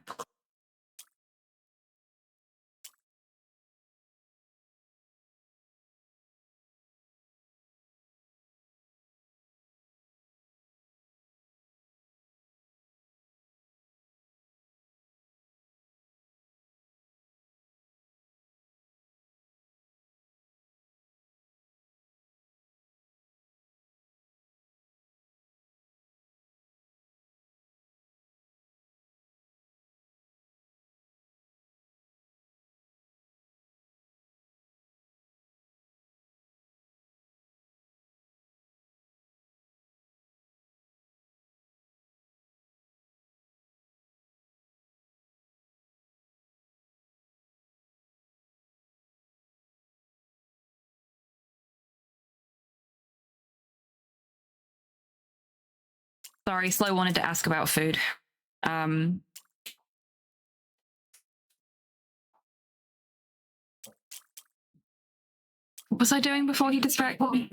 Sorry, Slow wanted to ask about food. What was I doing before he distracted me?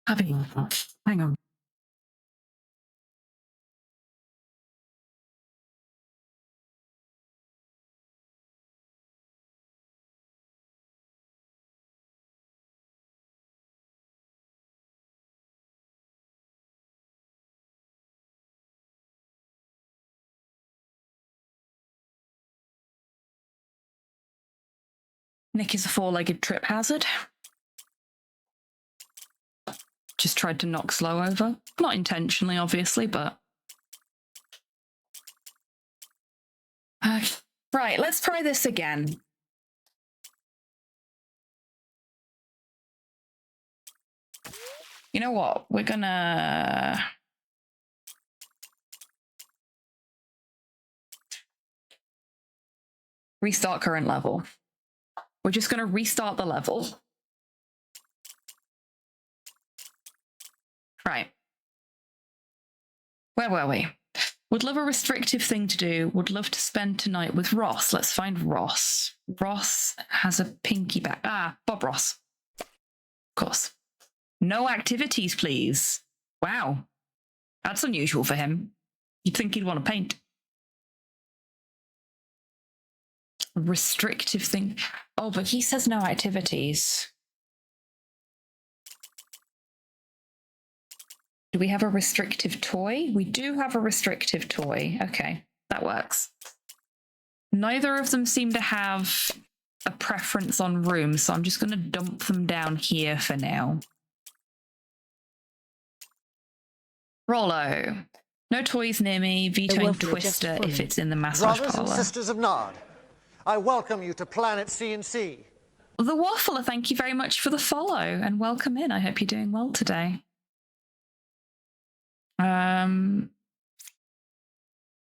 Hang on. Nick is a four-legged trip hazard. Just tried to knock Slow over. Not intentionally, obviously, but... Right, let's try this again. You know what? We're gonna... restart current level. We're just gonna restart the level. Right. Where were we? Would love a restrictive thing to do. Would love to spend tonight with Ross. Let's find Ross. Ross has a pinky back. Ah, Bob Ross. Of course. No activities, please. Wow. That's unusual for him. You'd think he'd want to paint. Restrictive thing. Oh, but he says no activities. Do we have a restrictive toy? We do have a restrictive toy. Okay, that works. Neither of them seem to have a preference on rooms, so I'm just going to dump them down here for now. Rollo. No toys near me. Vetoing Twister if it's in the massage Brothers parlor. and sisters of Nard, I welcome you to Planet C&C. The Waffler, thank you very much for the follow and welcome in. I hope you're doing well today.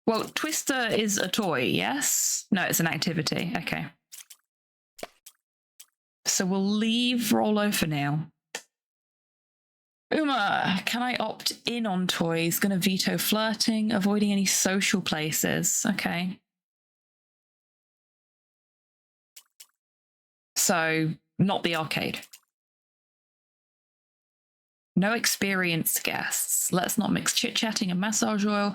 Well, Twister is a toy, yes? No, it's an activity. Okay. So we'll leave Rollo for now. Uma, can I opt in on toys? Gonna veto flirting, avoiding any social places. Okay. So, not the arcade. No experienced guests. Let's not mix chit-chatting and massage oil.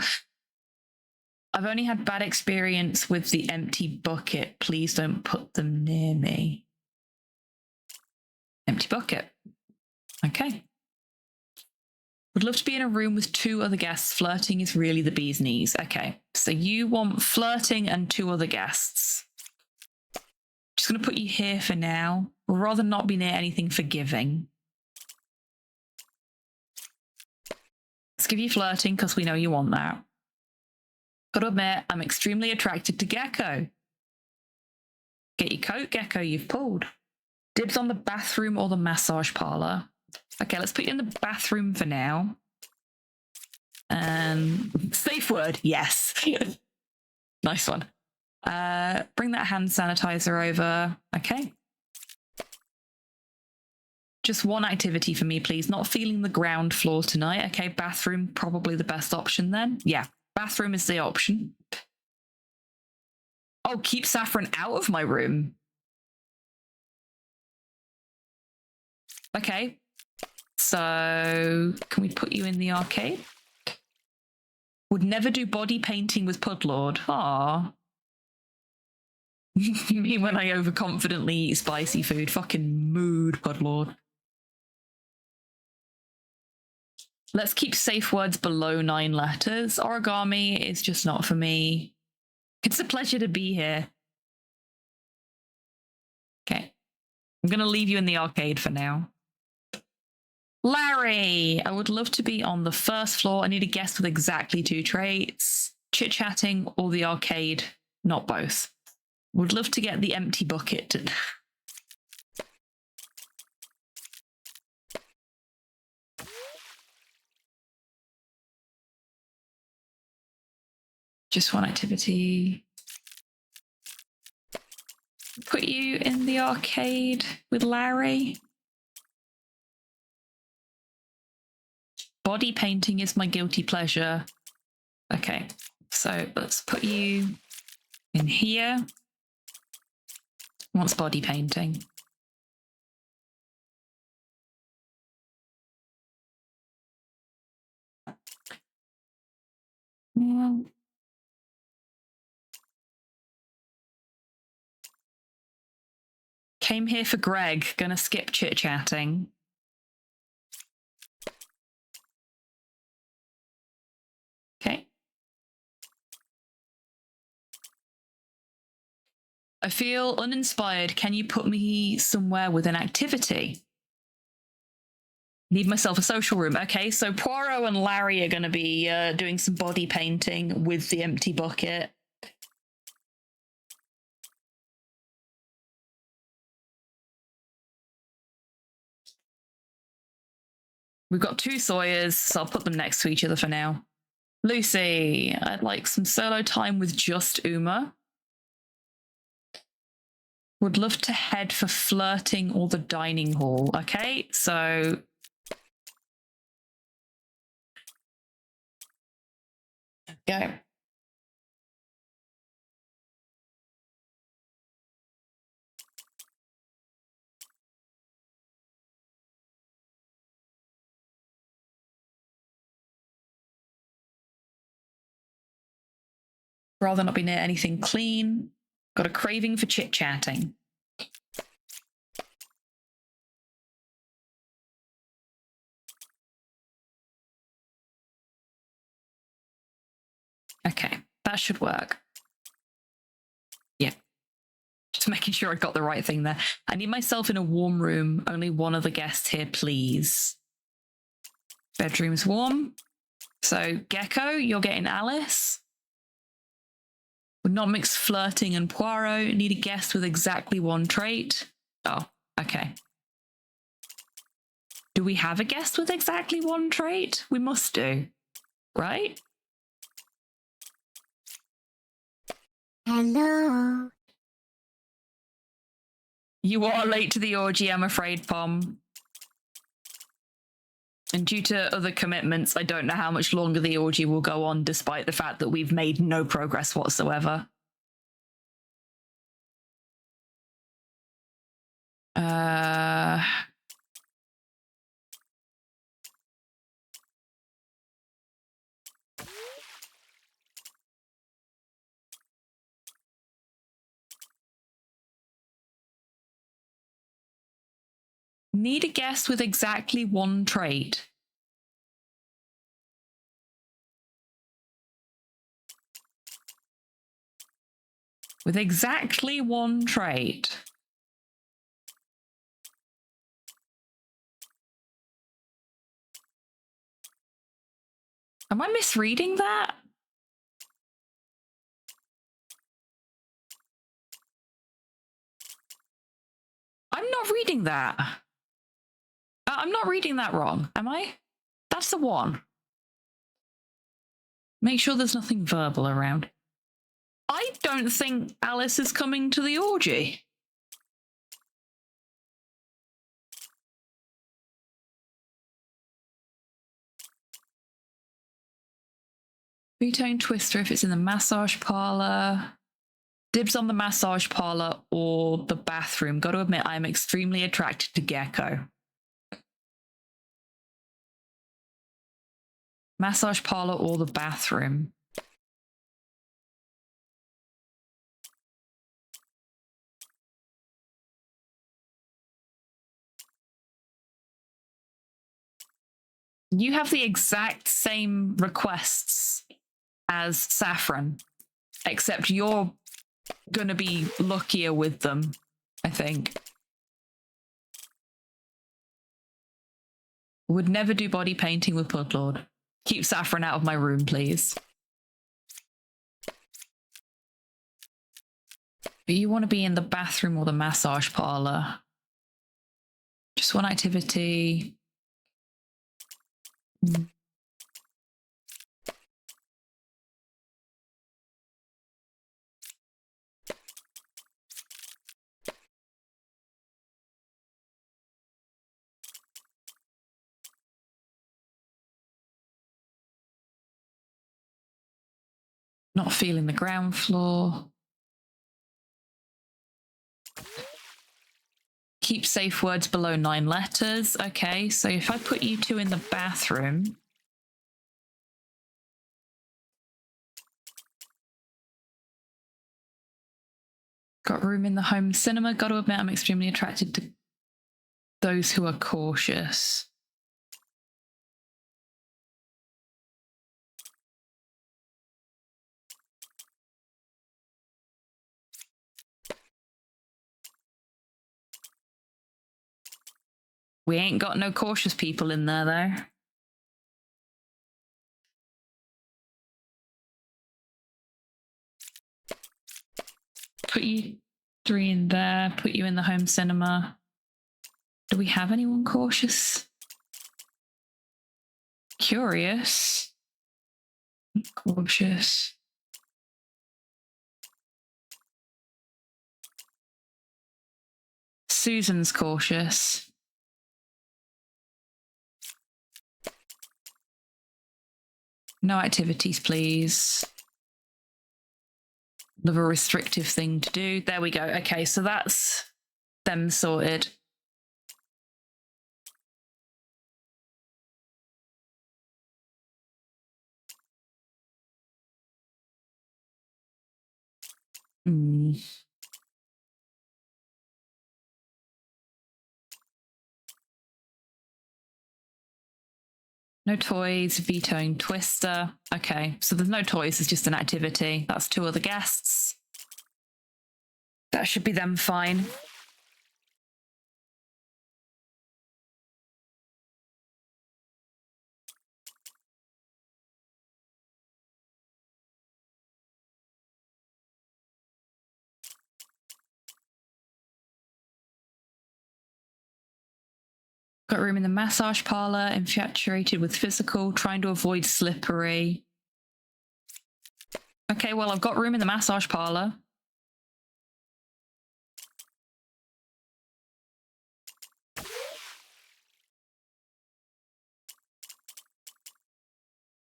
I've only had bad experience with the empty bucket. Please don't put them near me. Empty bucket. Okay. Would love to be in a room with two other guests. Flirting is really the bee's knees. Okay. So you want flirting and two other guests. Just going to put you here for now. Would rather not be near anything forgiving. Let's give you flirting because we know you want that. Gotta admit, I'm extremely attracted to Gecko. Get your coat, Gecko, you've pulled. Dibs on the bathroom or the massage parlor. Okay, let's put you in the bathroom for now. Safe word, yes. Nice one. Bring that hand sanitizer over. Okay. Just one activity for me, please. Not feeling the ground floor tonight. Okay, bathroom, probably the best option then. Yeah. Bathroom is the option. Oh, keep Saffron out of my room. Okay. So, can we put you in the arcade? Would never do body painting with Pudlord. Aww. Me when I overconfidently eat spicy food. Fucking mood, Pudlord. Let's keep safe words below 9 letters. Origami is just not for me. It's a pleasure to be here. Okay. I'm going to leave you in the arcade for now. Larry! I would love to be on the first floor. I need a guest with exactly 2 traits. Chit-chatting or the arcade. Not both. Would love to get the empty bucket. Just one activity. Put you in the arcade with Larry. Body painting is my guilty pleasure. Okay, so let's put you in here. What's body painting? Well, came here for Greg. Gonna skip chit-chatting. Okay. I feel uninspired. Can you put me somewhere with an activity? Need myself a social room. Okay, so Poirot and Larry are going to be doing some body painting with the empty bucket. We've got two Sawyers, so I'll put them next to each other for now. Lucy, I'd like some solo time with just Uma. Would love to head for flirting or the dining hall. Okay, so... Go. Rather not be near anything clean. Got a craving for chit-chatting. Okay, that should work. Yeah. Just making sure I got the right thing there. I need myself in a warm room. Only one of the guests here, please. Bedroom's warm. So, Gecko, you're getting Alice. Would not mix flirting and Poirot. Need a guest with exactly one trait. Oh, okay. Do we have a guest with exactly one trait? We must do, right? Hello. You are late to the orgy, I'm afraid, Pom. And due to other commitments, I don't know how much longer the orgy will go on, despite the fact that we've made no progress whatsoever. Need a guest with exactly one trait. With exactly one trait. Am I misreading that? I'm not reading that. I'm not reading that wrong, am I? That's the one. Make sure there's nothing verbal around. I don't think Alice is coming to the orgy. Three-tone twister if it's in the massage parlor. Dibs on the massage parlor or the bathroom. Got to admit, I'm extremely attracted to Gecko. Massage parlor or the bathroom. You have the exact same requests as Saffron, except you're gonna be luckier with them, I think. Would never do body painting with Pudlord. Keep Saffron out of my room, please. But you want to be in the bathroom or the massage parlor. Just one activity. Not feeling the ground floor. Keep safe words below 9 letters. Okay, so if I put you two in the bathroom. Got room in the home cinema. Got to admit, I'm extremely attracted to those who are cautious. We ain't got no cautious people in there, though. Put you 3 in there. Put you in the home cinema. Do we have anyone cautious? Curious. Cautious. Susan's cautious. No activities, please. Another restrictive thing to do. There we go. Okay, so that's them sorted. No toys, vetoing Twister. Okay, so there's no toys, it's just an activity. That's 2 other guests. That should be them fine. Got room in the massage parlor, infatuated with physical, trying to avoid slippery. Okay, well, I've got room in the massage parlor.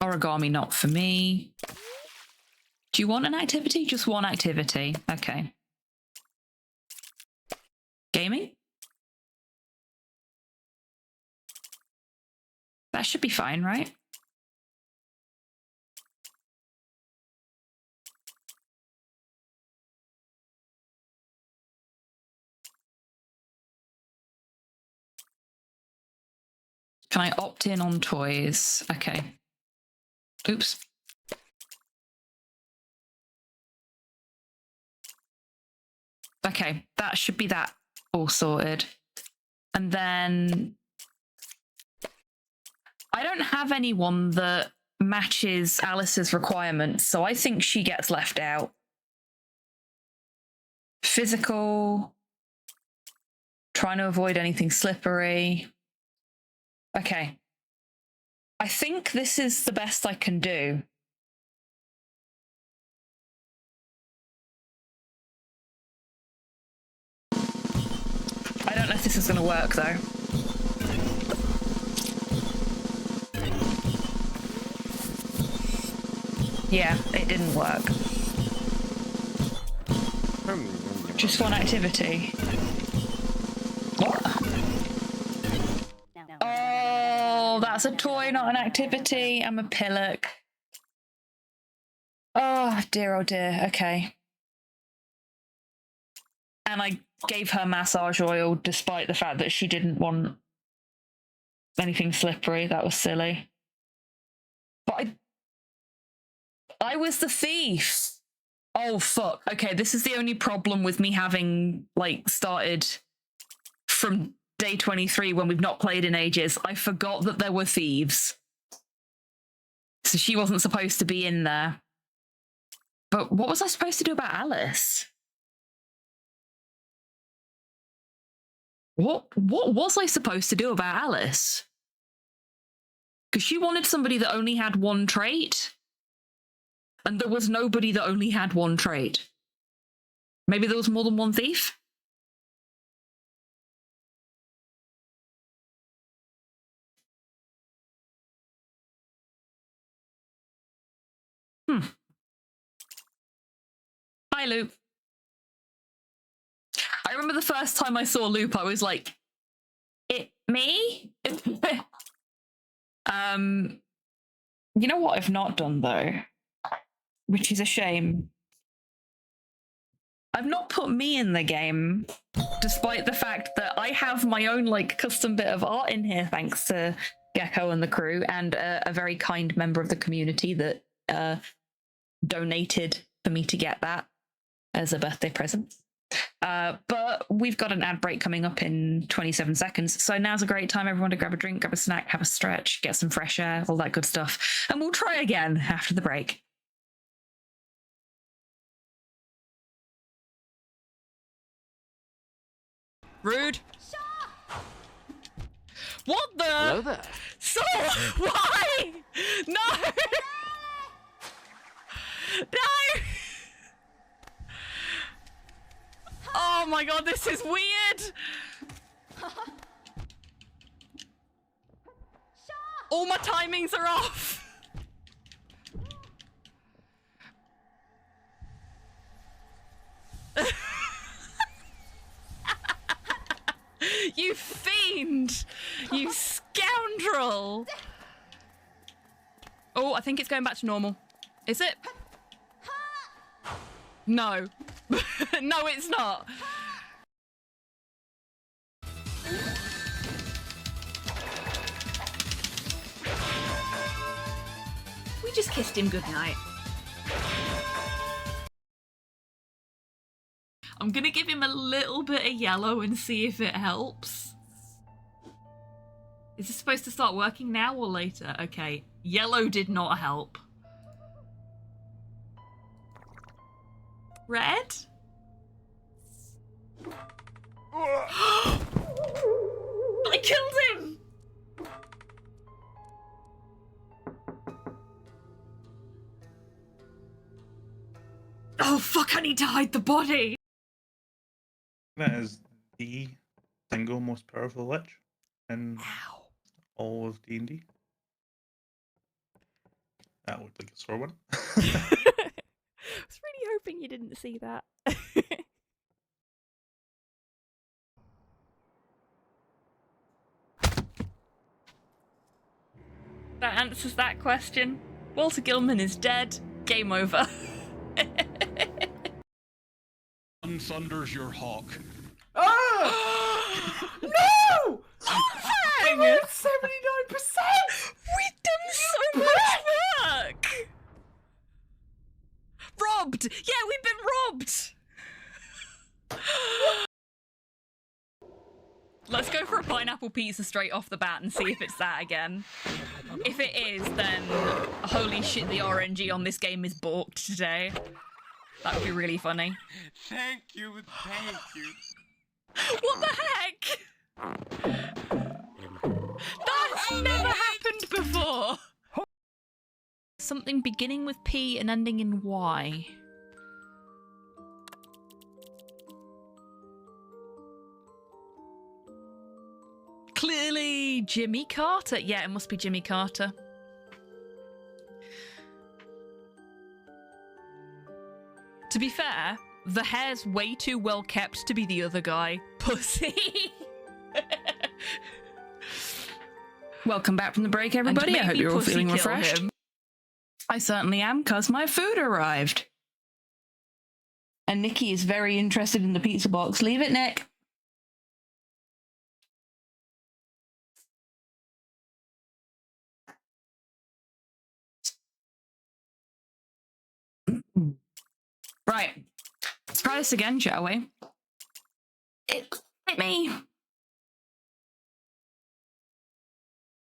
Origami, not for me. Do you want an activity? Just one activity. Okay. Gaming? That should be fine, right? Can I opt in on toys? Okay. Oops. Okay, that should be that all sorted. And then I don't have anyone that matches Alice's requirements, so I think she gets left out. Physical. Trying to avoid anything slippery. Okay. I think this is the best I can do. I don't know if this is going to work, though. Yeah, it didn't work. Just one activity. What? Oh, that's a toy, not an activity. I'm a pillock. Oh dear, okay. And I gave her massage oil despite the fact that she didn't want anything slippery. That was silly. But I was the thief. Oh, fuck. Okay, this is the only problem with me having, like, started from day 23 when we've not played in ages. I forgot that there were thieves. So she wasn't supposed to be in there. But what was I supposed to do about Alice? What was I supposed to do about Alice? Because she wanted somebody that only had one trait. And there was nobody that only had one trait. Maybe there was more than one thief? Hi, Loop. I remember the first time I saw Loop, I was like, "It me?" You know what I've not done though, which is a shame. I've not put me in the game, despite the fact that I have my own like custom bit of art in here, thanks to Gecko and the crew, and a very kind member of the community that donated for me to get that as a birthday present. But we've got an ad break coming up in 27 seconds, so now's a great time, everyone, to grab a drink, grab a snack, have a stretch, get some fresh air, all that good stuff, and we'll try again after the break. Rude. What the? Hello there. So, why? No! No! Oh my god, this is weird! All my timings are off! You fiend! You scoundrel! Oh, I think it's going back to normal. Is it? No. No, it's not. We just kissed him goodnight. I'm gonna give him a little bit of yellow and see if it helps. Is this supposed to start working now or later? Okay, yellow did not help. Red? I killed him! Oh fuck, I need to hide the body! That is the single most powerful lich in all of D&D. That looked like a sore one. I was really hoping you didn't see that. That answers that question. Walter Gilman is dead. Game over. Sun thunders your hawk. Ah! No! Hang! I'm at 79%! We've done so much work! Robbed! Yeah, we've been robbed! Let's go for a pineapple pizza straight off the bat and see if it's that again. If it is, then holy shit, the RNG on this game is balked today. That would be really funny. Thank you, thank you. What the heck? That's never happened before! Something beginning with P and ending in Y. Clearly Jimmy Carter. Yeah, it must be Jimmy Carter. To be fair, the hair's way too well kept to be the other guy. Pussy. Welcome back from the break, everybody. I hope you're all feeling refreshed. I certainly am, cause my food arrived. And Nikki is very interested in the pizza box. Leave it, Nick. Right. Let's try this again, shall we? Hit me.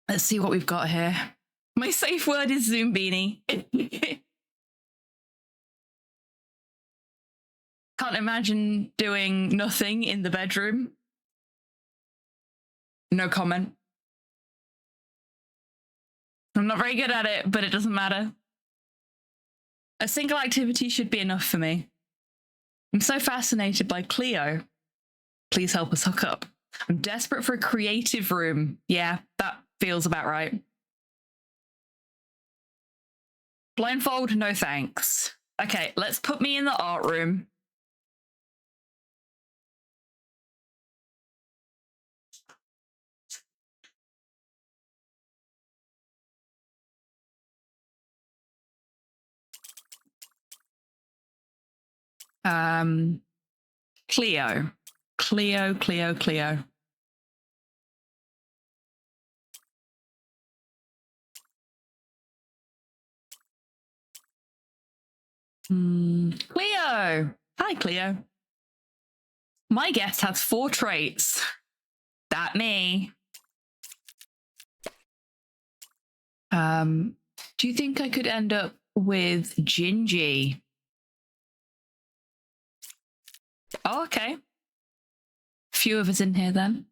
Let's see what we've got here. My safe word is Zoom Beanie. Can't imagine doing nothing in the bedroom. No comment. I'm not very good at it, but it doesn't matter. A single activity should be enough for me. I'm so fascinated by Cleo. Please help us hook up. I'm desperate for a creative room. Yeah, that feels about right. Blindfold, no thanks. Okay, let's put me in the art room. Cleo. Cleo. Cleo. Hi, Cleo. My guest has 4 traits. That me. Do you think I could end up with Gingy? Oh, okay. Few of us in here then.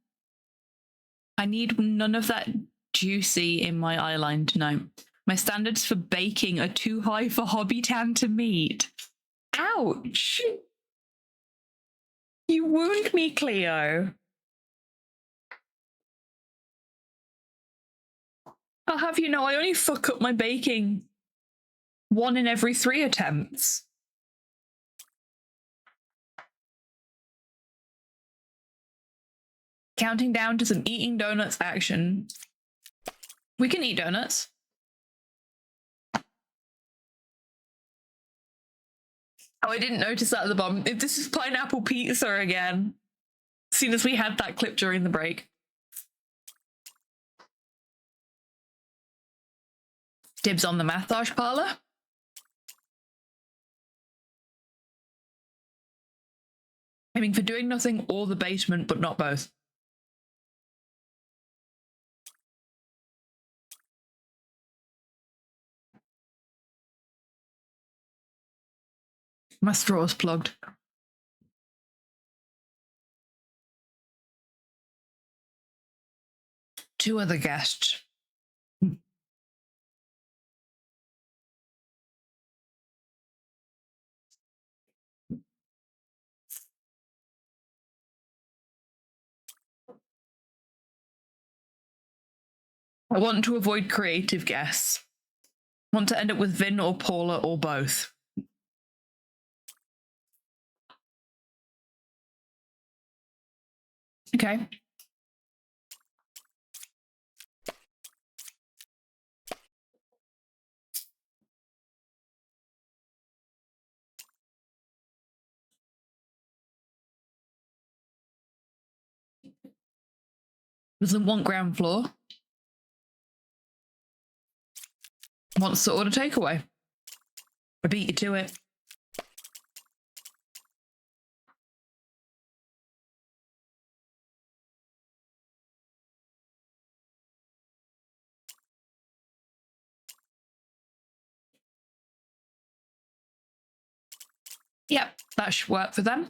I need none of that juicy in my eyeline tonight. My standards for baking are too high for Hobby Tan to meet. Ouch! You wound me, Cleo. I'll have you know I only fuck up my baking 1 in every 3 attempts. Counting down to some eating donuts action. We can eat donuts. Oh, I didn't notice that at the bottom. If this is pineapple pizza again, seeing as we had that clip during the break. Dibs on the massage parlor. Aiming for doing nothing or the basement, but not both. My straw's plugged. Two other guests. I want to avoid creative guests. Want to end up with Vin or Paula or both. Okay. Doesn't want ground floor. Wants to order takeaway. I beat you to it. Yep, that should work for them.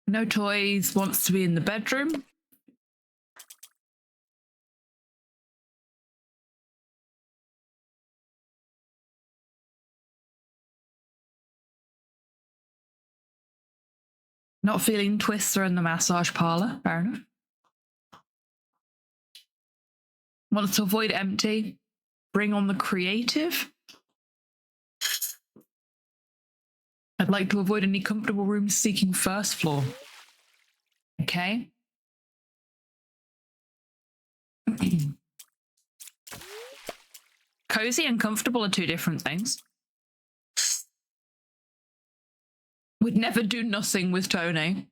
No toys, wants to be in the bedroom. Not feeling Twister in the massage parlor, fair enough. Wants to avoid empty. Bring on the creative. I'd like to avoid any comfortable rooms seeking first floor. Okay. Cozy and comfortable are 2 different things. Would never do nothing with Tony.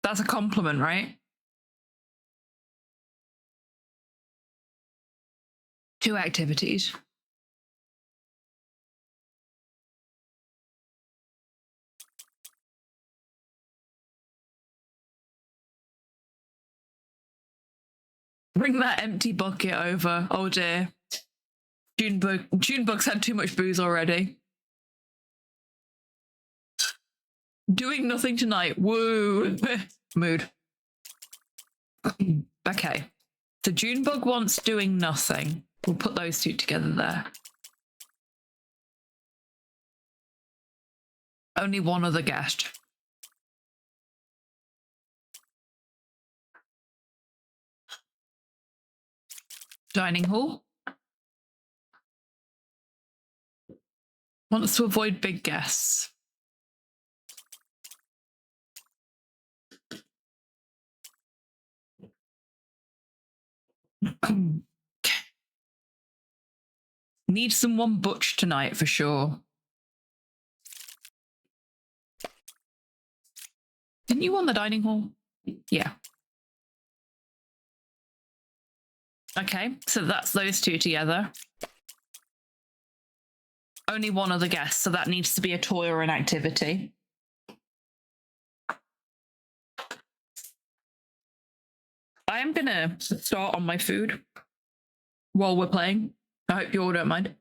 That's a compliment, right? 2 activities. Bring that empty bucket over. Oh dear. Junebug's had too much booze already. Doing nothing tonight. Woo. Mood. Okay. So Junebug wants doing nothing. We'll put those 2 together there. Only one other guest. Dining hall. Wants to avoid big guests. Need someone butch tonight for sure. Didn't you want the dining hall? Yeah. Okay, so that's those two together. Only one other guest, so that needs to be a toy or an activity. I am gonna start on my food while we're playing. I hope you all don't mind.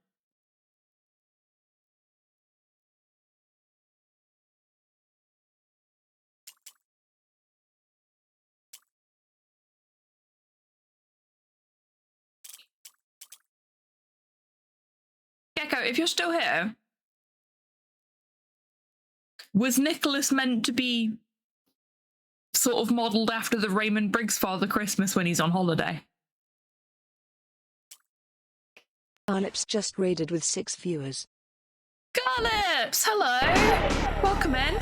Gecko, if you're still here, was Nicholas meant to be sort of modelled after the Raymond Briggs Father Christmas when he's on holiday? Garlips just raided with 6 viewers. Garlips! Hello! Welcome in.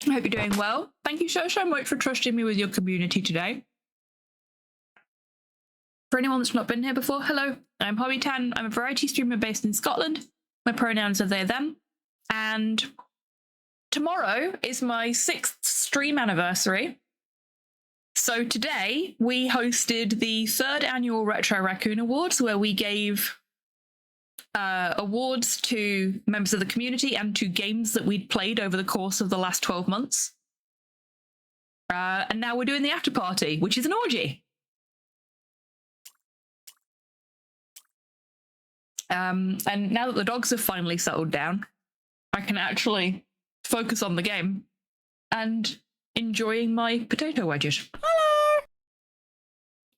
I hope you're doing well. Thank you so much for trusting me with your community today. For anyone that's not been here before, hello, I'm Hobbytan. I'm a variety streamer based in Scotland. My pronouns are they, them. And tomorrow is my 6th stream anniversary. So today we hosted the 3rd annual Retro Raccoon Awards, where we gave awards to members of the community and to games that we'd played over the course of the last 12 months. And now we're doing the after party, which is an orgy. And now that the dogs have finally settled down, I can actually focus on the game and enjoying my potato wedges. Hello!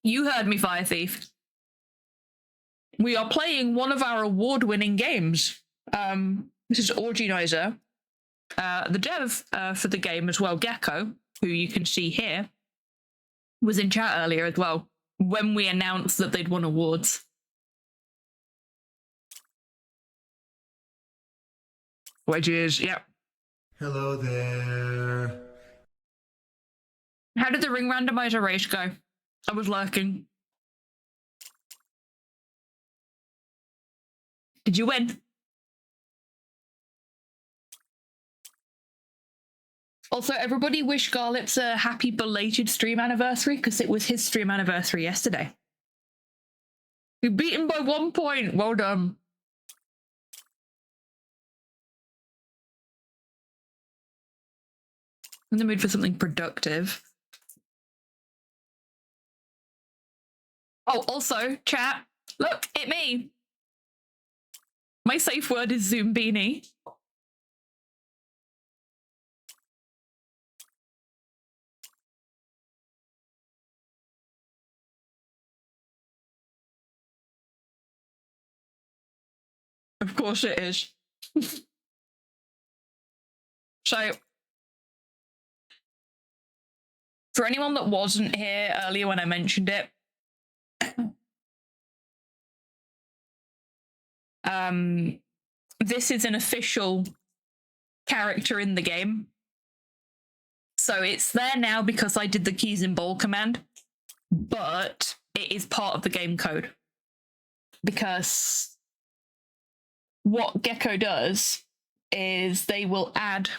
You heard me, Fire Thief. We are playing one of our award-winning games. This is Orgienizer. The dev for the game as well, Gecko, who you can see here, was in chat earlier as well, when we announced that they'd won awards. Wedges, yep. Hello there. How did the ring randomizer race go? I was lurking. Did you win? Also, everybody wish Garlips a happy belated stream anniversary, because it was his stream anniversary yesterday. You beat him by 1 point. Well done. In the mood for something productive. Oh, also, chat, look, it me. My safe word is Zoom Beanie. Of course it is. So, for anyone that wasn't here earlier when I mentioned it, this is an official character in the game. So it's there now because I did the keys in bowl command, but it is part of the game code. Because what Gecko does is they will add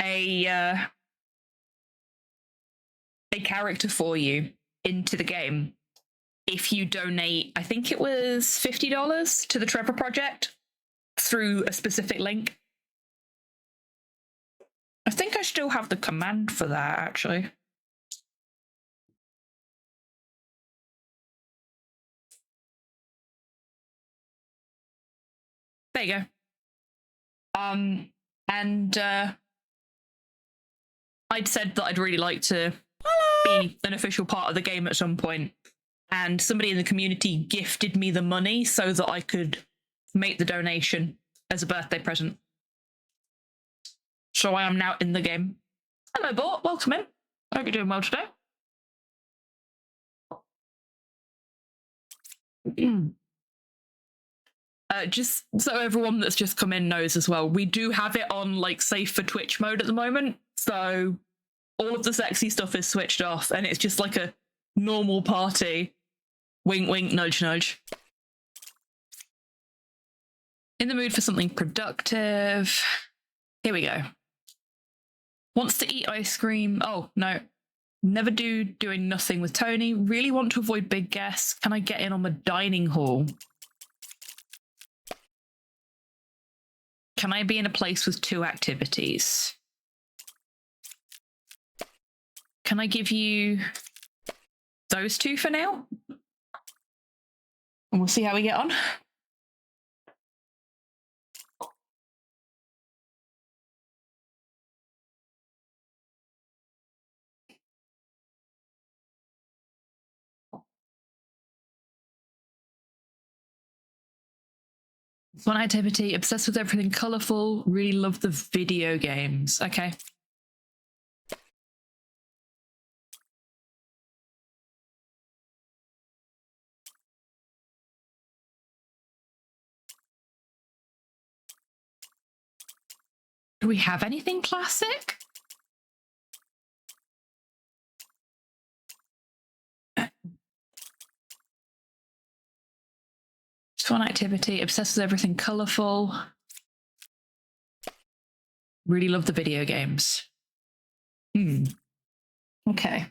a character for you into the game if you donate, I think it was $50 to the Trevor Project through a specific link. I think I still have the command for that, actually. There you go. And I'd said that I'd really like to be an official part of the game at some point. And somebody in the community gifted me the money so that I could make the donation as a birthday present. So I am now in the game. Hello, Bort. Welcome in. I hope you're doing well today. Just so everyone that's just come in knows as well, we do have it on like safe for Twitch mode at the moment. So all of the sexy stuff is switched off and it's just like a normal party. Wink, wink, nudge, nudge. In the mood for something productive. Here we go. Wants to eat ice cream. Oh, no. Never doing nothing with Tony. Really want to avoid big guests. Can I get in on the dining hall? Can I be in a place with 2 activities? Can I give you those 2 for now? And we'll see how we get on. One activity, obsessed with everything colourful, really love the video games. Okay. Do we have anything classic? Just one activity, obsessed with everything colourful. Really love the video games. Okay.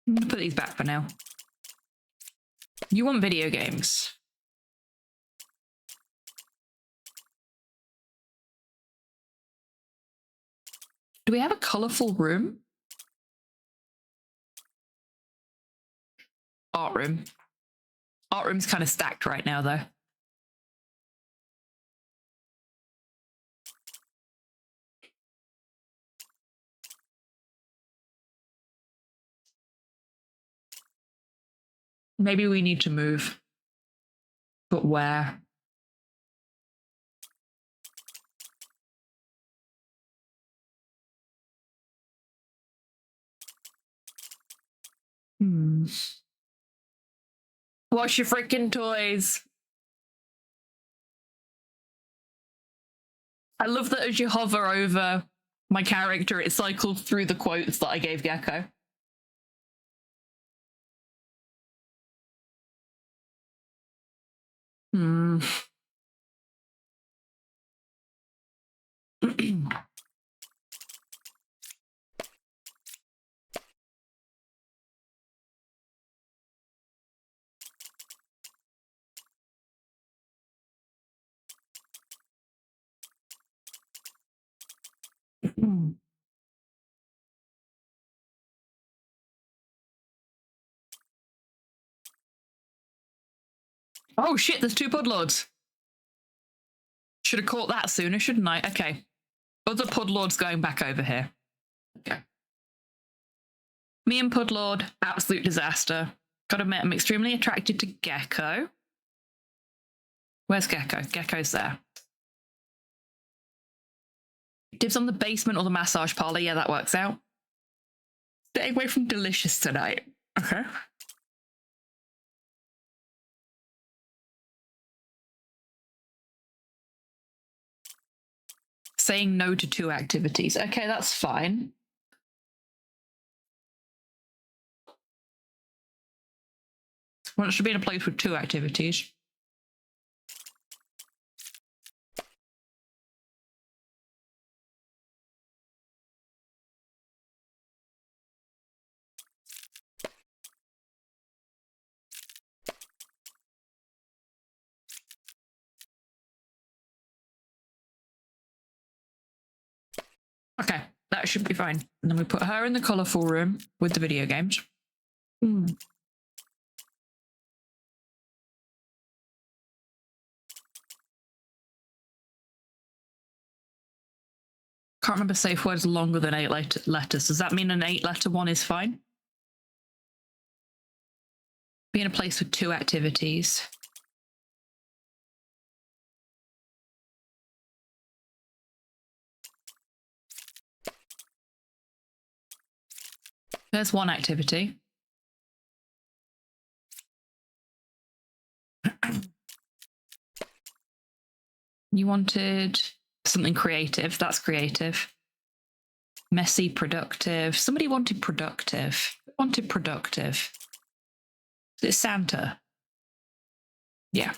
I'm gonna put these back for now. You want video games? Do we have a colourful room? Art room. Art room's kind of stacked right now, though. Maybe we need to move. But where? Wash your freaking toys. I love that as you hover over my character, it cycled through the quotes that I gave Gecko. Oh shit, there's 2 Pudlords. Should have caught that sooner, shouldn't I? Okay. Other Pudlords going back over here. Okay. Me and Pudlord, absolute disaster. Gotta admit, I'm extremely attracted to Gecko. Where's Gecko? Gecko's there. Dibs on the basement or the massage parlor. Yeah, that works out. Stay away from delicious tonight. Okay. Saying no to 2 activities. Okay, that's fine. Wants to be in a place with 2 activities. Okay, that should be fine. And then we put her in the colourful room with the video games. Can't remember safe words longer than 8 letters. Does that mean an 8-letter one is fine? Be in a place with 2 activities. There's 1 activity. You wanted something creative. That's creative. Messy, productive. Somebody wanted productive. Wanted productive. Is it Santa? Yeah.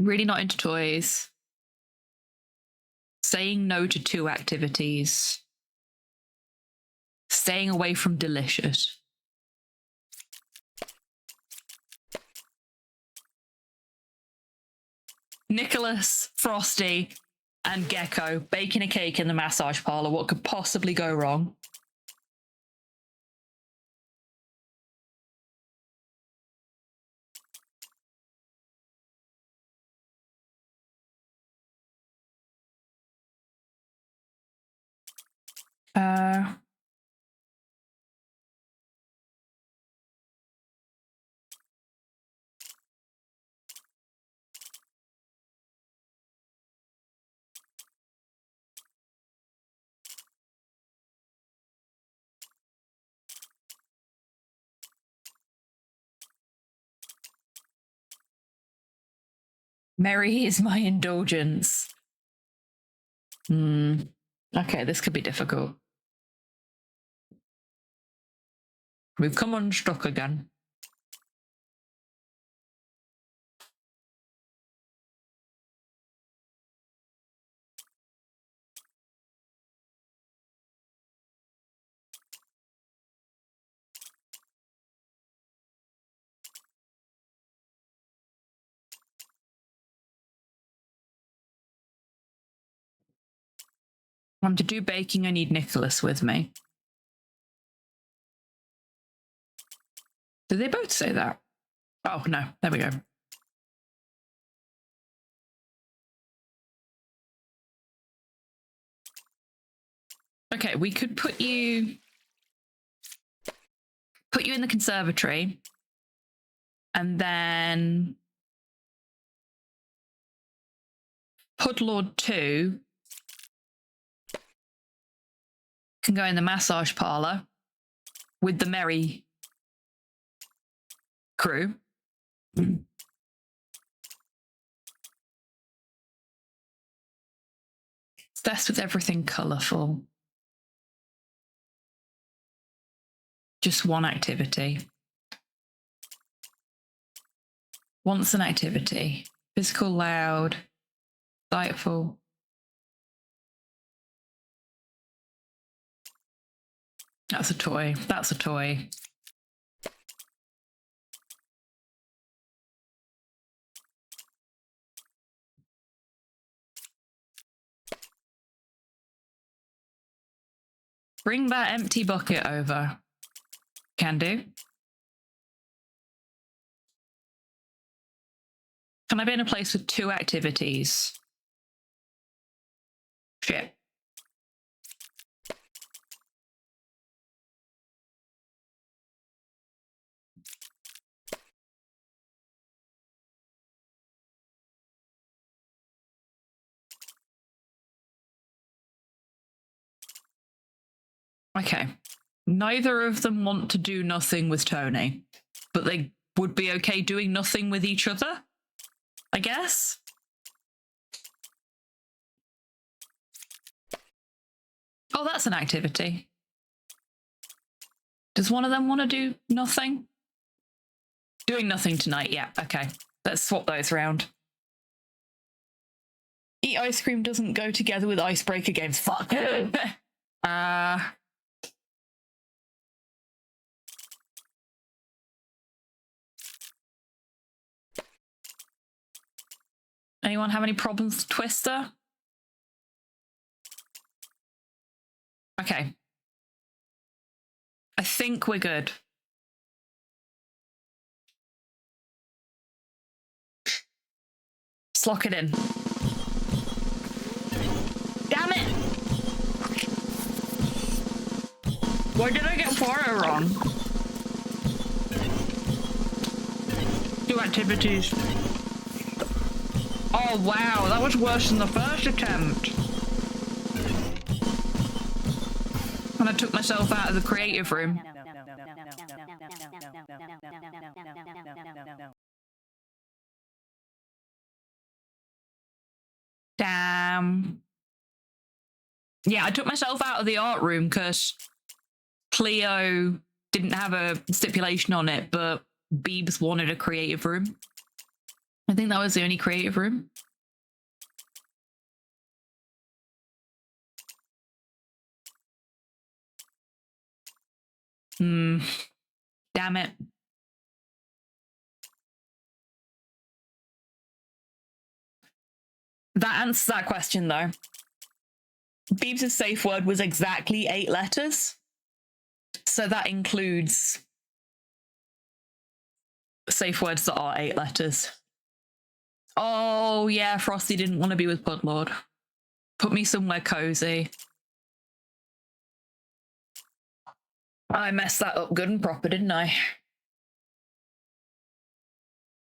Really not into toys. Saying no to 2 activities. Staying away from delicious. Nicholas, Frosty, and Gecko baking a cake in the massage parlor. What could possibly go wrong? Merry is my indulgence. Okay, this could be difficult. We've come unstuck again. To do baking, I need Nicholas with me. Did they both say that? Oh, no. There we go. Okay, we could put you in the conservatory, and then Pudlord 2 can go in the massage parlor with the merry crew. It's best with everything colourful. Just 1 activity. Wants an activity. Physical, loud, delightful. That's a toy. That's a toy. Bring that empty bucket over. Can do. Can I be in a place with 2 activities? Shit. Okay. Neither of them want to do nothing with Tony, but they would be okay doing nothing with each other, I guess? Oh, that's an activity. Does one of them want to do nothing? Doing nothing tonight, yeah, okay. Let's swap those round. Eat ice cream doesn't go together with icebreaker games. Fuck. Anyone have any problems with Twister? Okay. I think we're good. Let's lock it in. Damn it! Why did I get water wrong? 2 activities. Oh wow, that was worse than the first attempt. And I took myself out of the creative room. Damn. Yeah, I took myself out of the art room because Cleo didn't have a stipulation on it, but Beebs wanted a creative room. I think that was the only creative room. Damn it. That answers that question, though. Beebs' safe word was exactly 8 letters. So that includes safe words that are 8 letters. Oh, yeah, Frosty didn't want to be with Pudlord. Put me somewhere cozy. I messed that up good and proper, didn't I?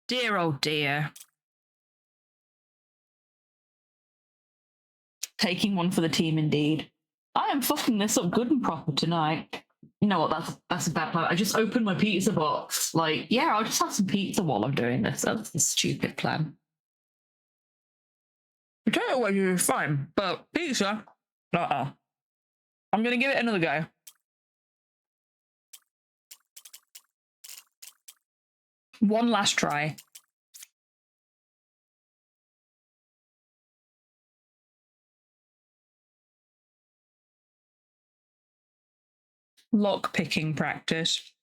Dear, oh dear. Taking one for the team, indeed. I am fucking this up good and proper tonight. You know what, that's a bad plan. I just opened my pizza box. Like, yeah, I'll just have some pizza while I'm doing this. That's a stupid plan. Potato wedges is fine, but pizza? I'm gonna give it another go. One last try. Lock picking practice.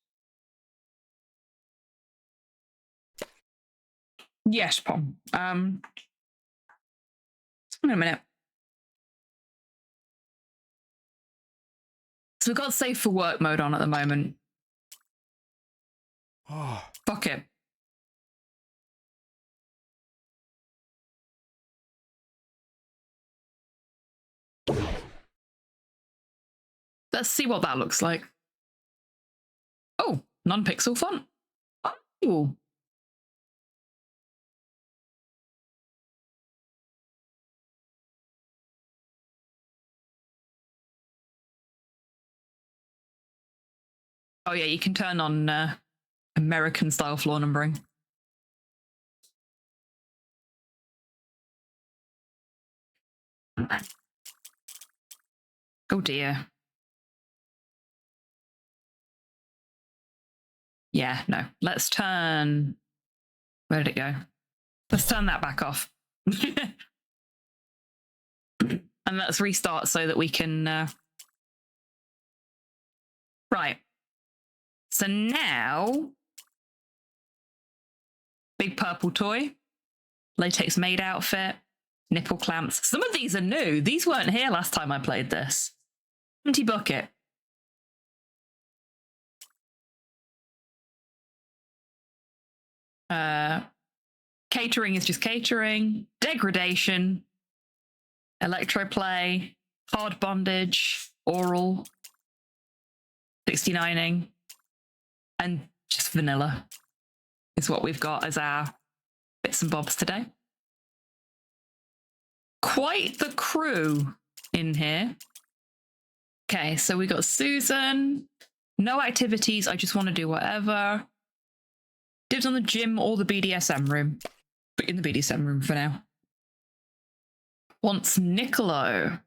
Yes, Pom. In a minute. So we've got safe for work mode on at the moment. Fuck it. Let's see what that looks like. Oh, non-pixel font. Oh. Oh yeah, you can turn on American style floor numbering. Oh dear. Yeah, no. Let's turn... Where did it go? Let's turn that back off. And let's restart so that we can... Right. So now... Big purple toy. Latex maid outfit. Nipple clamps. Some of these are new. These weren't here last time I played this. Empty bucket. Catering is just catering. Degradation. Electroplay. Hard bondage. Oral. 69ing. And just vanilla is what we've got as our bits and bobs today. Quite the crew in here. Okay, so we got Susan. No activities. I just want to do whatever. Dibs on the gym or the BDSM room. But in the BDSM room for now. Wants Niccolo.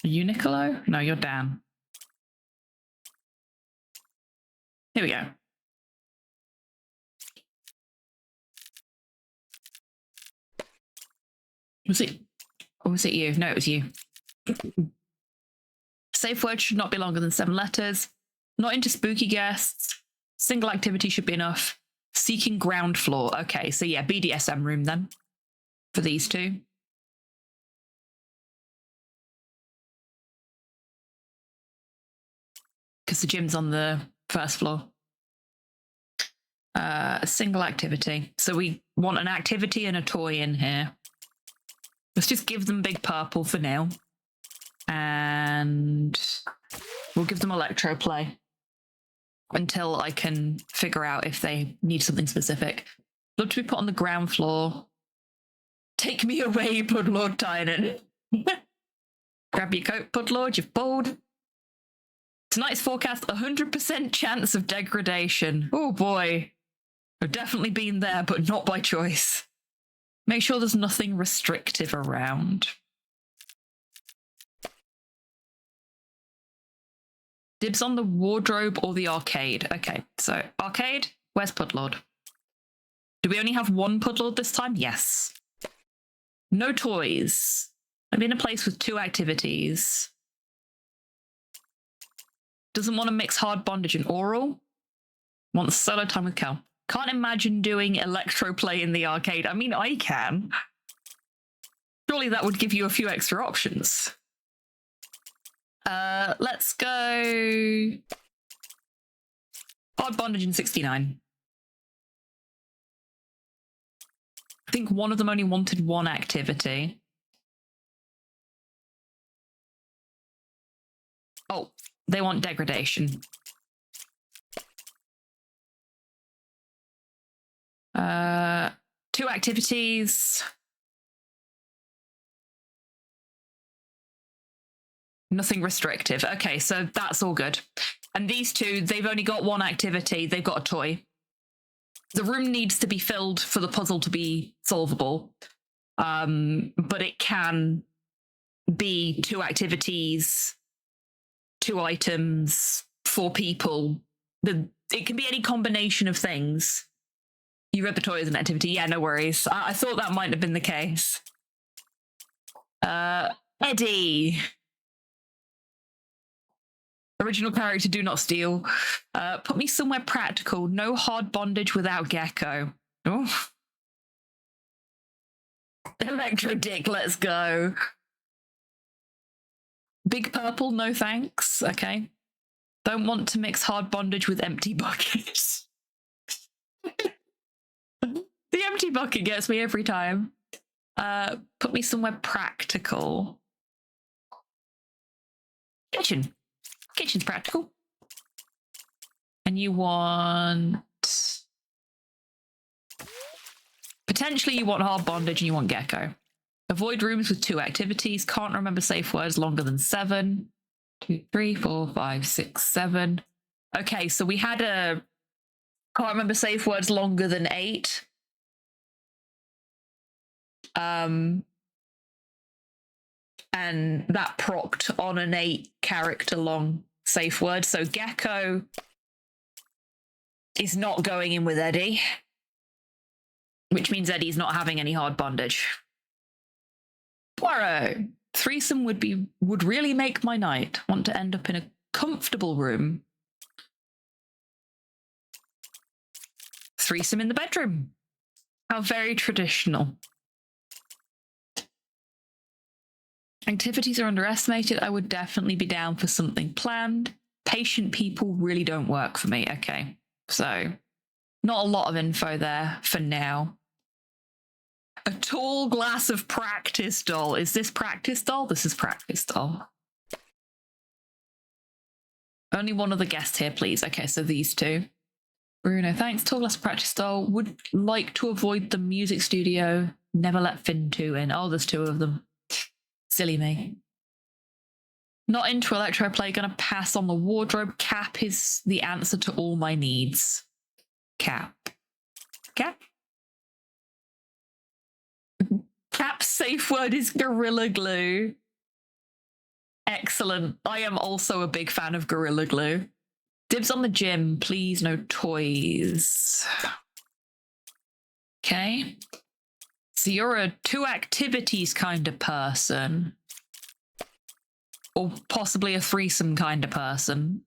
Are you Niccolo? No, you're Dan. Here we go. Was it? Or was it you? No, it was you. Safe word should not be longer than 7 letters. Not into spooky guests. Single activity should be enough. Seeking ground floor. Okay, so yeah, BDSM room then. For these two. because the gym's on the first floor. A single activity. So we want an activity and a toy in here. Let's just give them Big Purple for now. And we'll give them Electroplay until I can figure out if they need something specific. Love to be put on the ground floor. Take me away, Pudlord Tynan. Grab your coat, Pudlord, you've bold. Tonight's forecast, 100% chance of degradation. Oh boy. I've definitely been there, but not by choice. Make sure there's nothing restrictive around. Dibs on the wardrobe or the arcade. Okay, so arcade, where's Pudlord? Do we only have one Pudlord this time? Yes. No toys. I'm in a place with 2 activities. Doesn't want to mix hard bondage and oral. Wants solo time with Cal. Can't imagine doing Electroplay in the arcade. I mean, I can. Surely that would give you a few extra options. Let's go... hard bondage in 69. I think one of them only wanted one activity. Oh, they want degradation. 2 activities. Nothing restrictive. Okay, so that's all good. And these 2, they've only got one activity. They've got a toy. The room needs to be filled for the puzzle to be solvable. But it can be 2 activities, 2 items, 4 people. It can be any combination of things. You read the toy as an activity. Yeah, no worries. I thought that might have been the case. Eddie. Original character, do not steal. Put me somewhere practical. No hard bondage without Gecko. Oh. Electro Dick, let's go. Big Purple, no thanks. Okay. Don't want to mix hard bondage with empty buckets. The empty bucket gets me every time. Put me somewhere practical. Kitchen. Kitchen's practical. And you want... potentially you want hard bondage and you want Gecko. Avoid rooms with 2 activities. Can't remember safe words longer than 7. 2, 3, 4, 5, 6, 7. Okay, so we had a... can't remember safe words longer than 8. And that procced on an 8 character long safe word. So Gecko is not going in with Eddie, which means Eddie's not having any hard bondage. Poirot, threesome would really make my night. Want to end up in a comfortable room. Threesome in the bedroom. How very traditional. Activities are underestimated. I would definitely be down for something planned. Patient people really don't work for me. Okay, so not a lot of info there for now. A tall glass of practice doll. Is this practice doll? This is practice doll. Only one other guest here, please. Okay, so these 2. Bruno, thanks. Tall glass of practice doll. Would like to avoid the music studio. Never let Finn 2 in. Oh, there's 2 of them. Silly me. Not into Electroplay. Gonna pass on the wardrobe. Cap is the answer to all my needs. Cap. Cap? Cap's safe word is Gorilla Glue. Excellent. I am also a big fan of Gorilla Glue. Dibs on the gym, please. No toys. Okay. So you're a 2 activities kind of person. Or possibly a threesome kind of person.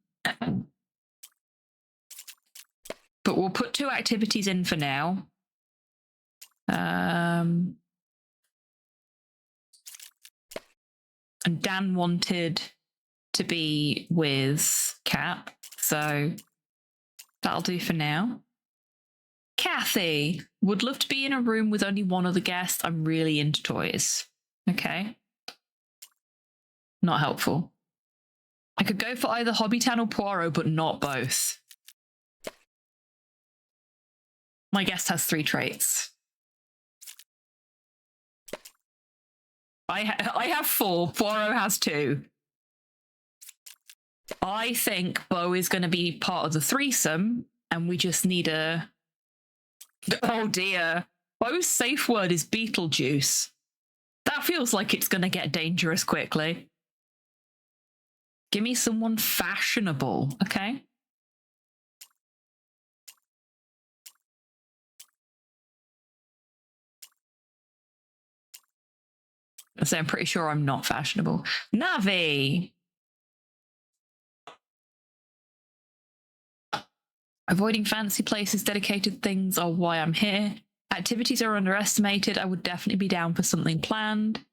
But we'll put 2 activities in for now. And Dan wanted to be with Kat, so that'll do for now. Kathy, would love to be in a room with only one other guest. I'm really into toys. Okay. Not helpful. I could go for either Hobbytown or Poirot, but not both. My guest has 3 traits. I have 4. Poirot has 2. I think Beau is going to be part of the threesome, and we just need a... Oh dear. Beau's safe word is Beetlejuice. That feels like it's going to get dangerous quickly. Give me someone fashionable, okay? So I'm pretty sure I'm not fashionable. Navi! Avoiding fancy places, dedicated things are why I'm here. Activities are underestimated. I would definitely be down for something planned.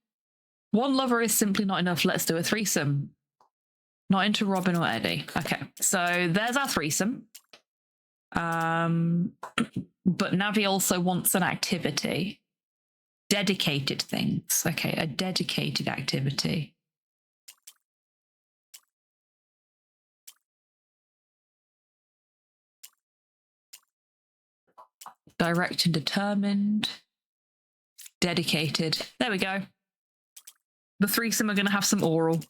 One lover is simply not enough. Let's do a threesome. Not into Robin or Eddie. Okay, so there's our threesome. But Navi also wants an activity. Dedicated things. Okay, a dedicated activity. Direct and determined. Dedicated. There we go. The threesome are going to have some oral.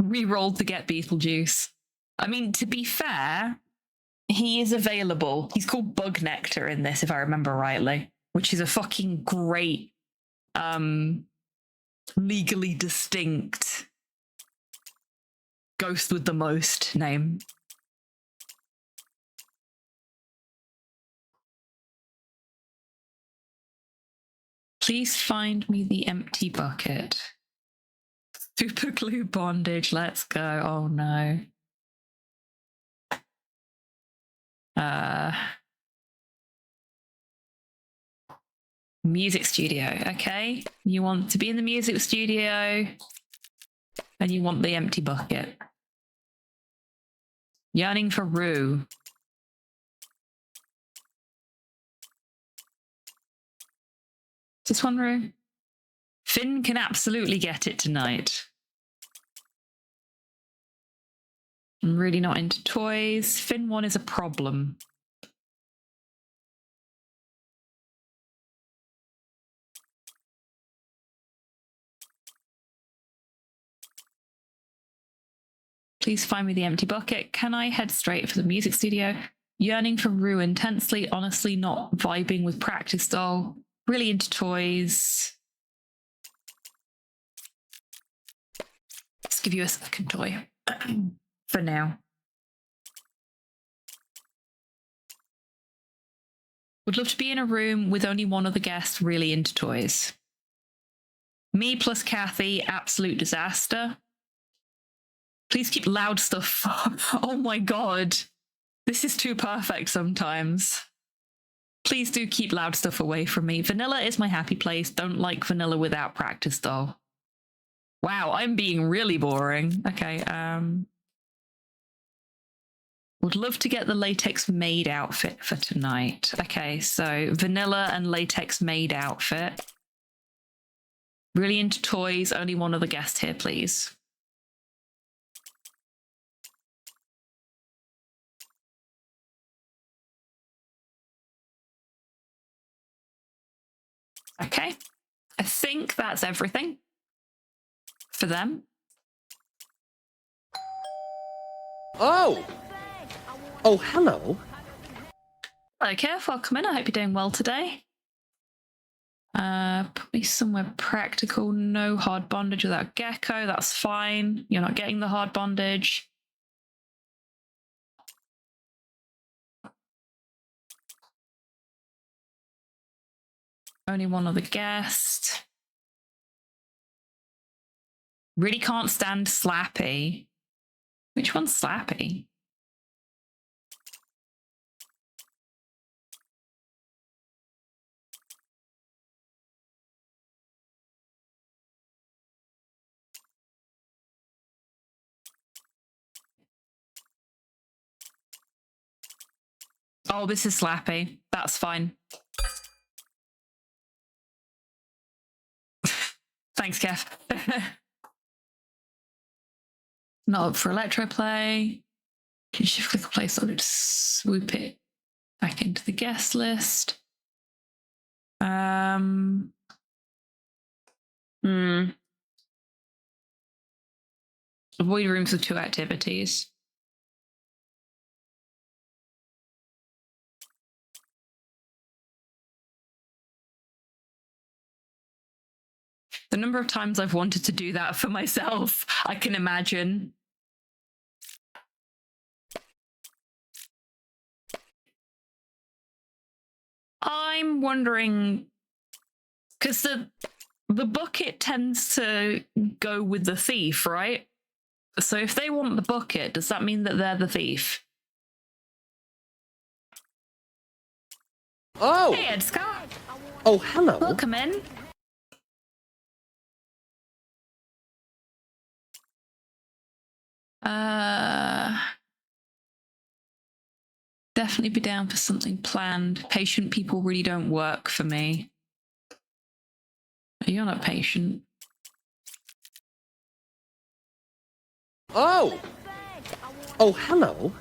Rerolled to get Beetlejuice. I mean, to be fair, he is available. He's called Bug Nectar in this, if I remember rightly, which is a fucking great, legally distinct ghost with the most name. Please find me the empty bucket. Super glue bondage, let's go. Oh no. Music studio, okay. You want to be in the music studio and you want the empty bucket. Yearning for Rue. Just one Rue? Finn can absolutely get it tonight. I'm really not into toys. Finn 1 is a problem. Please find me the empty bucket. Can I head straight for the music studio? Yearning for Rue intensely, honestly not vibing with practice doll. Really into toys. Let's give you a second toy for now. Would love to be in a room with only one other guest really into toys. Me plus Kathy, absolute disaster. Please keep loud stuff. Oh my god. This is too perfect sometimes. Please do keep loud stuff away from me. Vanilla is my happy place. Don't like vanilla without practice doll. Wow, I'm being really boring. Okay, would love to get the latex maid outfit for tonight. Okay, so vanilla and latex maid outfit. Really into toys. Only one other guest here, please. Okay, I think that's everything for them. Oh! Oh, hello. Hello, Kev. Welcome in. I hope you're doing well today. Put me somewhere practical. No hard bondage without Gecko. That's fine. You're not getting the hard bondage. Only one other guest. Really can't stand Slappy. Which one's Slappy? Oh, this is Slappy. That's fine. Thanks, Kev. Not up for electroplay. Can shift click play solid to swoop it back into the guest list. Avoid rooms with 2 activities. The number of times I've wanted to do that for myself, I can imagine. I'm wondering, because the bucket tends to go with the thief, right? So if they want the bucket, does that mean that they're the thief? Oh! Hey, Ed Scott. Oh, hello. Welcome in. Definitely be down for something planned. Patient people really don't work for me. You're not patient. Oh! Oh, hello.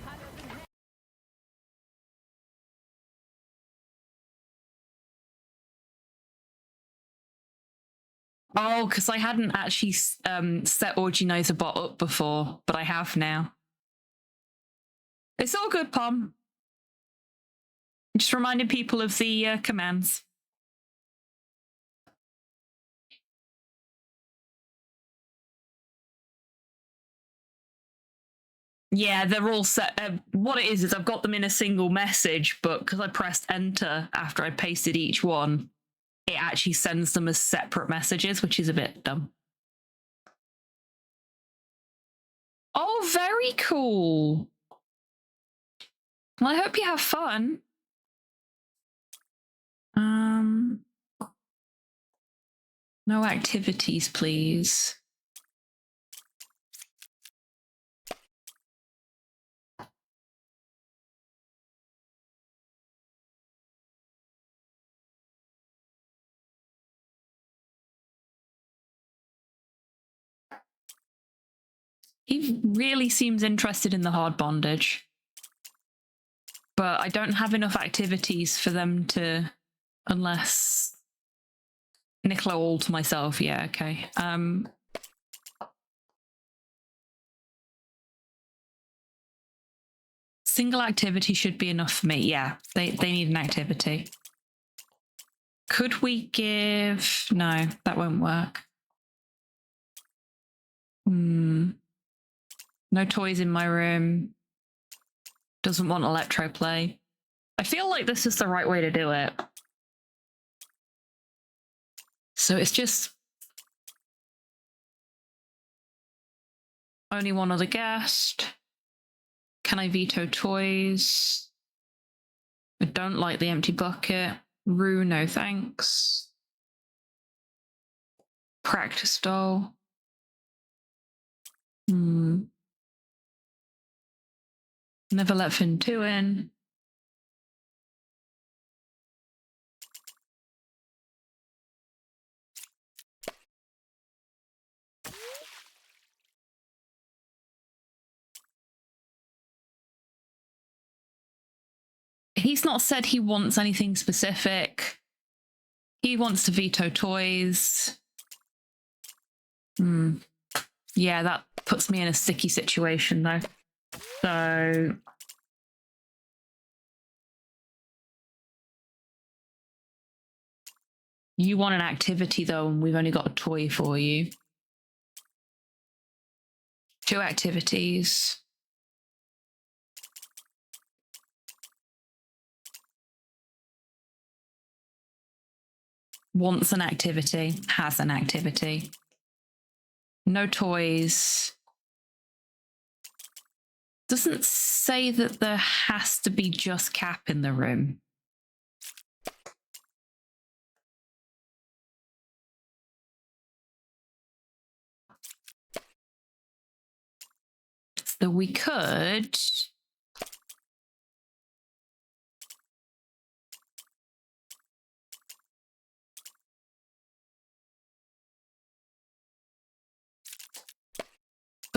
Oh, because I hadn't actually set Originizer bot up before, but I have now. It's all good, Pom. Just reminding people of the commands. Yeah, they're all set. What it is I've got them in a single message, but because I pressed enter after I pasted each one, it actually sends them as separate messages, which is a bit dumb. Oh, very cool. Well, I hope you have fun. No activities, please. He really seems interested in the hard bondage. But I don't have enough activities for them to, unless Nicola all to myself. Yeah, okay. Single activity should be enough for me. Yeah, they need an activity. Could we give... No, that won't work. No toys in my room. Doesn't want electroplay. I feel like this is the right way to do it. So it's just only one other guest. Can I veto toys? I don't like the empty bucket. Rue, no thanks. Practice doll. Never let Finn 2 in. He's not said he wants anything specific. He wants to veto toys. Yeah, that puts me in a sticky situation though. So you want an activity though, and we've only got a toy for you. 2 activities. Wants an activity, has an activity. No toys. Doesn't say that there has to be just Cap in the room. So we could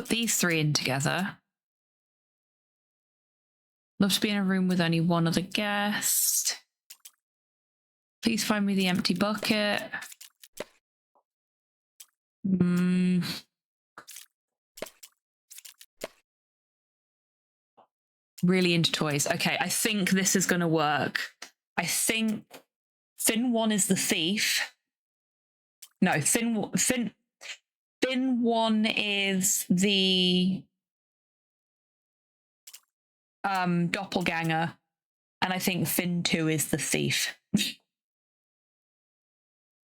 put these three in together. Love to be in a room with only one other guest. Please find me the empty bucket. Really into toys. Okay, I think this is going to work. I think Fin 1 is the thief. No, Fin 1 is the doppelganger, and I think Fin 2 is the thief.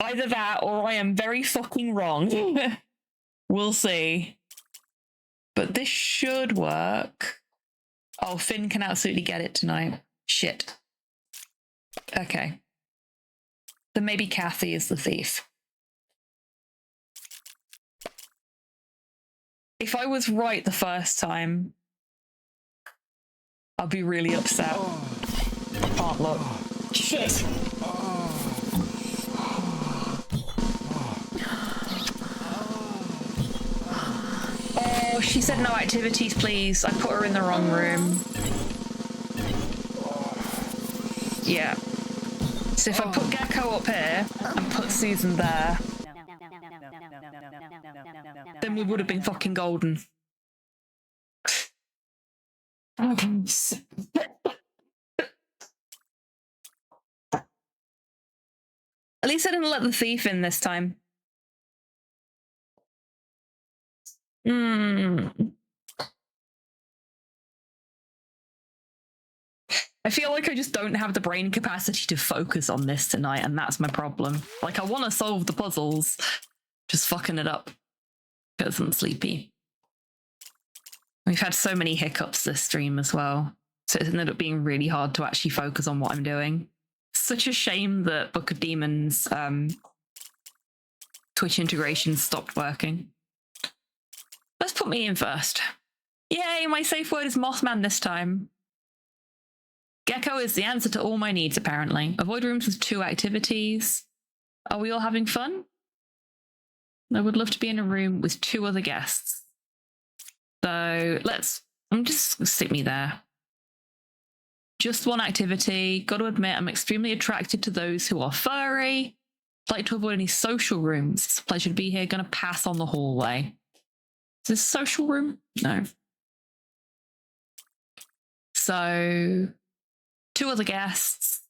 Either that or I am very fucking wrong. We'll see. But this should work. Oh, Finn can absolutely get it tonight. Shit. Okay. Then maybe Kathy is the thief. If I was right the first time, I'll be really upset. Oh, look. Shit. Oh, she said no activities, please. I put her in the wrong room. Yeah. So if I put Gecko up here and put Susan there, then we would have been fucking golden. At least I didn't let the thief in this time. I feel like I just don't have the brain capacity to focus on this tonight, and that's my problem. Like, I want to solve the puzzles, just fucking it up because I'm sleepy. We've had so many hiccups this stream as well, so it's ended up being really hard to actually focus on what I'm doing. Such a shame that Book of Demons Twitch integration stopped working. Let's put me in first. Yay, my safe word is Mothman this time. Gecko is the answer to all my needs, apparently. Avoid rooms with 2 activities. Are we all having fun? I would love to be in a room with 2 other guests. So I'm just gonna stick me there. Just 1 activity. Got to admit, I'm extremely attracted to those who are furry. Like to avoid any social rooms. It's a pleasure to be here. Gonna pass on the hallway. Is this a social room? No. So 2 other guests.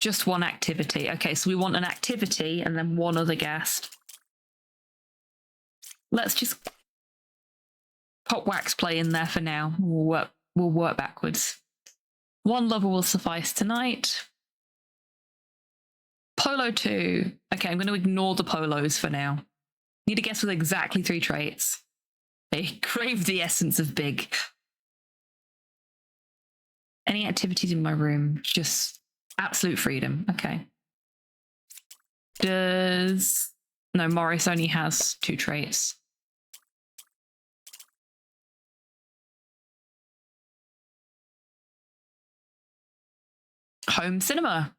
Just 1 activity. Okay, so we want an activity and then 1 other guest. Let's just pop wax play in there for now. We'll work backwards. 1 lover will suffice tonight. Polo 2. Okay, I'm going to ignore the polos for now. Need a guest with exactly 3 traits. They crave the essence of big. Any activities in my room? Just absolute freedom. Okay. No, Morris only has 2 traits. Home cinema.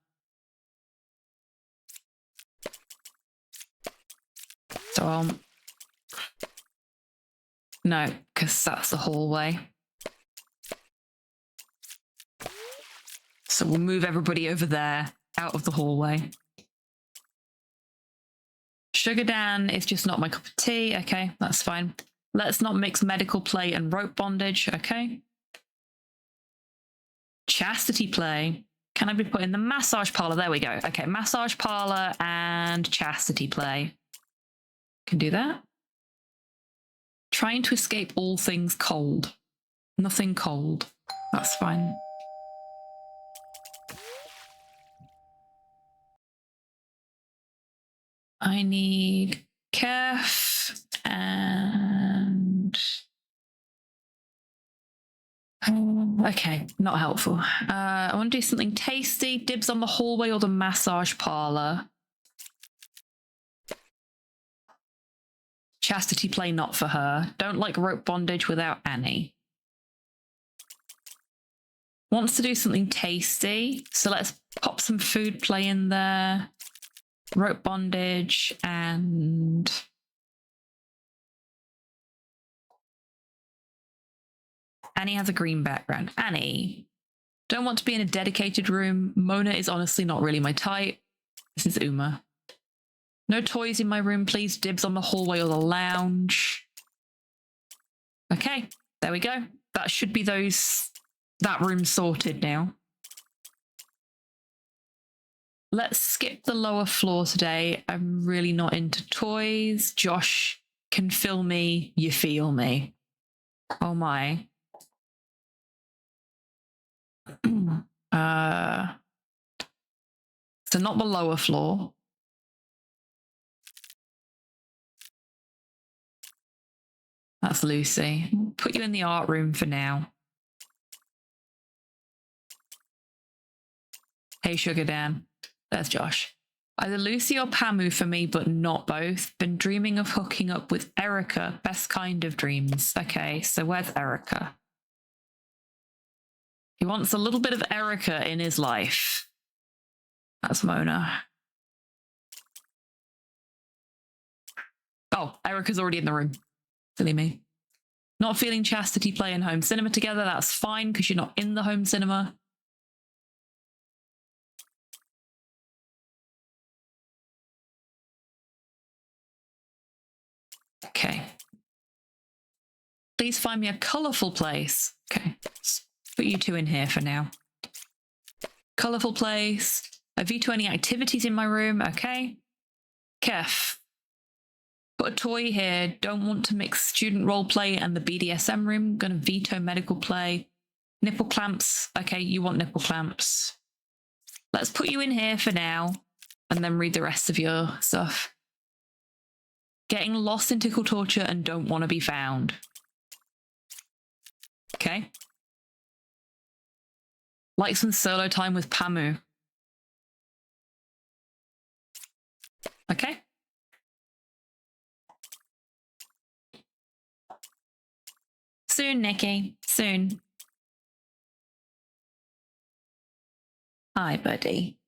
So no, because that's the hallway. So we'll move everybody over there, out of the hallway. Sugar Dan is just not my cup of tea. Okay, that's fine. Let's not mix medical play and rope bondage. Okay. Chastity play. Can I be put in the massage parlor? There we go. Okay, massage parlor and chastity play. Can do that. Trying to escape all things cold. Nothing cold. That's fine. I need Kef and... okay, not helpful. I want to do something tasty. Dibs on the hallway or the massage parlor. Chastity play not for her. Don't like rope bondage without Annie. Wants to do something tasty. So let's pop some food play in there. rope bondage, and Annie has a green background. Annie, don't want to be in a dedicated room. Mona is honestly not really my type. This is Uma. No toys in my room, please. Dibs on the hallway or the lounge. Okay, there we go. That should be that room sorted now. Let's skip the lower floor today. I'm really not into toys. Josh can fill me, you feel me. Oh my. So not the lower floor. That's Lucy. Put you in the art room for now. Hey, Sugar Dan. There's Josh. Either Lucy or Pamu for me, but not both. Been dreaming of hooking up with Erica. Best kind of dreams. Okay, so where's Erica? He wants a little bit of Erica in his life. That's Mona. Oh, Erica's already in the room. Silly me. Not feeling chastity playing home cinema together. That's fine because you're not in the home cinema. Okay. Please find me a colourful place. Okay. Let's put you two in here for now. Colourful place. I veto any activities in my room. Okay. Kef. Put a toy here. Don't want to mix student role play and the BDSM room. Gonna veto medical play. Nipple clamps. Okay, you want nipple clamps. Let's put you in here for now and then read the rest of your stuff. Getting lost in tickle torture and don't want to be found. Okay. Like some solo time with Pamu. Okay. Soon, Nikki. Soon. Hi, buddy.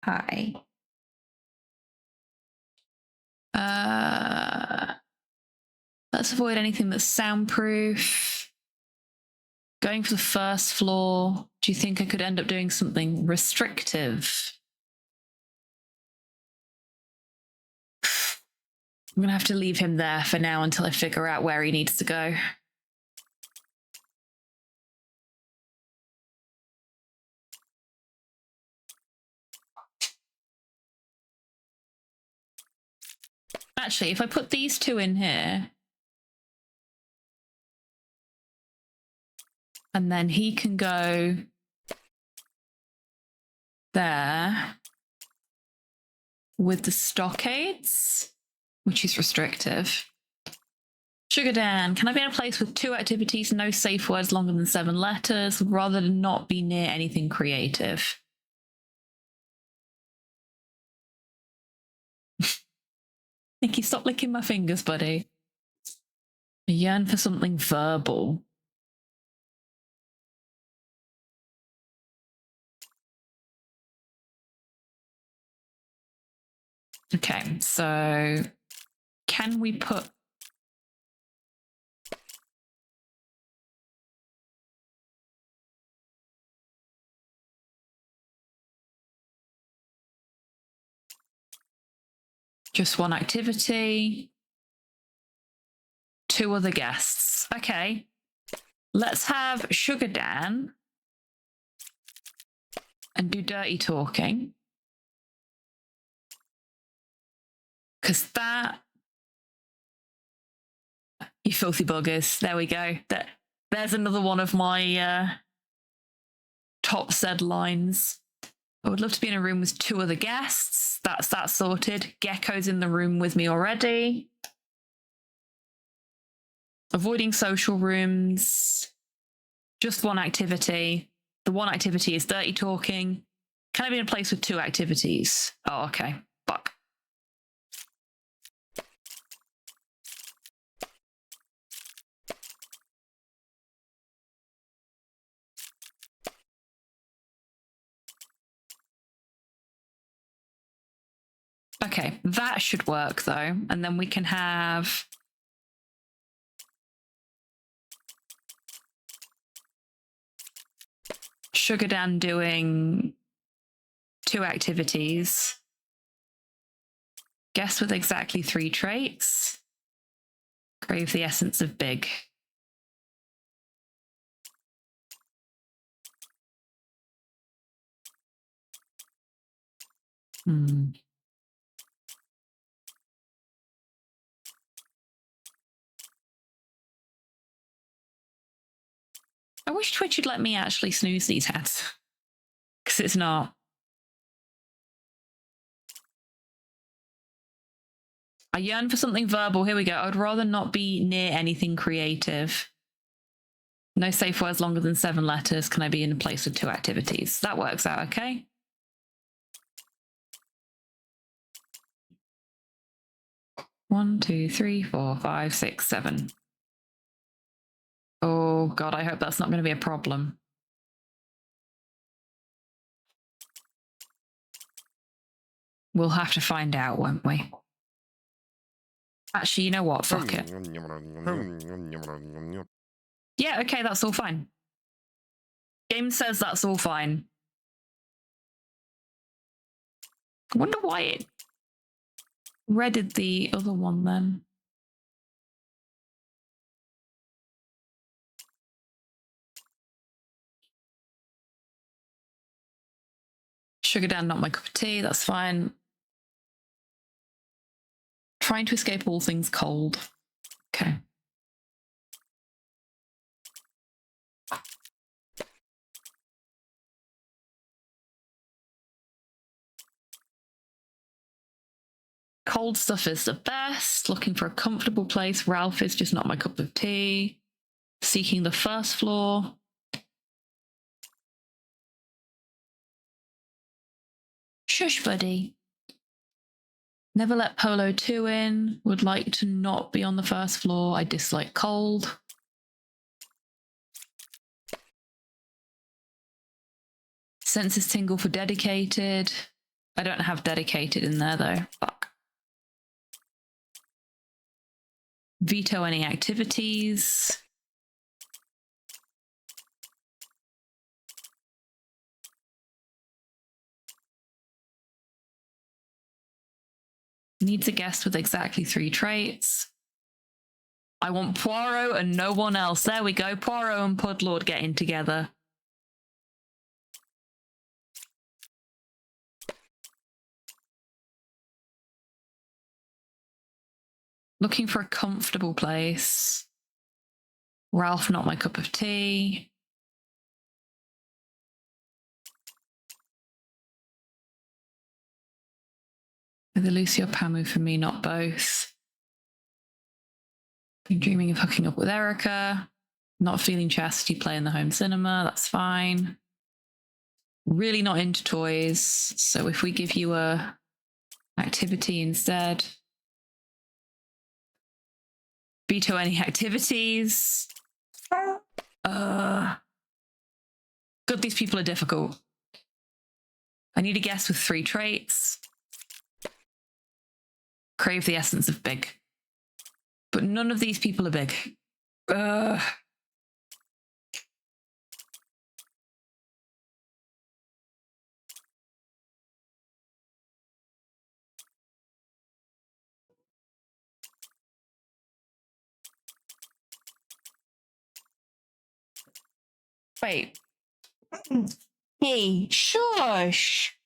Hi. Let's avoid anything that's soundproof. Going for the first floor. Do you think I could end up doing something restrictive? I'm gonna have to leave him there for now until I figure out where he needs to go. Actually, if I put these two in here, and then he can go there with the stockades, which is restrictive. Sugar Dan, can I be in a place with 2 activities, no safe words longer than 7 letters, would rather not be near anything creative? Nikki, stop licking my fingers, buddy. I yearn for something verbal. Okay, so can we put just 1 activity? 2 other guests. Okay. Let's have Sugar Dan and do dirty talking. Because that... You filthy buggers. There we go. There's another one of my top said lines. I would love to be in a room with 2 other guests. That's that sorted. Gecko's in the room with me already. Avoiding social rooms. Just 1 activity. The 1 activity is dirty talking. Can I be in a place with 2 activities? Oh, okay. Fuck. Okay, that should work though. And then we can have Sugar Dan doing 2 activities. Guess with exactly 3 traits. Crave the essence of big. I wish Twitch would let me actually snooze these ads. Because it's not. I yearn for something verbal. Here we go. I would rather not be near anything creative. No safe words longer than 7 letters. Can I be in a place with 2 activities? That works out, okay? One, 2, 3, 4, 5, 6, 7. Oh, God, I hope that's not going to be a problem. We'll have to find out, won't we? Actually, you know what? Fuck it. Yeah, okay, that's all fine. Game says that's all fine. I wonder why it redded the other one then. Sugar Dan, not my cup of tea, that's fine. Trying to escape all things cold. Okay. Cold stuff is the best. Looking for a comfortable place. Ralph is just not my cup of tea. Seeking the first floor. Shush, buddy. Never let Polo 2 in. Would like to not be on the first floor. I dislike cold. Senses tingle for dedicated. I don't have dedicated in there though. Fuck. Veto any activities. Needs a guest with exactly 3 traits. I want Poirot and no one else. There we go. Poirot and Pudlord getting together. Looking for a comfortable place. Ralph, not my cup of tea. Either Lucy or Pamu for me, not both. Been dreaming of hooking up with Erica. Not feeling chastity play in the home cinema. That's fine. Really not into toys. So if we give you a activity instead. Veto any activities. God, these people are difficult. I need a guest with 3 traits. Crave the essence of big. But none of these people are big. Wait. Hey, shush.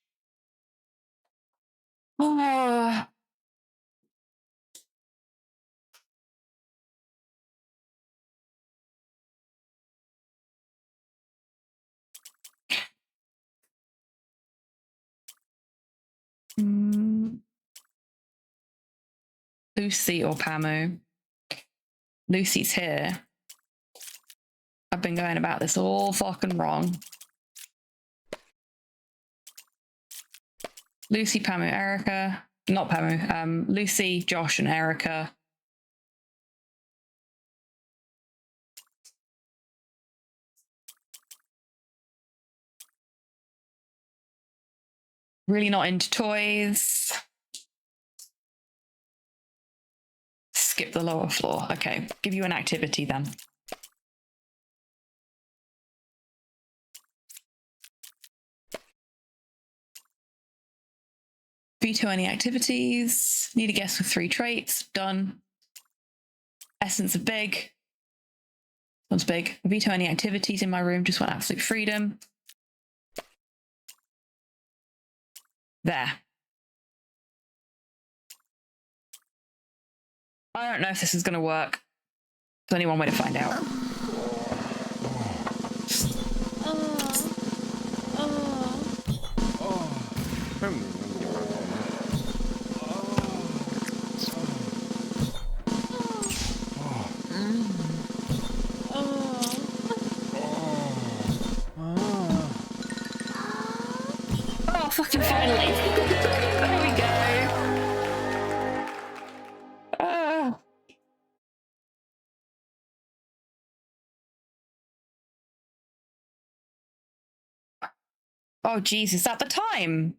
Lucy or Pamu? Lucy's here. I've been going about this all fucking wrong. Lucy, Pamu, Erica. Not Pamu. Lucy, Josh, and Erica. Really not into toys. Skip the lower floor. Okay, give you an activity then. Veto any activities. Need a guess with 3 traits. Done. Essence of big. One's big. Veto any activities in my room. Just want absolute freedom. There. I don't know if this is going to work. There's only one way to find out. Oh, fucking finally. There we go. Oh, jeez, is that the time?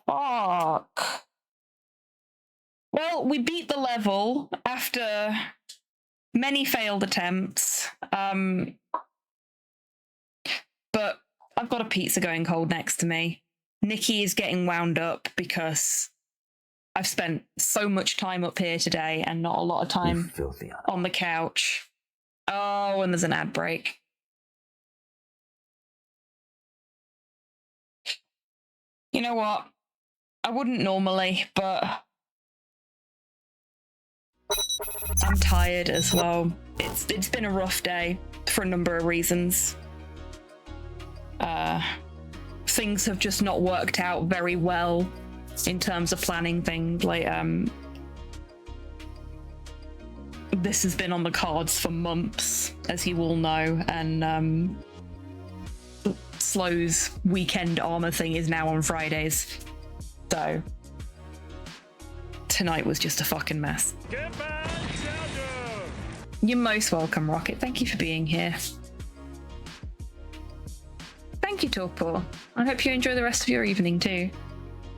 Fuck. Well, we beat the level after many failed attempts. But I've got a pizza going cold next to me. Nikki is getting wound up because I've spent so much time up here today and not a lot of time on the couch. Oh, and there's an ad break. You know what? I wouldn't normally, but I'm tired as well. It's been a rough day for a number of reasons. Things have just not worked out very well in terms of planning things. Like, this has been on the cards for months, as you all know, and Slow's weekend armor thing is now on Fridays. So tonight was just a fucking mess. You're most welcome, Rocket. Thank you for being here. Thank you, Torpor. I hope you enjoy the rest of your evening too.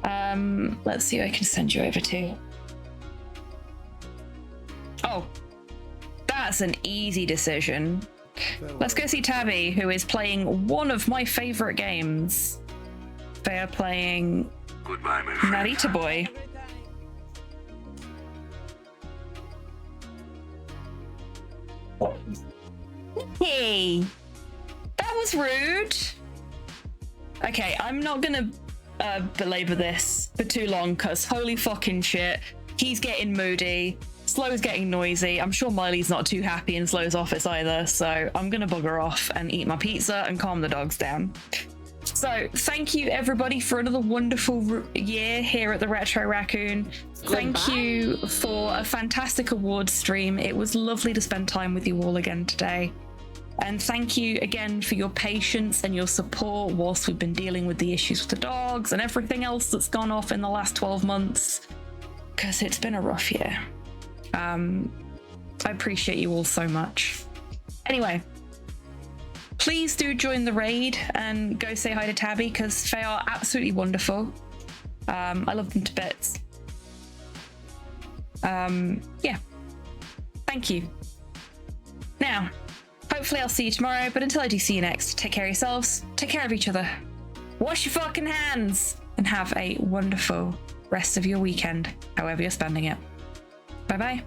Let's see who I can send you over to. Oh, that's an easy decision. Let's go see Tabby, who is playing one of my favorite games. They are playing Goodbye, my friend. Narita Boy. Hey, that was rude. Okay, I'm not gonna belabor this for too long because holy fucking shit, he's getting moody. Slow's getting noisy. I'm sure Miley's not too happy in Slow's office either, so I'm gonna bugger off and eat my pizza and calm the dogs down. So thank you everybody for another wonderful year here at the Retro Raccoon. Thank you for a fantastic awards stream. It was lovely to spend time with you all again today. And thank you again for your patience and your support whilst we've been dealing with the issues with the dogs and everything else that's gone off in the last 12 months, because it's been a rough year. I appreciate you all so much. Anyway, please do join the raid and go say hi to Tabby because they are absolutely wonderful. I love them to bits. Yeah. Thank you. Now, hopefully I'll see you tomorrow, but until I do see you next, take care of yourselves, take care of each other, wash your fucking hands, and have a wonderful rest of your weekend, however you're spending it. Bye-bye.